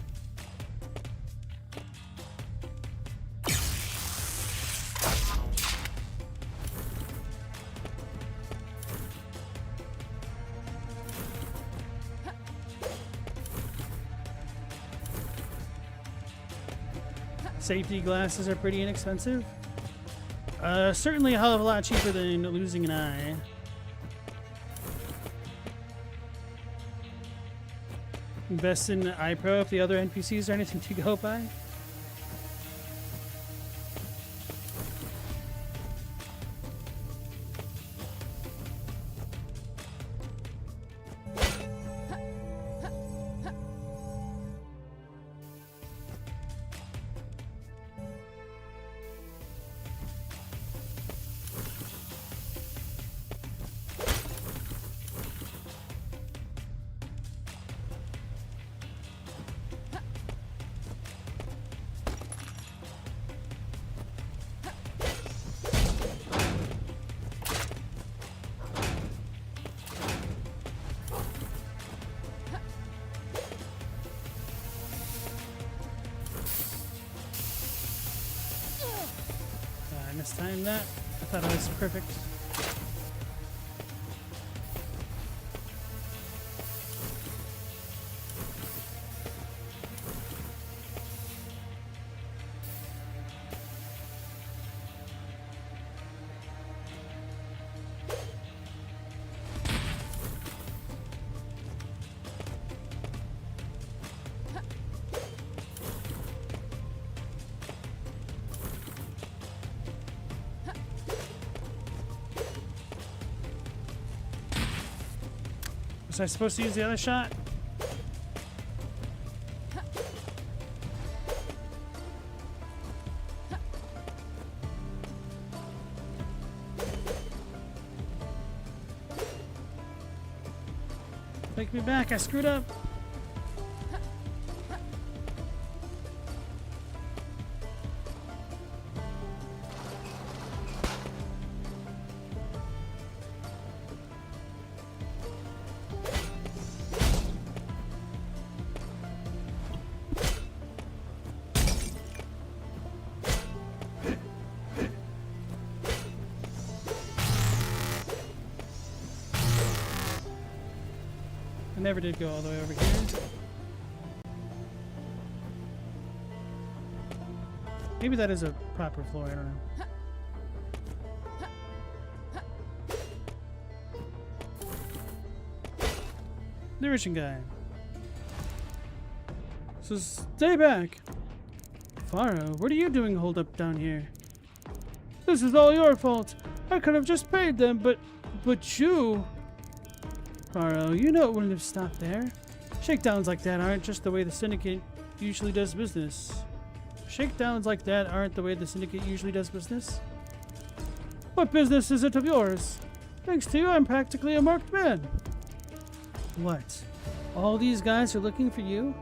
Safety glasses are pretty inexpensive. Certainly a hell of a lot cheaper than losing an eye. Invest in iPro if the other NPCs are anything to go by. Mistime that. I thought it was perfect. Was I supposed to use the other shot? Take me back, I screwed up. I never did go all the way over here. Maybe that is a proper floor, I don't know. The Russian guy. So stay back. Faro, what are you doing holed up down here? This is all your fault. I could have just paid them, but you... Faro, you know it wouldn't have stopped there. Shakedowns like that aren't just the way the Syndicate usually does business. Shakedowns like that aren't the way the Syndicate usually does business. What business is it of yours? Thanks to you, I'm practically a marked man. What? All these guys are looking for you?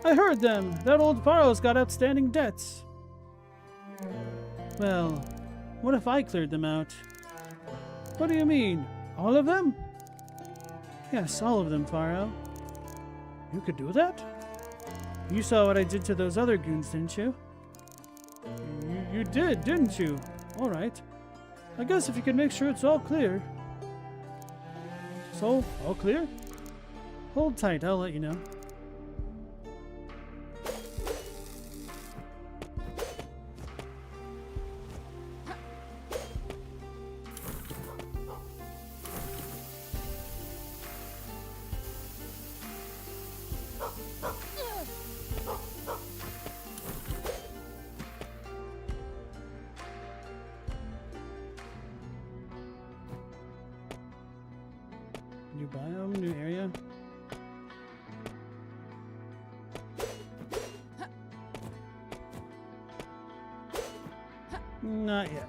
I heard them. That old Faro's got outstanding debts. Well, what if I cleared them out? What do you mean? All of them? Yes, all of them, Faro. You could do that? You saw what I did to those other goons, didn't you? You did, didn't you? All right. I guess if you could make sure it's all clear. So, all clear? Hold tight, I'll let you know. New biome, new area. Not yet.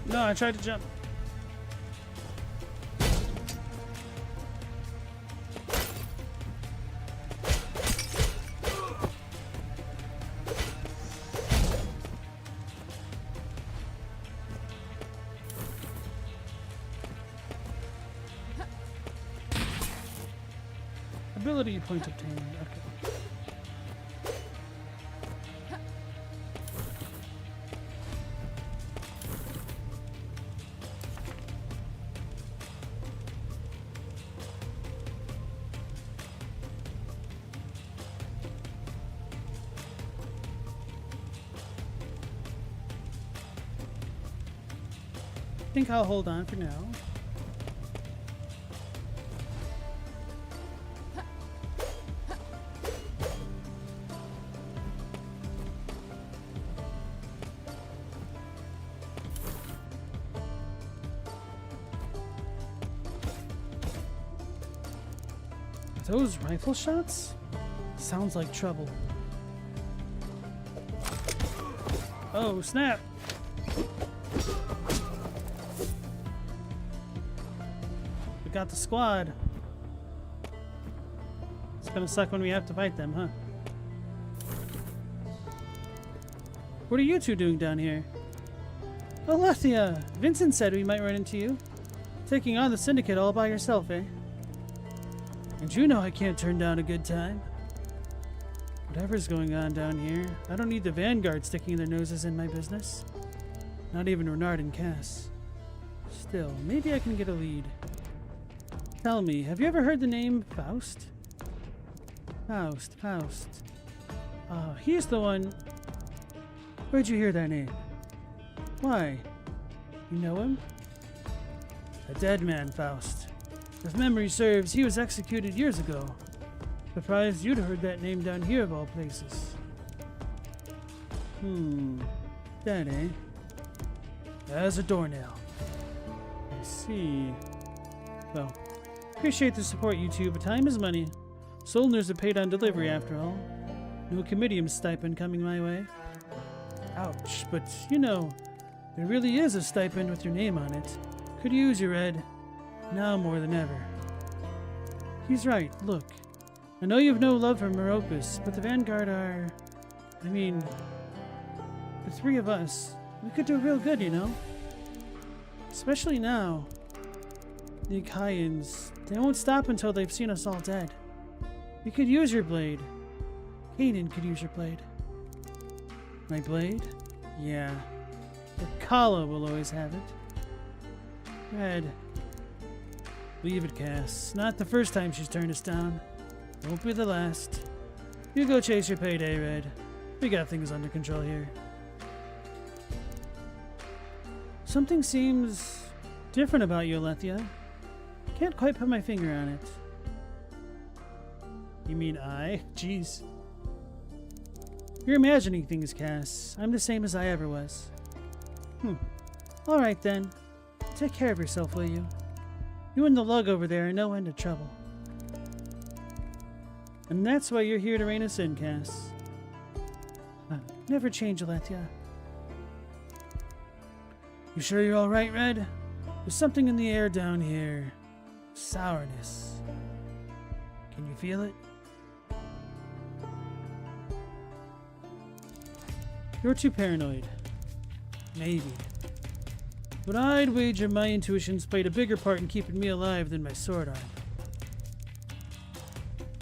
No, I tried to jump. Ability point obtained. Okay. I think I'll hold on for now. Those rifle shots? Sounds like trouble. Oh, snap! We got the squad. It's gonna suck when we have to fight them, huh? What are you two doing down here? Alethea! Vincent said we might run into you. Taking on the Syndicate all by yourself, eh? And you know I can't turn down a good time. Whatever's going on down here, I don't need the Vanguard sticking their noses in my business. Not even Renard and Cass. Still, maybe I can get a lead. Tell me, have you ever heard the name Faust? Faust. He's the one... Where'd you hear that name? Why? You know him? A dead man, Faust. If memory serves, he was executed years ago. Surprised you'd heard that name down here of all places. That, eh? As a doornail. I see. Well, appreciate the support, you two, but time is money. Soldiers are paid on delivery, after all. No comitium stipend coming my way. Ouch, but you know, there really is a stipend with your name on it. Could use you, Red. Now more than ever. He's right, look. I know you have no love for Meropis, but the Vanguard are... I mean... the three of us. We could do real good, you know? Especially now. The Achaeans, they won't stop until they've seen us all dead. We could use your blade. Kanan could use your blade. My blade? Yeah. But Kala will always have it. Red. Leave it, Cass. Not the first time she's turned us down. Won't be the last. You go chase your payday, Red. We got things under control here. Something seems different about you, Alethea. Can't quite put my finger on it. You mean I? Jeez. You're imagining things, Cass. I'm the same as I ever was. Alright then. Take care of yourself, will you? You and the lug over there are no end of trouble. And that's why you're here to rein us in, Cass. Never change, Alethea. You sure you're alright, Red? There's something in the air down here. Sourness. Can you feel it? You're too paranoid. Maybe. But I'd wager my intuitions played a bigger part in keeping me alive than my sword arm.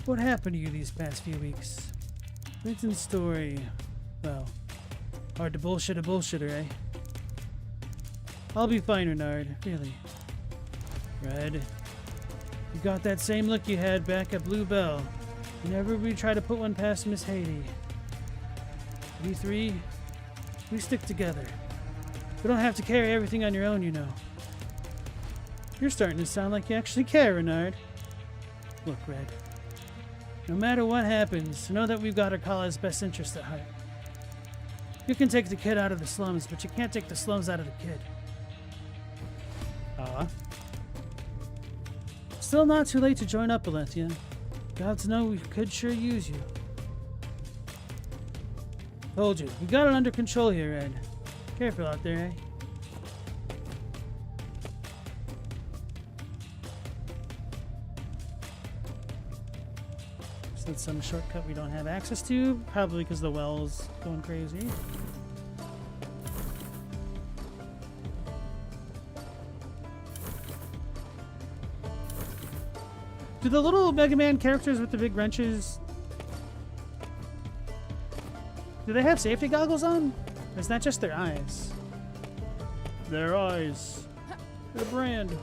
What happened to you these past few weeks? Vincent's story... well, hard to bullshit a bullshitter, eh? I'll be fine, Renard, really. Red, you got that same look you had back at Blue Bell whenever we try to put one past Miss Haiti. We three, we stick together. We don't have to carry everything on your own, you know. You're starting to sound like you actually care, Renard. Look, Red. No matter what happens, know that we've got Akala's best interest at heart. You can take the kid out of the slums, but you can't take the slums out of the kid. Still not too late to join up, Alethea. Gods know we could sure use you. Told you, we got it under control here, Ed. Careful out there, eh? So that's some shortcut we don't have access to, probably because the well's going crazy. Do the little Mega Man characters with the big wrenches... do they have safety goggles on? Or is that just their eyes? Their eyes. Their brand.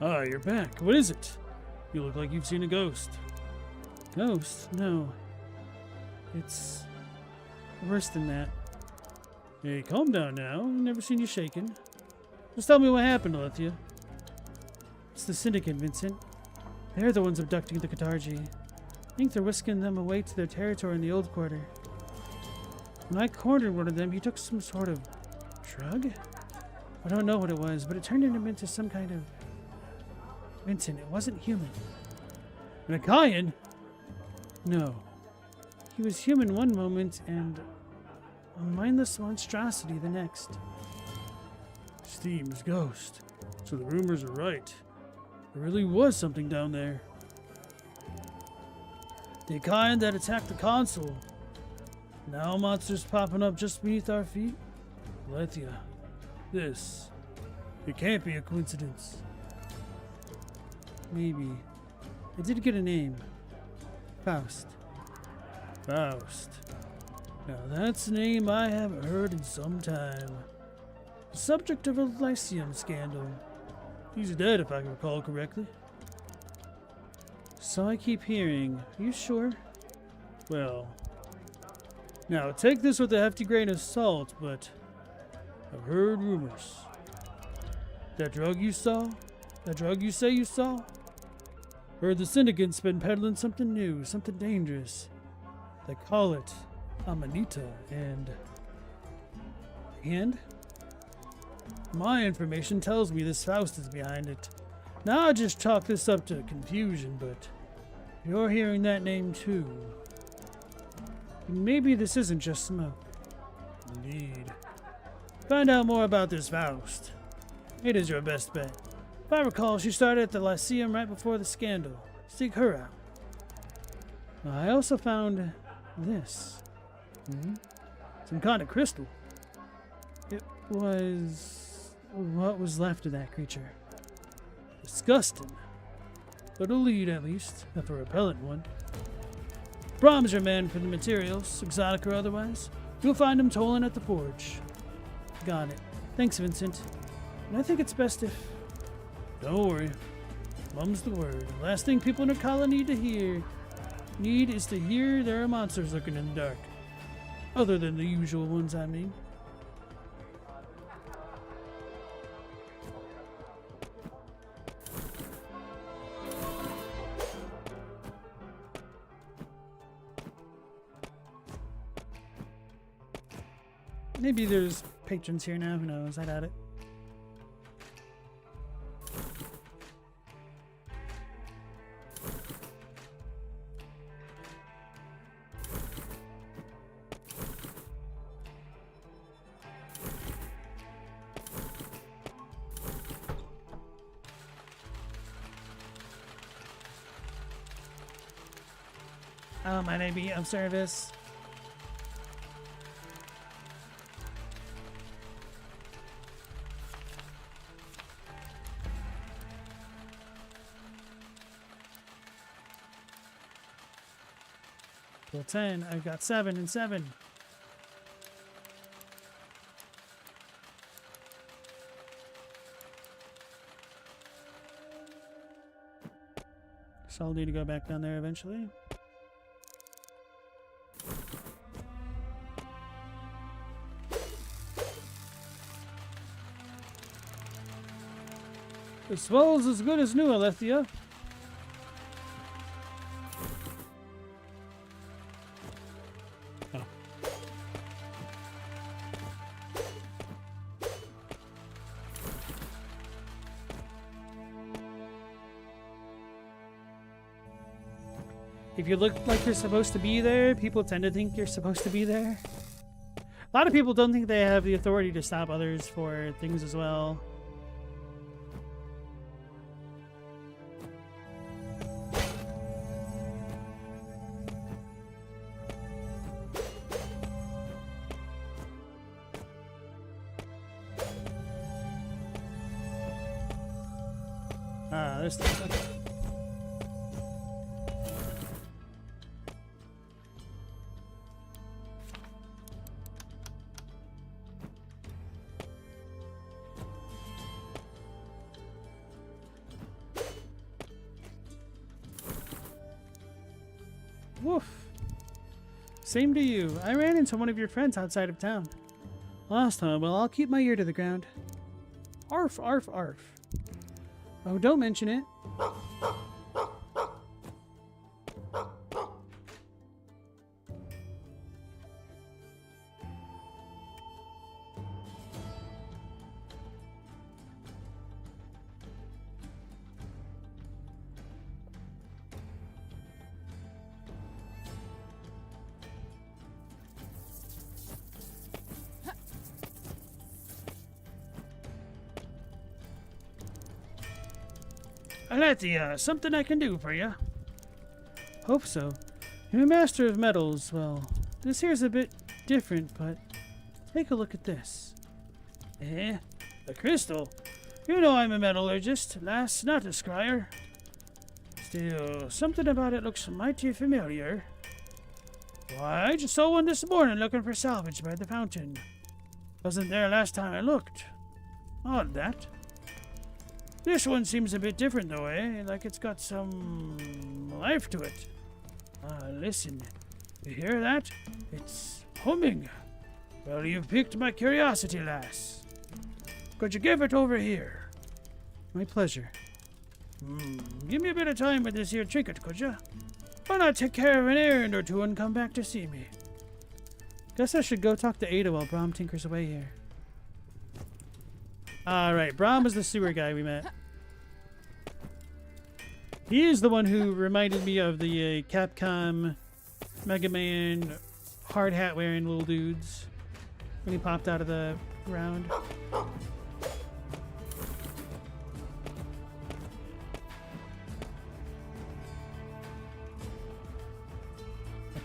Ah, you're back. What is it? You look like you've seen a ghost. Ghost? No. It's worse than that. Hey, calm down now. I've never seen you shaken. Just tell me what happened, Alethea. It's the Syndicate, Vincent. They're the ones abducting the Katarji. I think they're whisking them away to their territory in the Old Quarter. When I cornered one of them, he took some sort of drug? I don't know what it was, but it turned him into some kind of... Vincent, it wasn't human. An Akayan? No. He was human one moment and a mindless monstrosity the next. Steam's ghost. So the rumors are right. There really was something down there. The Akayan that attacked the console. Now monsters popping up just beneath our feet? Lethia. This. It can't be a coincidence. Maybe. I did get a name. Faust. Faust. Now that's a name I haven't heard in some time. The subject of a Lyceum scandal. He's dead if I can recall correctly. So I keep hearing. Are you sure? Well, now take this with a hefty grain of salt, but I've heard rumors. That drug you saw? That drug you say you saw? Heard the syndicate's been peddling something new, something dangerous. They call it Amanita, and... And? My information tells me this Faust is behind it. Now I just chalk this up to confusion, but you're hearing that name too. Maybe this isn't just smoke. Indeed. Find out more about this Faust. It is your best bet. If I recall, she started at the Lyceum right before the scandal. Seek her out. I also found this. Some kind of crystal. It was... what was left of that creature. Disgusting. But a lead at least, if a repellent one. Brahm's your man for the materials, exotic or otherwise. You'll find him tolling at the forge. Got it. Thanks, Vincent. And I think it's best if... Don't worry. Mum's the word. The last thing people in Akala need is to hear there are monsters lurking in the dark. Other than the usual ones, I mean. Maybe there's patrons here now. Who knows? I doubt it. Might I be of service? Well, 10. I've got 7 and 7. So I'll need to go back down there eventually. The swell's as good as new, Alethea. If you look like you're supposed to be there, people tend to think you're supposed to be there. A lot of people don't think they have the authority to stop others for things as well. There's stuff. Woof. Same to you. I ran into one of your friends outside of town last time. Well, I'll keep my ear to the ground. Arf, arf, arf. Oh, don't mention it. Alethea, something I can do for you? Hope so. You're a master of metals. Well, this here's a bit different, but take a look at this. Eh? A crystal? You know I'm a metallurgist, lass, not a scryer. Still, something about it looks mighty familiar. Why, I just saw one this morning looking for salvage by the fountain. Wasn't there last time I looked. Odd that. This one seems a bit different though, eh? Like it's got some life to it. Listen. You hear that? It's humming. Well, you've piqued my curiosity, lass. Could you give it over here? My pleasure. Give me a bit of time with this here trinket, could you? Why not take care of an errand or two and come back to see me? Guess I should go talk to Ada while Brahm tinkers away here. Alright, Brahm is the sewer guy we met. He is the one who reminded me of the Capcom Mega Man hard hat wearing little dudes when he popped out of the ground.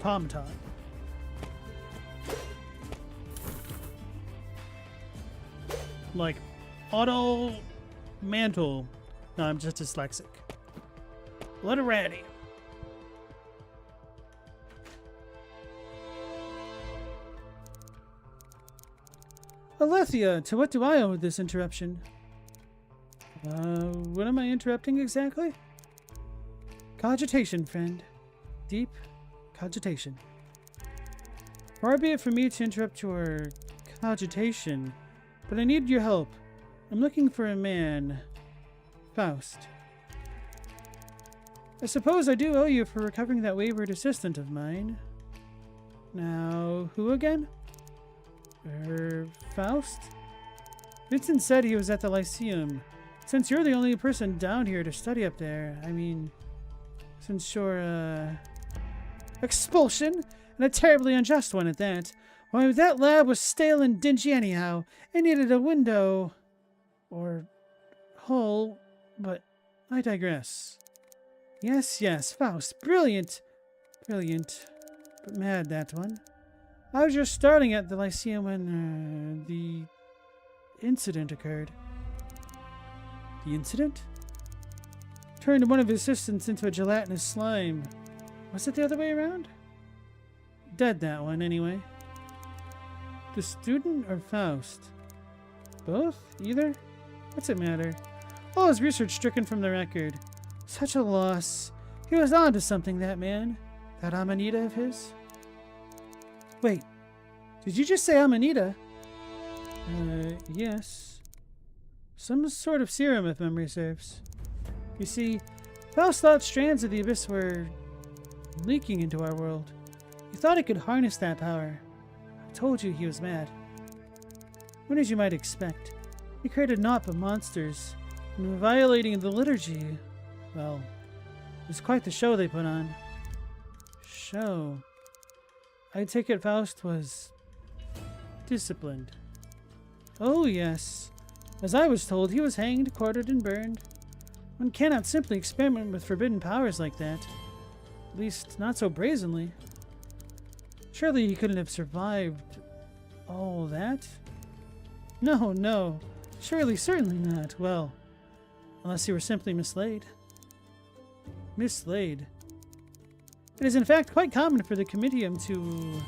Automaton. Like auto mantle. No, I'm just dyslexic. Let it ratty. Alethea, to what do I owe this interruption? What am I interrupting exactly? Cogitation, friend. Deep cogitation. Far be it from me to interrupt your cogitation, but I need your help. I'm looking for a man. Faust. I suppose I do owe you for recovering that wayward assistant of mine. Now, who again? Faust? Vincent said he was at the Lyceum. Since you're the only person down here to study up there, I mean, since your, expulsion, and a terribly unjust one at that, why, that lab was stale and dingy anyhow. It needed a window, or hole, but I digress. Yes, yes, Faust, brilliant, brilliant, but mad, that one. I was just starting at the Lyceum when, the incident occurred. The incident? Turned one of his assistants into a gelatinous slime. Was it the other way around? Dead, that one, anyway. The student or Faust? Both? Either? What's it matter? All his research stricken from the record. Such a loss. He was on to something, that man. That Amanita of his. Wait. Did you just say Amanita? Yes. Some sort of serum, if memory serves. You see, Faust thought strands of the Abyss were leaking into our world. He thought he could harness that power. I told you he was mad. What as you might expect, he created naught but monsters, and violating the liturgy. Well, it was quite the show they put on. Show. I take it Faust was disciplined. Oh yes. As I was told, he was hanged, quartered, and burned. One cannot simply experiment with forbidden powers like that. At least, not so brazenly. Surely he couldn't have survived all that? No, no. Surely, certainly not. Well, unless he were simply mislaid. Mislaid. It is in fact quite common for the Comitium to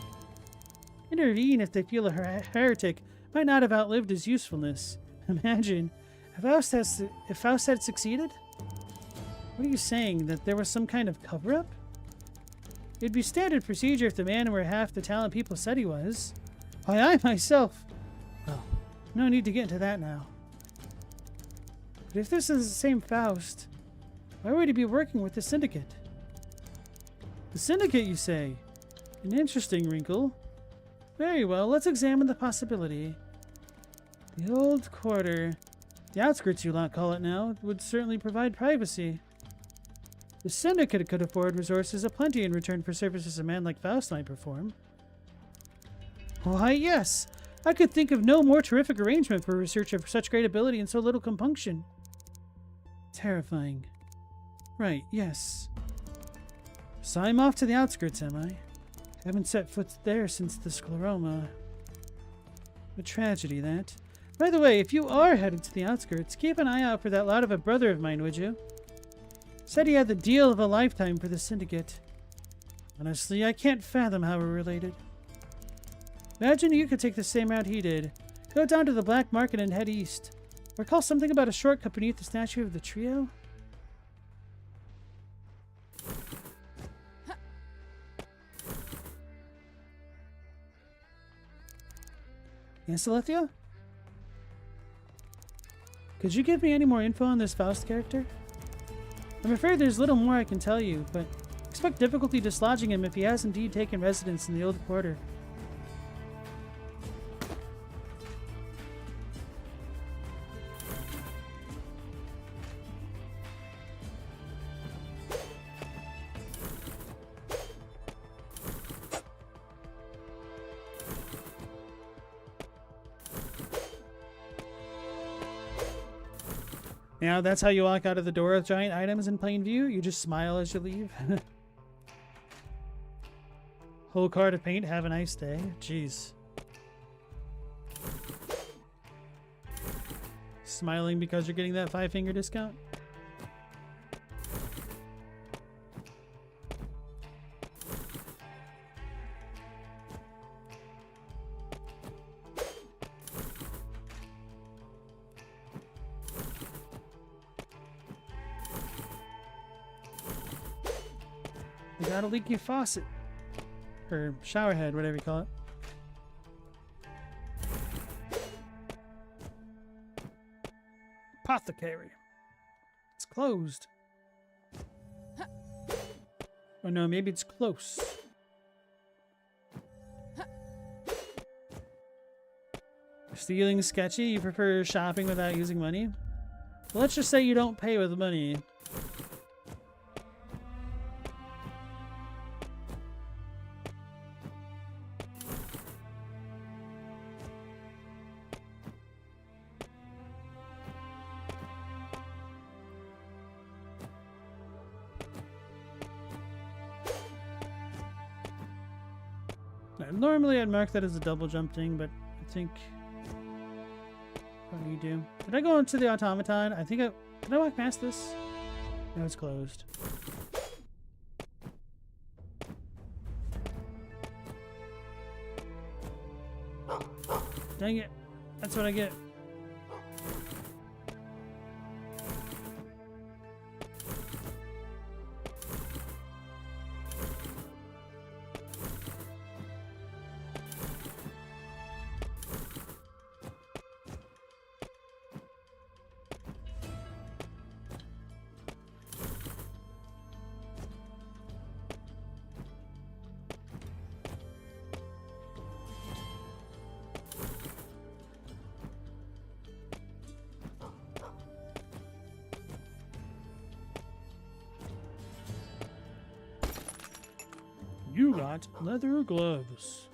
intervene if they feel a heretic might not have outlived his usefulness. Imagine, if Faust had succeeded? What are you saying, that there was some kind of cover-up? It'd be standard procedure if the man were half the talent people said he was. Why, I myself... Well, no need to get into that now. But if this is the same Faust, why would he be working with the Syndicate? The Syndicate, you say? An interesting wrinkle. Very well, let's examine the possibility. The old quarter, the outskirts you lot call it now, would certainly provide privacy. The Syndicate could afford resources aplenty in return for services a man like Faust might perform. Why, yes! I could think of no more terrific arrangement for research of such great ability and so little compunction. Terrifying. Right, yes. So I'm off to the outskirts, am I? Haven't set foot there since the scleroma. A tragedy, that. By the way, if you are headed to the outskirts, keep an eye out for that lot of a brother of mine, would you? Said he had the deal of a lifetime for the syndicate. Honestly, I can't fathom how we're related. Imagine you could take the same route he did. Go down to the black market and head east. Recall something about a shortcut beneath the statue of the trio? Yes, Alethea? Could you give me any more info on this Faust character? I'm afraid there's little more I can tell you, but expect difficulty dislodging him if he has indeed taken residence in the old quarter. Now, that's how you walk out of the door with giant items in plain view? You just smile as you leave? Whole cart of paint, have a nice day. Jeez. Smiling because you're getting that 5-finger discount? You got a leaky faucet. Or shower head, whatever you call it. Apothecary. It's closed. Oh no, maybe it's close. Stealing sketchy? You prefer shopping without using money? Well, let's just say you don't pay with money. Normally I'd mark that as a double jump thing, but I think... What do you do? Did I go into the automaton? I think I... Did I walk past this? No, it's closed. Dang it. That's what I get. You got leather gloves.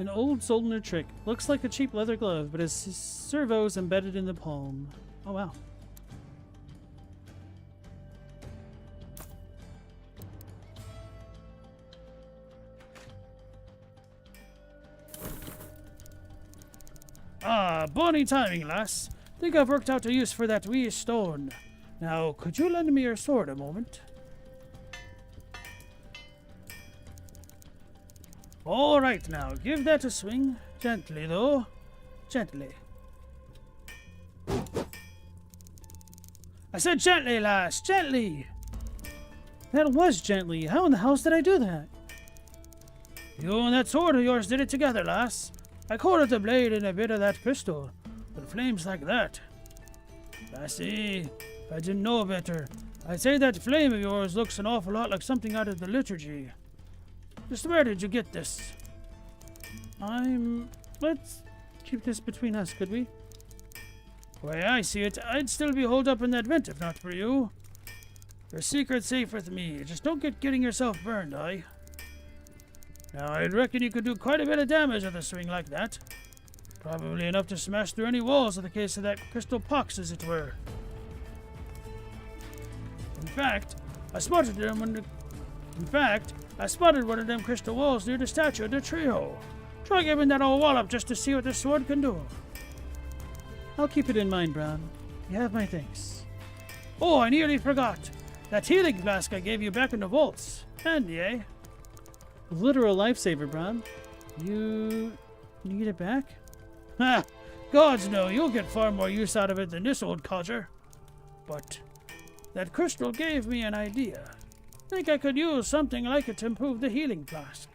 An old Soldner trick. Looks like a cheap leather glove, but has servos embedded in the palm. Oh wow. Ah, bonny timing, lass. Think I've worked out a use for that wee stone. Now, could you lend me your sword a moment? All right, now, give that a swing. Gently, though. Gently. I said gently, lass. Gently. That was gently. How in the house did I do that? You and that sword of yours did it together, lass. I coated the blade in a bit of that crystal, but flames like that. Lassie, if I didn't know better, I'd say that flame of yours looks an awful lot like something out of the liturgy. Just where did you get this? Let's keep this between us, could we? The way I see it, I'd still be holed up in that vent if not for you. Your secret's safe with me. Just don't get getting yourself burned, aye? Now, I'd reckon you could do quite a bit of damage with a swing like that. Probably enough to smash through any walls in the case of that crystal pox, as it were. In fact, I spotted one of them crystal walls near the statue of the trio. Try giving that old wall up just to see what the sword can do. I'll keep it in mind, Bron. You have my thanks. Oh, I nearly forgot. That healing flask I gave you back in the vaults. Handy, eh? Literal lifesaver, Bron. You need it back? Ha! Gods no, you'll get far more use out of it than this old codger. But that crystal gave me an idea. Think I could use something like it to improve the healing flask.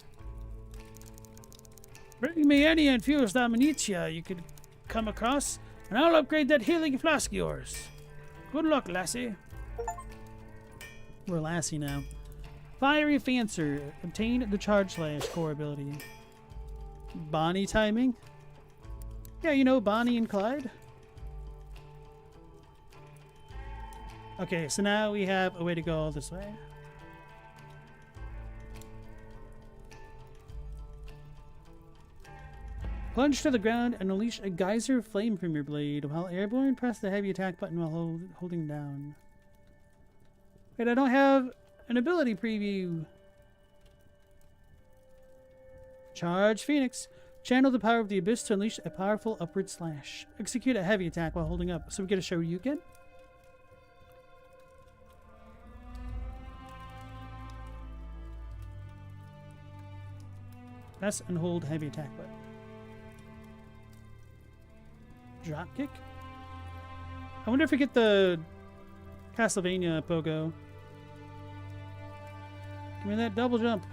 Bring me any infused amnesia you could come across, and I'll upgrade that healing flask of yours. Good luck, lassie. We're Lassie now. Fiery Fancer. Obtain the Charge Slash core ability. Bonnie timing? Yeah, you know Bonnie and Clyde? Okay, so now we have a way to go all this way. Plunge to the ground and unleash a geyser of flame from your blade. While airborne, press the heavy attack button while holding down. Wait, I don't have an ability preview. Charge Phoenix. Channel the power of the abyss to unleash a powerful upward slash. Execute a heavy attack while holding up. So we get a Shoryuken. Press and hold heavy attack button. Drop kick. I wonder if we get the Castlevania pogo. Give me that double jump.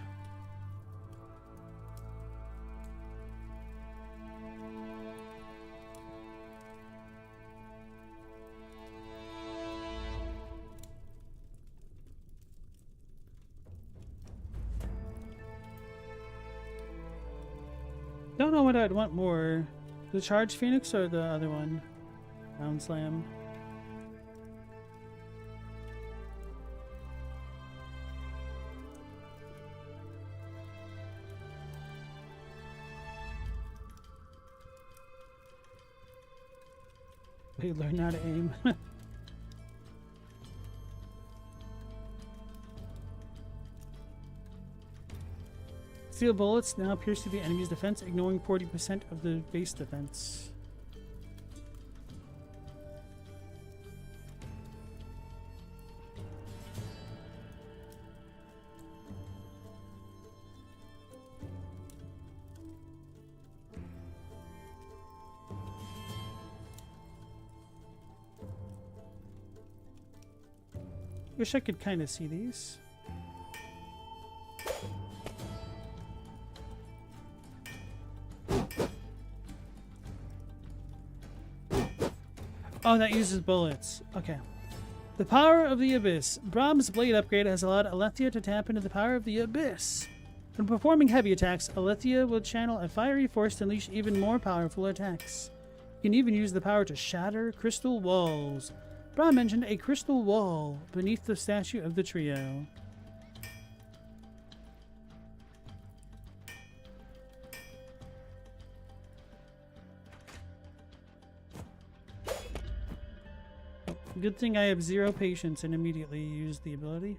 Don't know what I'd want more. The Charge Phoenix or the other one? Round Slam. We learn how to aim. Steel bullets now pierce through the enemy's defense, ignoring 40% of the base defense. Wish I could kind of see these. Oh, that uses bullets. Okay. The power of the abyss. Brahm's blade upgrade has allowed Alethea to tap into the power of the abyss. When performing heavy attacks, Alethea will channel a fiery force to unleash even more powerful attacks. You can even use the power to shatter crystal walls. Brahm mentioned a crystal wall beneath the statue of the trio. Good thing I have 0 patience and immediately use the ability.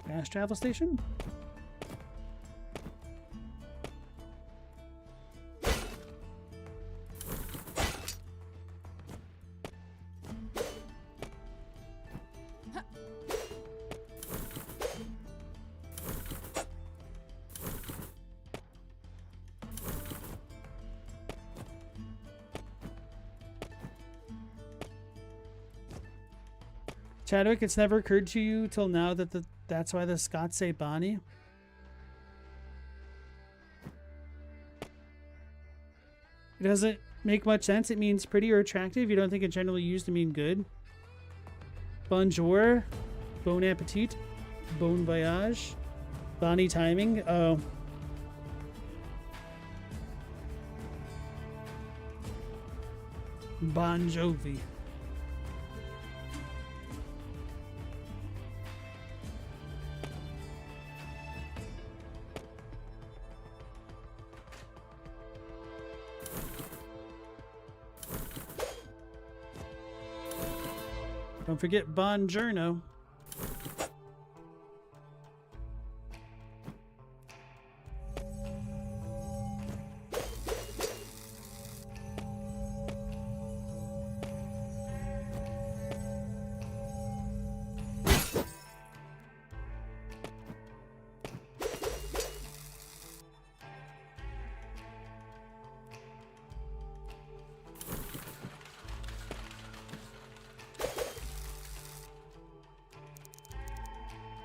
Fast travel station. Chadwick, it's never occurred to you till now that that's why the Scots say Bonnie? It doesn't make much sense. It means pretty or attractive. You don't think it generally used to mean good? Bonjour, bon appetit, bon voyage, Bonnie timing. Oh. Bon Jovi. Don't forget Bongiorno.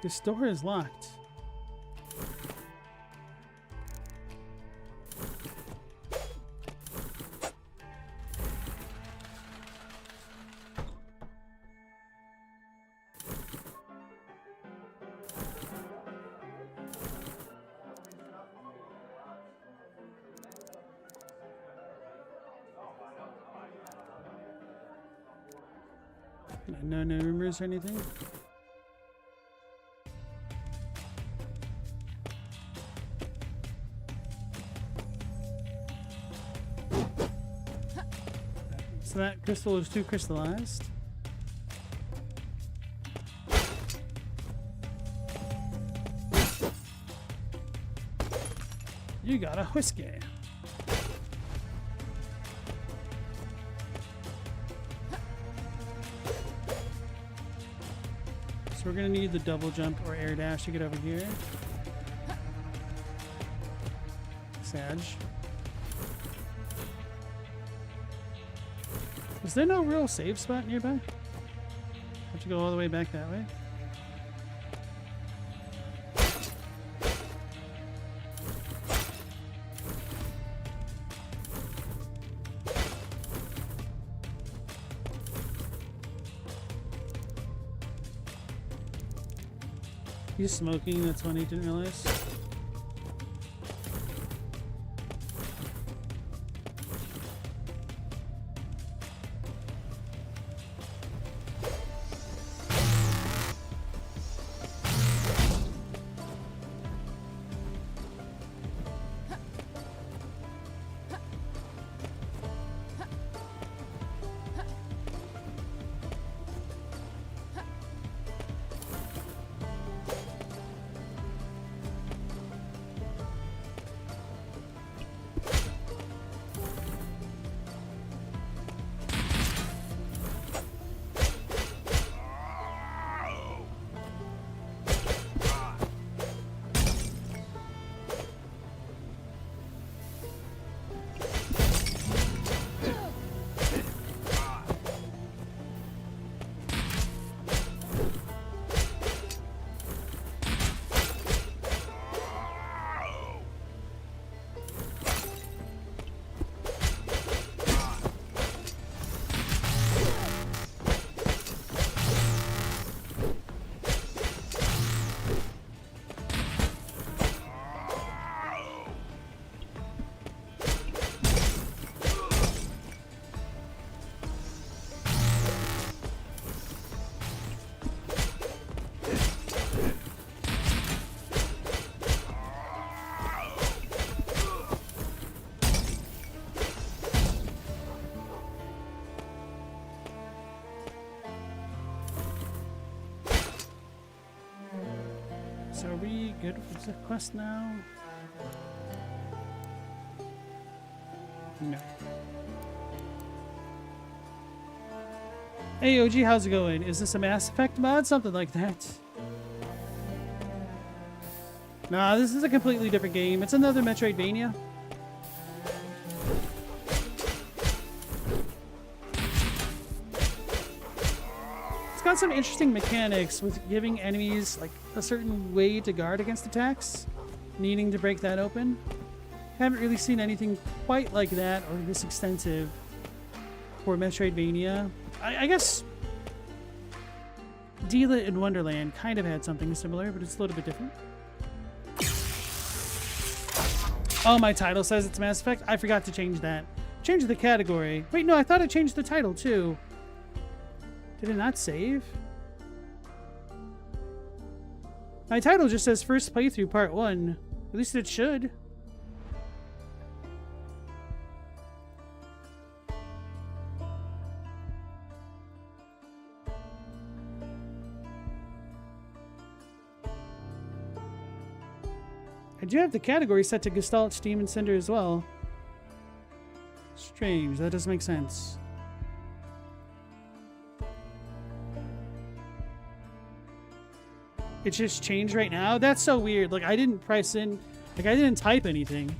This door is locked. No rumors or anything? So that crystal is too crystallized. You got a whiskey. So we're gonna need the double jump or air dash to get over here. Sag. Is there no real save spot nearby? Have to go all the way back that way? He's smoking, that's one he didn't realize. So are we good with the quest now? No. Hey OG, how's it going? Is this a Mass Effect mod? Something like that. Nah, this is a completely different game. It's another Metroidvania. It's got some interesting mechanics with giving enemies like a certain way to guard against attacks, needing to break that open. Haven't really seen anything quite like that or this extensive for Metroidvania. I guess Deela in Wonderland kind of had something similar, but it's a little bit different. Oh, my title says it's Mass Effect. I forgot to change that. Change the category. Wait, no, I thought I changed the title too. Did it not save? My title just says First Playthrough Part 1. At least it should. I do have the category set to Gestalt Steam Cinder as well. Strange, that doesn't make sense. It just changed right now? That's so weird. Like, I didn't press in, like, I didn't type anything.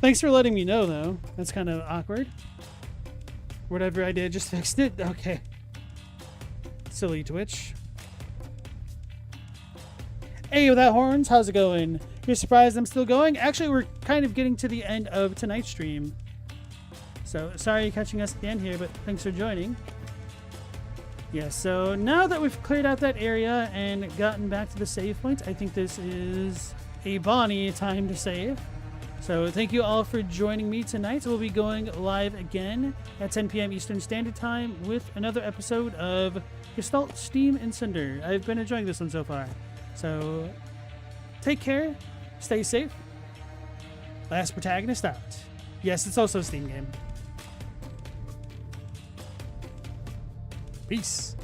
Thanks for letting me know, though. That's kind of awkward. Whatever I did, just fixed it? Okay. Silly Twitch. Hey, without horns, how's it going? You're surprised I'm still going? Actually, we're kind of getting to the end of tonight's stream. So, sorry you're catching us at the end here, but thanks for joining. Yeah, so now that we've cleared out that area and gotten back to the save point, I think this is a bonny time to save. So thank you all for joining me tonight. We'll be going live again at 10 p.m. Eastern Standard Time with another episode of Gestalt Steam Cinder. I've been enjoying this one so far. So take care, stay safe. Last Protagonist out. Yes, it's also a Steam game. Peace.